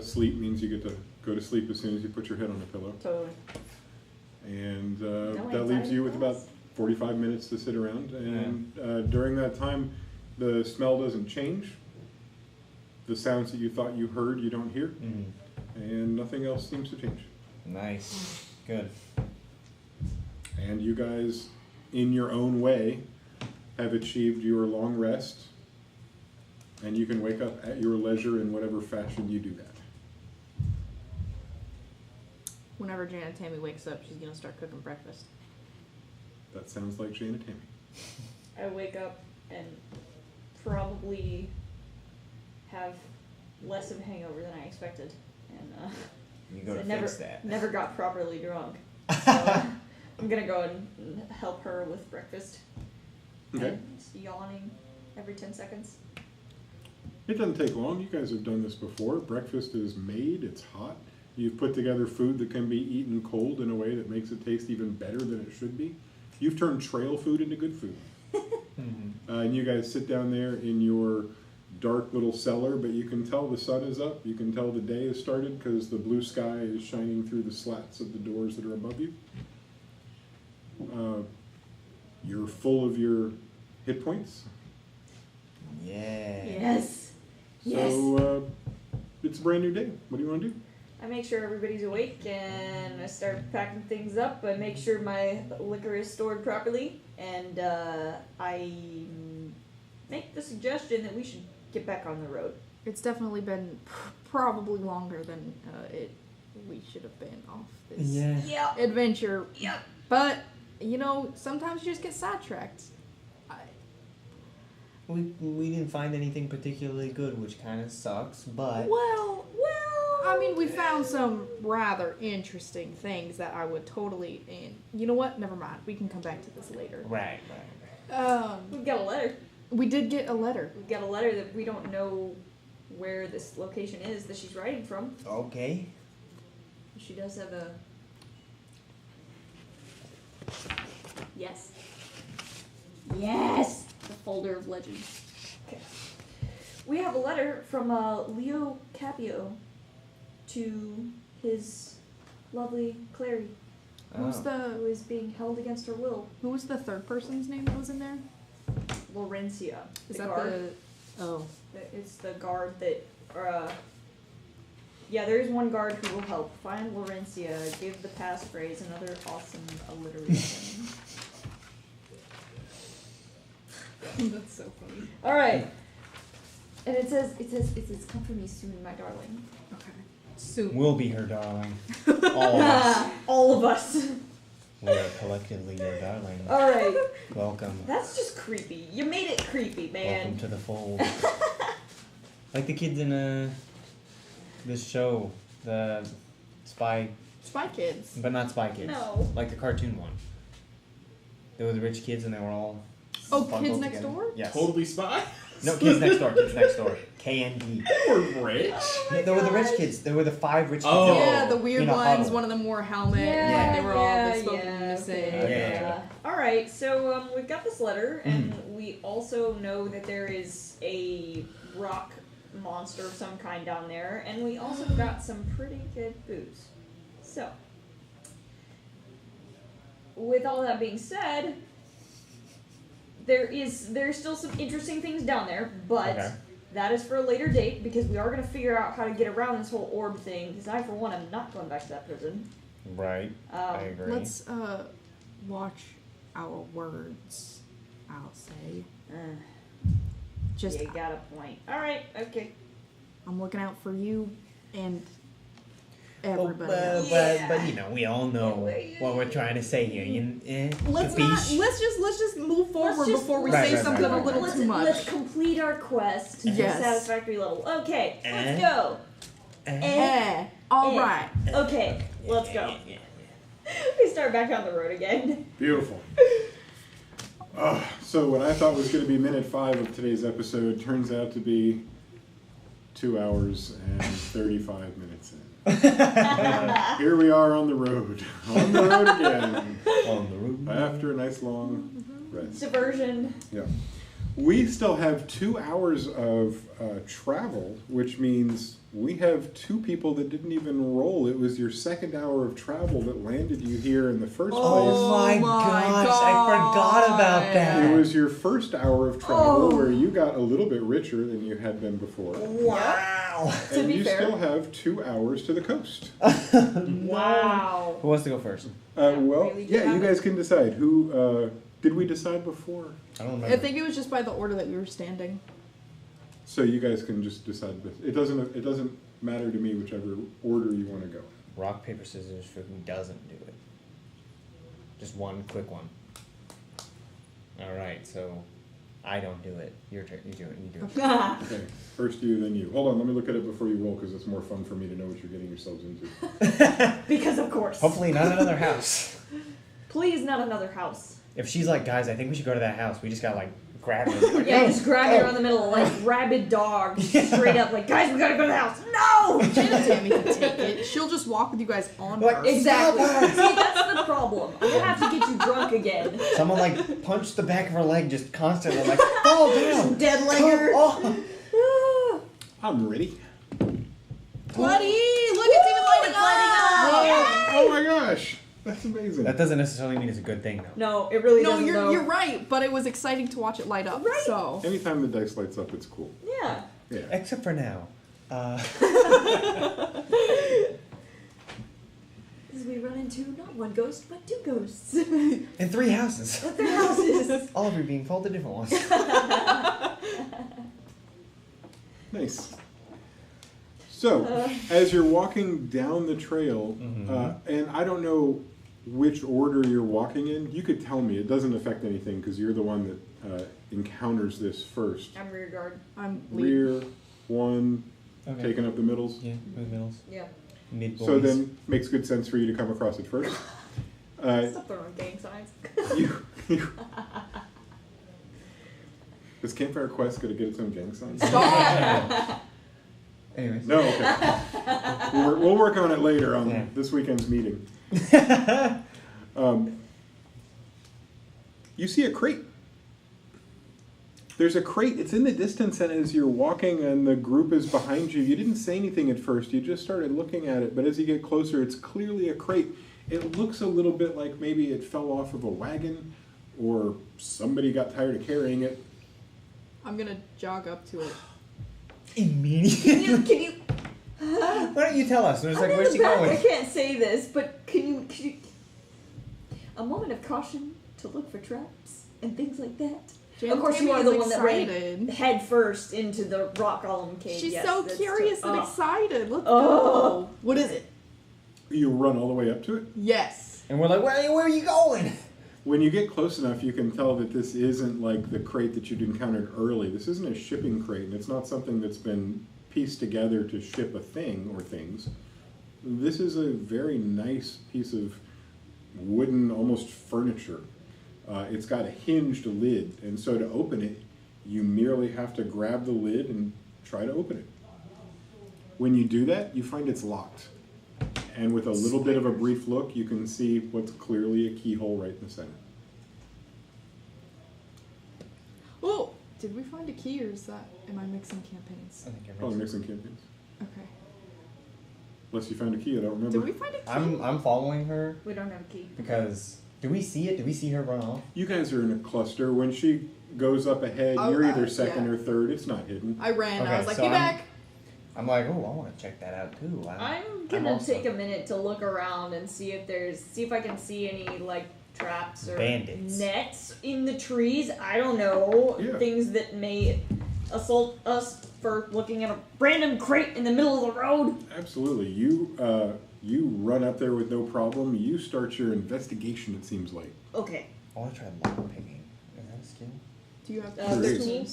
sleep means you get to go to sleep as soon as you put your head on a pillow. Totally. And No that leaves anxiety you with for about us. 45 minutes to sit around. And during that time, the smell doesn't change. The sounds that you thought you heard, you don't hear. Mm. And nothing else seems to change. Nice. Good. And you guys, in your own way, have achieved your long rest. And you can wake up at your leisure in whatever fashion you do that. Whenever Janet Tammy wakes up, she's gonna start cooking breakfast. That sounds like Jane and Tammy. I wake up and probably have less of a hangover than I expected. And You go to never, fix that. never got properly drunk. So I'm gonna go and help her with breakfast. Okay. And just yawning every 10 seconds. It doesn't take long. You guys have done this before. Breakfast is made. It's hot. You've put together food that can be eaten cold in a way that makes it taste even better than it should be. You've turned trail food into good food. And you guys sit down there in your dark little cellar, but you can tell the sun is up. You can tell the day has started because the blue sky is shining through the slats of the doors that are above you. You're full of your hit points. Yeah. Yes. Yes. So it's a brand new day. What do you want to do? I make sure everybody's awake and I start packing things up. I make sure my liquor is stored properly, and I make the suggestion that we should get back on the road. It's definitely been probably longer than we should have been off this Yeah. adventure. Yep. But, you know, sometimes you just get sidetracked. We didn't find anything particularly good, which kind of sucks, but... Well, I mean, we found some rather interesting things that I would totally... And you know what? Never mind. We can come back to this later. Right. We've got a letter. We did get a letter. We've got a letter that we don't know where this location is that she's writing from. Okay. She does have a... Yes. Yes! The folder of legends. Okay. We have a letter from Leo Capio to his lovely Clary, Who's Oh. who is being held against her will. who was the third person's name that was in there? Laurencia. Is the that guard. Oh. It's the guard that... yeah, there is one guard who will help. Find Laurencia. Give the passphrase another awesome alliteration. That's so funny. All right. And it says, come for me soon, my darling. Okay. Soon. We'll be her darling. All of us. All of us. We are collectively your darling. All right. Welcome. That's just creepy. You made it creepy, man. Welcome to the fold. Like the kids in this show, the Spy, Spy Kids. but not Spy Kids. No. Like the cartoon one. They were the rich kids and they were all. Oh, bundled Kids Next together. Door? Yes. Totally spy. No, Kids Next Door. Kids Next Door. KND. They were rich. They were the rich kids. They were the 5 rich kids. Oh. Yeah, the weird In a ones. huddle. One of them wore a helmet. Yeah, And they were all yeah, bespoken yeah, unison. okay. Yeah. All right, so we've got this letter, and we also know that there is a rock monster of some kind down there, and we also got some pretty good booze. So, with all that being said, there's still some interesting things down there, but Okay. that is for a later date because we are going to figure out how to get around this whole orb thing. Because I, for one, am not going back to that prison. Right. I agree. Let's watch our words, I'll say. Just You got a point. All right. Okay. I'm looking out for you and Well, everybody else. but you know, we all know what we're trying to say here. Let's just move forward just- before we Right, say right, something right, a right, little let's, too much. Let's complete our quest to a Yes. satisfactory level. Okay. Eh? Let's go. All Eh. right. Okay. Let's go. We start back on the road again. Beautiful. So what I thought was going to be minute 5 of today's episode turns out to be 2 hours and 35 minutes in. Here we are on the road. On the road again. On the road. After a nice long rest. Diversion. Yeah. We still have 2 hours of travel, which means we have 2 people that didn't even roll. It was your second hour of travel that landed you here in the first Oh my my gosh, I forgot about place. that. It was your first hour of travel where you got a little bit richer than you had been before. Wow. To And be you fair. still have 2 hours to the coast. Wow. Who wants to go first? Well, really do yeah, have you guys can decide. Who, did we decide before? I don't I remember. think it was just by the order that we were standing. So you guys can just decide. It doesn't matter to me whichever order you want to go. Rock, paper, scissors for who doesn't do it. Just one quick one. Alright, so I don't do it. Your turn. You do it. You do it. Okay, first you, then you. Hold on, let me look at it before you roll because it's more fun for me to know what you're getting yourselves into. Because of course. Hopefully not another house. Please, not another house. If she's like, guys, I think we should go to that house. We just got like grab her. Like, Yeah, "No, just grab go." her on the middle, like rabid dog, straight up, like, guys, we gotta go to the house. No! Janet Tammy can take it. She'll just walk with you guys on Like, her. Exactly. Stop her. See, that's the problem. I'm gonna have to get you drunk again. Someone like punched the back of her leg just constantly, like fall down. Dead Come legger. on. I'm ready. Bloody! Look, it's even lighting up! Oh my gosh, that's amazing. That doesn't necessarily mean it's a good thing, though. No, it really No, doesn't. you're right, but it was exciting to watch it light up. Right. So Anytime the dice lights up, it's cool. Yeah. Yeah. Except for now. Because we run into not one ghost, but two ghosts. In 3 houses. At their houses. All of you being called to different ones. Nice. So, as you're walking down the trail, and I don't know which order you're walking in, you could tell me. It doesn't affect anything because you're the one that encounters this first. I'm rear guard. I'm lead. Rear, one, Okay. taking up the middles. Yeah, mid middles. Yeah. Mid boys. So then, makes good sense for you to come across it first. Stop throwing gang signs. you, is Campfire Quest going to get its own gang sign? Stop! Anyways. No, okay. We'll work on it later on Yeah. this weekend's meeting. You see a crate. There's a crate. It's in the distance, and as you're walking and the group is behind you, you didn't say anything at first. You just started looking at it, but as you get closer, it's clearly a crate. It looks a little bit like maybe it fell off of a wagon, or somebody got tired of carrying it. I'm gonna jog up to it. Immediately. Can you? Why don't you tell us? It's like, I'm where's in she the back. going? I can't say this, but can you? A moment of caution to look for traps and things like that. Janet Of course, Tammy you are is the one that ran excited. head first into the rock column cave. She's Yes, so that's curious true. and Oh. excited. Let's Oh. go. What is it? You run all the way up to it. Yes. And we're like, where are you going? When you get close enough, you can tell that this isn't like the crate that you'd encountered early. This isn't a shipping crate, and it's not something that's been pieced together to ship a thing or things. This is a very nice piece of wooden, almost furniture. It's got a hinged lid, and so to open it, you merely have to grab the lid and try to open it. When you do that, you find it's locked. And with a little bit of a brief look, you can see what's clearly a keyhole right in the center. Oh, did we find a key, or is that? Am I mixing campaigns? I think you're Probably mixing. mixing campaigns. Okay. Unless you found a key, I don't remember. Did we find a key? I'm following her We don't have a key. because do we see it? Do we see her run off? You guys are in a cluster. When she goes up ahead, Oh, you're either second yeah. or third. It's not hidden. I ran. Okay, I was like, so be I'm- back. I'm like, oh, I want to check that out too. I'm gonna also- take a minute to look around and see if I can see any like traps or Bandits. nets in the trees. I don't know, Yeah. things that may assault us for looking at a random crate in the middle of the road. Absolutely. You run up there with no problem. You start your investigation, it seems like. Okay. I want to try lock picking. Is that a skill? Do you have There is. 13.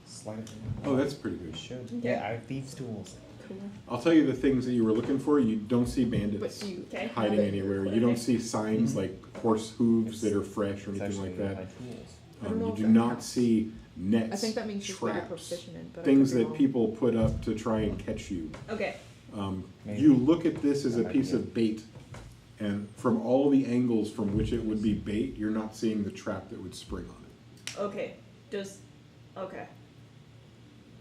Sleight of hand. Oh, that's pretty good. Should. Okay. Yeah, I have thieves' tools. Cool. I'll tell you the things that you were looking for. You don't see bandits But you. Okay. hiding anywhere. You don't see signs Mhm. like horse hooves that are fresh or It's anything actually like one of that. my tools. I don't know You if do that not counts. see nets, I think that means you're traps, proficient in, but things I could be that wrong. people put up to try and catch you. Okay. Maybe. You look at this as a That might be piece it. of bait, and from all the angles from which it would be bait, you're not seeing the trap that would spring on it. Okay. Okay.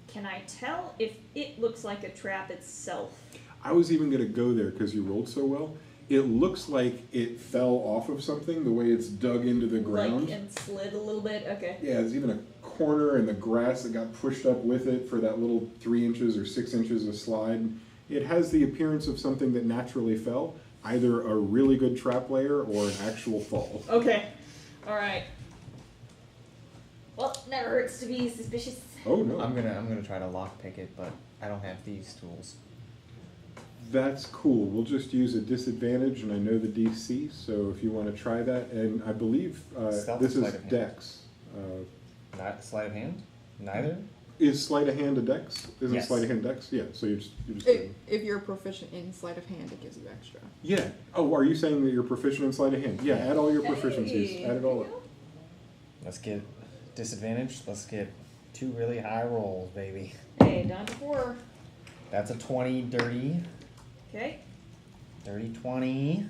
Can I tell if it looks like a trap itself? I was even going to go there because you rolled so well. It looks like it fell off of something, the way it's dug into the ground. Like and slid a little bit? Okay. Yeah, there's even a corner in the grass that got pushed up with it for that little 3 inches or 6 inches of slide. It has the appearance of something that naturally fell, either a really good trap layer or an actual fall. Okay. Alright. Well, never hurts to be suspicious. Oh no. I'm gonna try to lock pick it, but I don't have thieves' tools. That's cool. We'll just use a disadvantage, and I know the DC, so if you want to try that, and I believe Stealth this is sleight of hand. Dex. Not sleight of hand? Neither? Is sleight of hand a dex? Isn't Yes. sleight of hand dex? Yeah, so you're just If you're proficient in sleight of hand, it gives you extra. Yeah. Oh, are you saying that you're proficient in sleight of hand? Yeah, add all your proficiencies. Hey, Add it all up. Let's get disadvantage. Let's get 2 really high rolls, baby. Hey, down to 4. That's a 20 dirty. Okay. Dirty 20.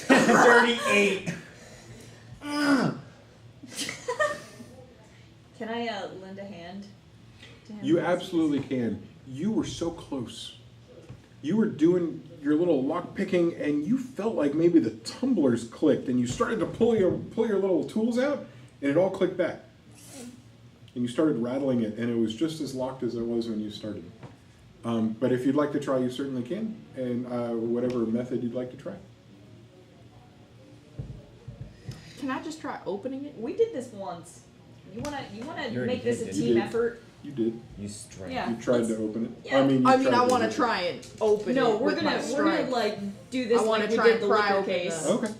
Dirty 8. Can I lend a hand to him? You absolutely can. You were so close. You were doing your little lock picking, and you felt like maybe the tumblers clicked, and you started to pull your little tools out, and it all clicked back. And you started rattling it, and it was just as locked as it was when you started. But if you'd like to try, you certainly can, and whatever method you'd like to try. Can I just try opening it? We did this once. You wanna You already make this did, a didn't team you? effort? You did. You strength. Yeah. You tried let's- to open it. yeah. I mean, I tried want to open it. try and open No, it. we're with my gonna strength. like do this I wanna like we try did and the pry liquor open case. the- Okay.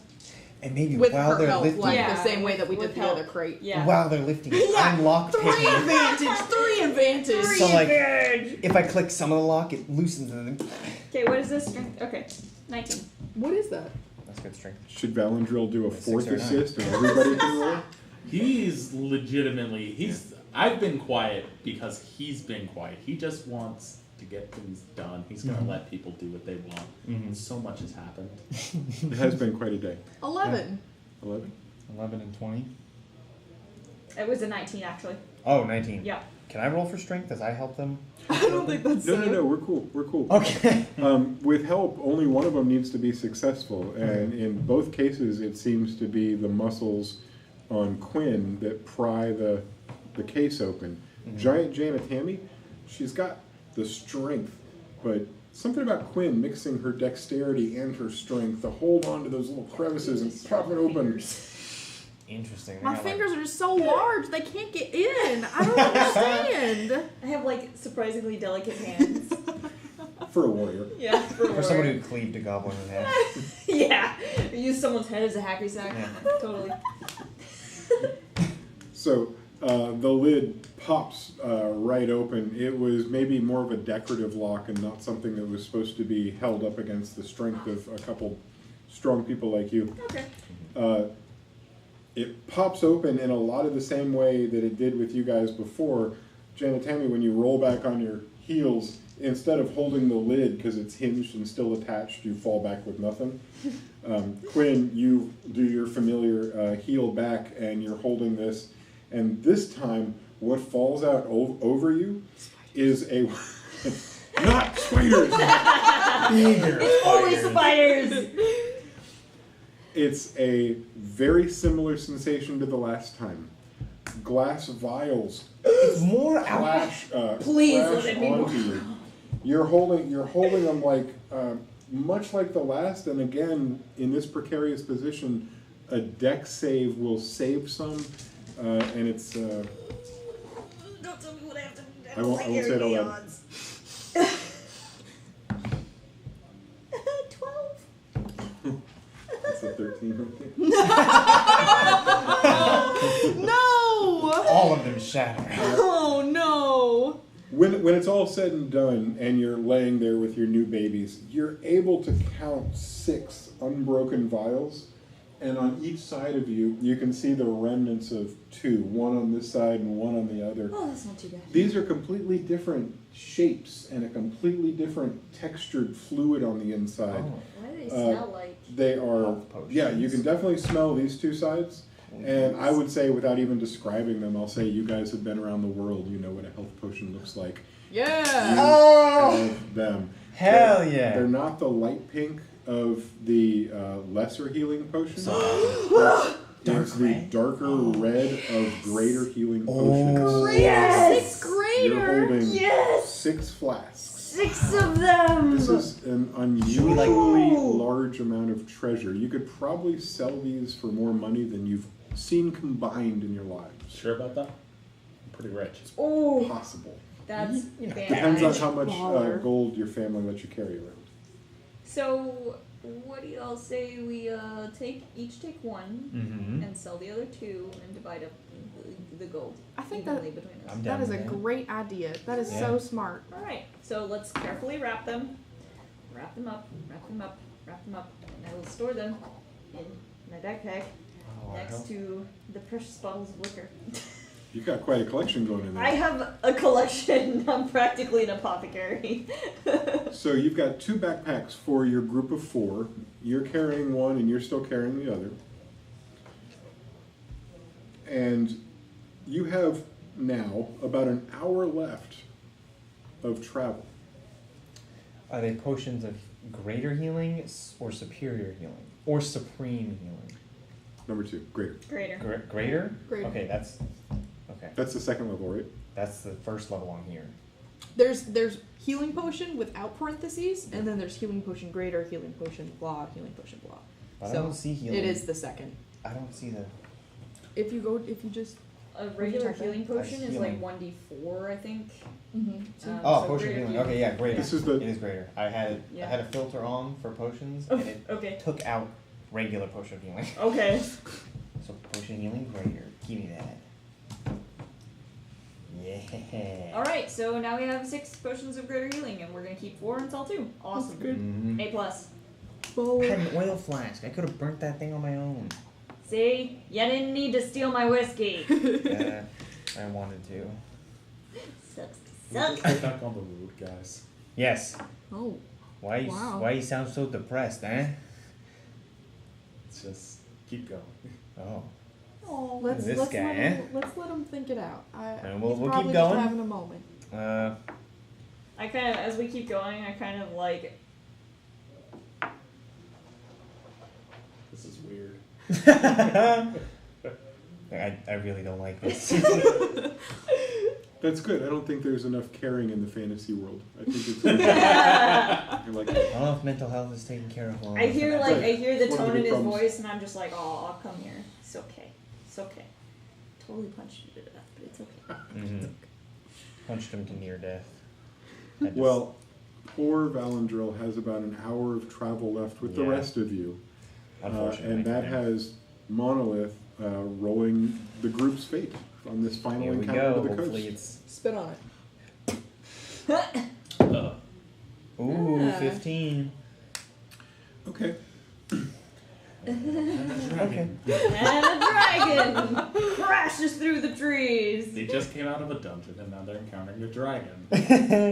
And maybe with while her they're help, lifting, like Yeah, the same way that we with did the help. other crate. Yeah. while they're lifting, Yeah, I'm lock Three picking. advantage. Three advantage. So like, if I click some of the lock, it loosens and then Okay, what is this strength? Okay, 19. What is that? that's good strength. Should Valandril do a Six fourth or nine. assist, and everybody can roll? He's legitimately, I've been quiet because he's been quiet. He just wants to get things done. He's gonna let people do what they want. Mhm. So much has happened. It has been quite a day. 11. 11? 11 and 20. It was a 19 actually. Oh, 19. Yeah. Can I roll for strength as I help them? I don't think that's No, we're cool. We're cool. Okay. With help, only one of them needs to be successful, and in both cases, it seems to be the muscles on Quinn that pry the case open. Giant Janet Tammy, she's got the strength, but something about Quinn mixing her dexterity and her strength to hold on to those little crevices and pop it open. Interesting. They My got, fingers are just so large, they can't get in. I don't understand. I have like surprisingly delicate hands. For a warrior. Yeah. For someone who cleaved a goblin in half. Yeah. Use someone's head as a hacky sack. Yeah. Totally. So the lid pops right open. It was maybe more of a decorative lock and not something that was supposed to be held up against the strength of a couple strong people like you. Okay. It pops open in a lot of the same way that it did with you guys before. Janet Tammy, when you roll back on your heels, instead of holding the lid because it's hinged and still attached, you fall back with nothing. Quinn, you do your familiar heel back and you're holding this. And this time, what falls out over you is a... not spiders! Bigger Holy spiders! It's a very similar sensation to the last time. Glass vials It's more out. flash, Please flash let it be more. onto you. You're holding them like much like the last, and again in this precarious position, a deck save will save some, and it's. Don't tell me what I have to do. I won't say it out loud. 12. It's a 13 right there. No! All of them shatter. Oh no! When it's all said and done, and you're laying there with your new babies, you're able to count 6 unbroken vials, and on each side of you, you can see the remnants of 2, one on this side and one on the other. Oh, that's not too bad. These are completely different shapes and a completely different textured fluid on the inside. Oh. Why do they smell like? They are, Health potions. yeah, you can definitely smell these 2 sides. And I would say, without even describing them, I'll say you guys have been around the world. You know what a health potion looks like. Yeah! Oh! Of them. Hell They're- yeah. They're not the light pink of the lesser healing potions. It's the darker red of greater healing potions. Oh. Yes! 6th grader! You're holding Yes! 6 flasks. 6 of them. This is an Should we, like- unusually large amount of treasure. You could probably sell these for more money than you've seen combined in your lives. Sure about that? I'm pretty rich. Oh, Possible. that's Depends on bad. how much Baller. gold your family lets you carry around. So, what do y'all say we each take one Mm-hmm. and sell the other 2 and divide up the gold I think evenly between us? I'm that down is a with that. great idea. That is Yeah. so smart. All right, so let's carefully wrap them up, and I will store them in my backpack Oh, I next hope- to the precious bottles of liquor. You've got quite a collection going in there. I have a collection. I'm practically an apothecary. So you've got 2 backpacks for your group of 4. You're carrying one and you're still carrying the other. And you have now about an hour left of travel. Are they potions of greater healing or superior healing? Or supreme healing? Number 2, greater. Greater. Greater? Greater. Okay, that's... Okay. That's the second level, right? That's the first level on here. There's healing potion without parentheses, and then there's healing potion greater, healing potion blah, healing potion blah. But I So, don't see healing. It is the second. I don't see the... If you just A regular check that? healing potion is like Healing. 1d4, I think. Oh, So potion greater healing. Okay, yeah, greater. This is the- It is greater. I had Yeah. I had a filter on for potions, Oh, and it okay. took out regular potion healing. Okay. So potion healing greater. Give me that. Yeah. Alright, so now we have 6 potions of greater healing, and we're gonna keep 4 and sell 2. Awesome. Mm-hmm. A plus. I had an oil flask. I could have burnt that thing on my own. See? You didn't need to steal my whiskey. I wanted to. Sucks. Let's get back on the road, guys. Yes. Oh. Why you Wow. why you sound so depressed, eh? Let's just keep going. Oh. Oh, This guy, let's let him think it out. And He's we'll keep probably just going? having a moment. I kind of, as we keep going, I kind of like. This is weird. I really don't like this. That's good. I don't think there's enough caring in the fantasy world. I think it's good. I like I it. don't know if mental health is taken care of well I enough hear in that. like Right. I hear the One of the tone in big his problems. voice, and I'm just like, oh, I'll come here. It's okay. It's okay. Totally punched you to death, but it's okay. Mhm. Punched him to near death. I just- Well, poor Valandril has about an hour of travel left with the Yeah. rest of you. unfortunately. And that yeah. has Monolith rolling the group's fate on this final Here we encounter go. to the Hopefully coast. it's Spit on it. ooh Ah. 15. Okay. Okay. And a dragon crashes through the trees. They just came out of a dungeon and now they're encountering a dragon.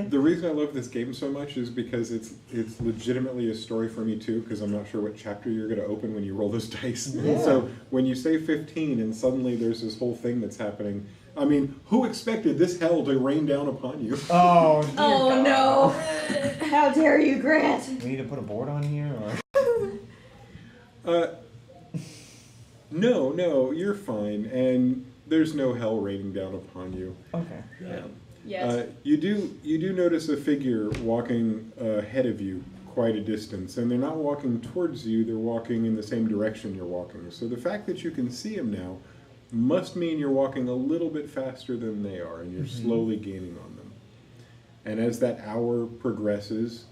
The reason I love this game so much is because it's legitimately a story for me too, because I'm not sure what chapter you're going to open when you roll those dice. Yeah. So when you say 15 and suddenly there's this whole thing that's happening, I mean, who expected this hell to rain down upon you? Oh, dear Oh God. no! How dare you, Grant? We need to put a board on here, or No, you're fine, and there's no hell raining down upon you. okay. Yeah. Yes. You do notice a figure walking ahead of you quite a distance, and they're not walking towards you, they're walking in the same direction you're walking. So the fact that you can see them now must mean you're walking a little bit faster than they are, and you're slowly gaining on them. And as that hour progresses,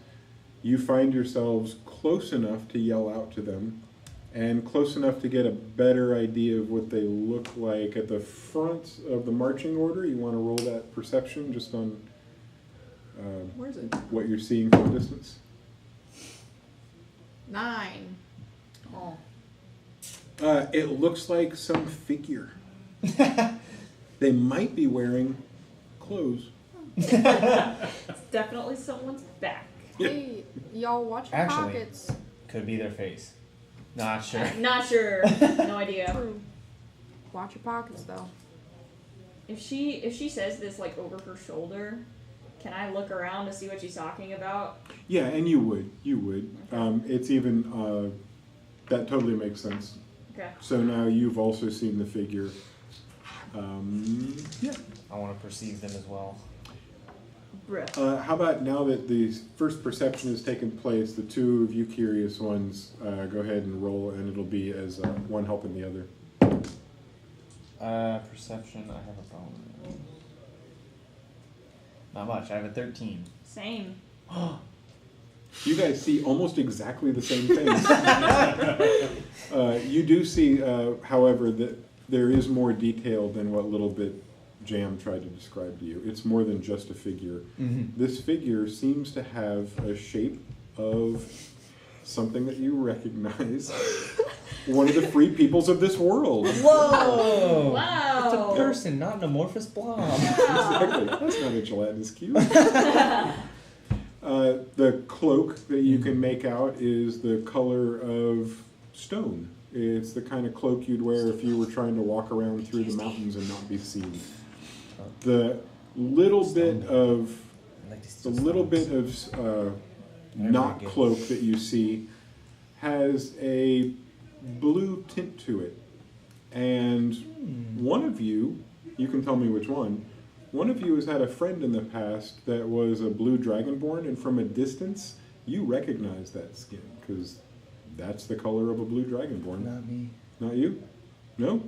you find yourselves close enough to yell out to them, and close enough to get a better idea of what they look like at the front of the marching order. You want to roll that perception just on Where is it? what you're seeing from a distance. 9. Oh. It looks like some figure. They might be wearing clothes. It's definitely someone's back. Hey, y'all watch your Actually- pockets. Could be their face. Not sure. Not sure. No idea. True. Watch your pockets though. If she says this like over her shoulder, can I look around to see what she's talking about? Yeah, and you would. It's even that totally makes sense. Okay. So now you've also seen the figure. Yeah. I want to perceive them as well. Bruh. How about now that the first perception has taken place, the two of you curious ones go ahead and roll, and it'll be as one helping the other. Perception. I have a bonus. Not much. I have a 13. Same. You guys see almost exactly the same things. You do see, however, that there is more detail than what Little Bit Jam tried to describe to you. It's more than just a figure. This figure seems to have a shape of something that you recognize. One of the free peoples of this world. Whoa! Wow. It's a person, not an amorphous blob. Exactly. That's not a gelatinous cube. The cloak that you can make out is the color of stone. It's the kind of cloak you'd wear if you were trying to walk around through the mountains and not be seen. The little bit of not cloak that you see has a blue tint to it. And one of you can tell me which one of you has had a friend in the past that was a blue dragonborn, and from a distance, you recognize that skin, because that's the color of a blue dragonborn. Not me. Not you? No?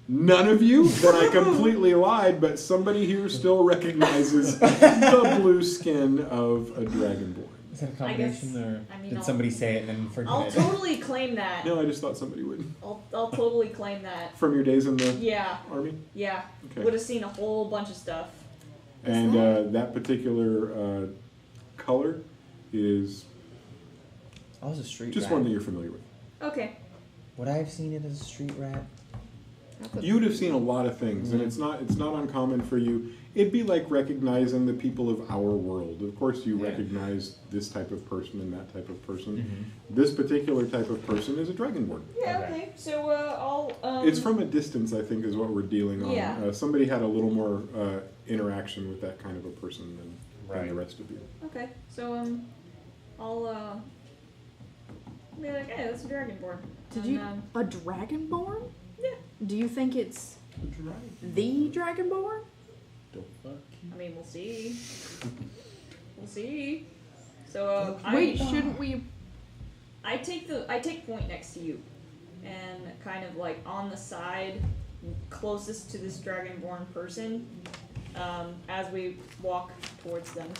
None of you? Then I completely lied, but somebody here still recognizes the blue skin of a dragonborn. Is that a combination, or did somebody say it and then forget I'll it? totally claim that. No, I just thought somebody would. I'll totally claim that. From your days in the army? Yeah. Okay. Would have seen a whole bunch of stuff. And that particular color is I was a street just rat. one that you're familiar with. Okay. Would I have seen it as a street rat? You would have seen a lot of things, and it's not uncommon for you. It'd be like recognizing the people of our world. Of course, you recognize this type of person and that type of person. This particular type of person is a dragonborn. Yeah. Okay. So I'll. It's from a distance, I think, is what we're dealing on. Yeah. Somebody had a little more interaction with that kind of a person than the rest of you. Okay. So I'll be like, hey, that's a dragonborn. Did you a dragonborn? Yeah. Do you think it's the dragonborn? I mean, we'll see. We'll see. So Wait, shouldn't we? I take point next to you, and kind of like on the side, closest to this dragonborn person, as we walk towards them.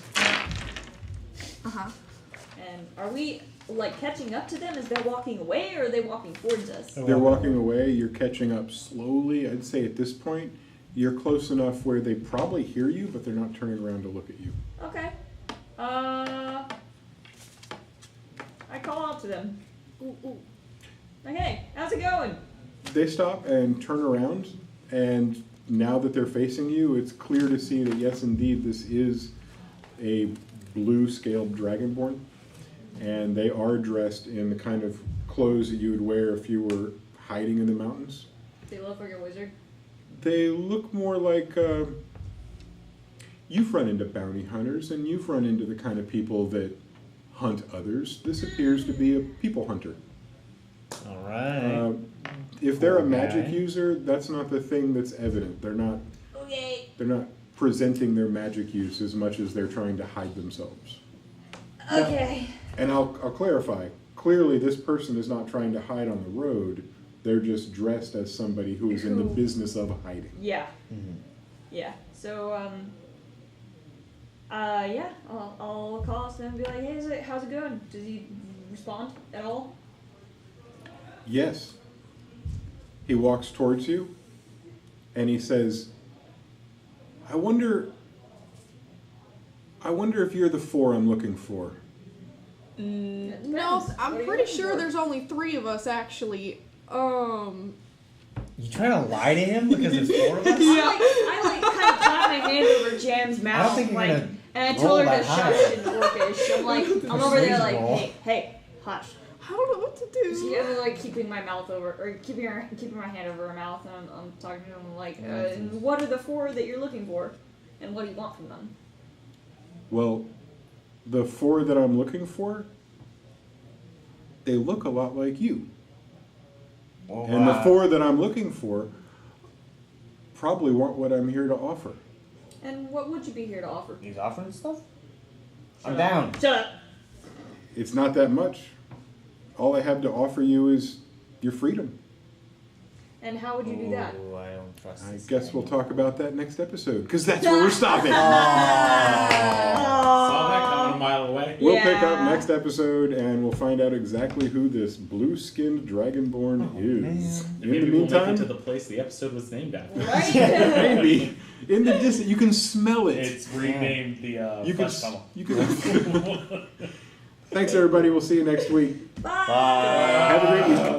And are we like catching up to them as they're walking away, or are they walking towards us? They're walking away. You're catching up slowly. I'd say at this point, you're close enough where they probably hear you, but they're not turning around to look at you. Okay. I call out to them. Like, hey, how's it going? They stop and turn around, and now that they're facing you, it's clear to see that yes, indeed, this is a blue-scaled dragonborn, and they are dressed in the kind of clothes that you would wear if you were hiding in the mountains. They look like a wizard. They look more like you've run into bounty hunters, and you've run into the kind of people that hunt others. This appears to be a people hunter. All right. If they're a magic user, that's not the thing that's evident. They're not. Okay. They're not presenting their magic use as much as they're trying to hide themselves. Okay. And I'll clarify. Clearly, this person is not trying to hide on the road. They're just dressed as somebody who is in the business of hiding. Yeah. Yeah. So, I'll call us and be like, hey, how's it going? Does he respond at all? Yes. He walks towards you, and he says, I wonder if you're the 4 I'm looking for. No, I'm pretty sure there's only 3 of us actually. You trying to lie to him because there's 4 of us? I kind of clap my hand over Jam's mouth, I don't think you're like, gonna and I tell her roll to that high. shush in Orcish. I'm like, I'm over there like, Roll. hey, hush. I don't know what to do. So yeah, I'm like keeping my mouth over, or keeping my hand over her mouth, and I'm talking to him like, and what are the 4 that you're looking for, and what do you want from them? Well, the 4 that I'm looking for, they look a lot like you. Well, And the 4 that I'm looking for probably want what I'm here to offer. And what would you be here to offer? He's offering stuff? Shut I'm up. down. Shut up. It's not that much. All I have to offer you is your freedom. And how would you do that? Oh, I don't trust I this guess guy. we'll talk about that next episode, because that's where we're stopping. Saw that coming a mile away. We'll pick up Yeah. next episode and we'll find out exactly who this blue-skinned dragonborn is. man. In Maybe the we'll make meantime, it to the place the episode was named after. Right? maybe in the distance you can smell it. It's renamed the You can. flesh tunnel. You can. Thanks, everybody. We'll see you next week. Bye. Bye. Have a great week.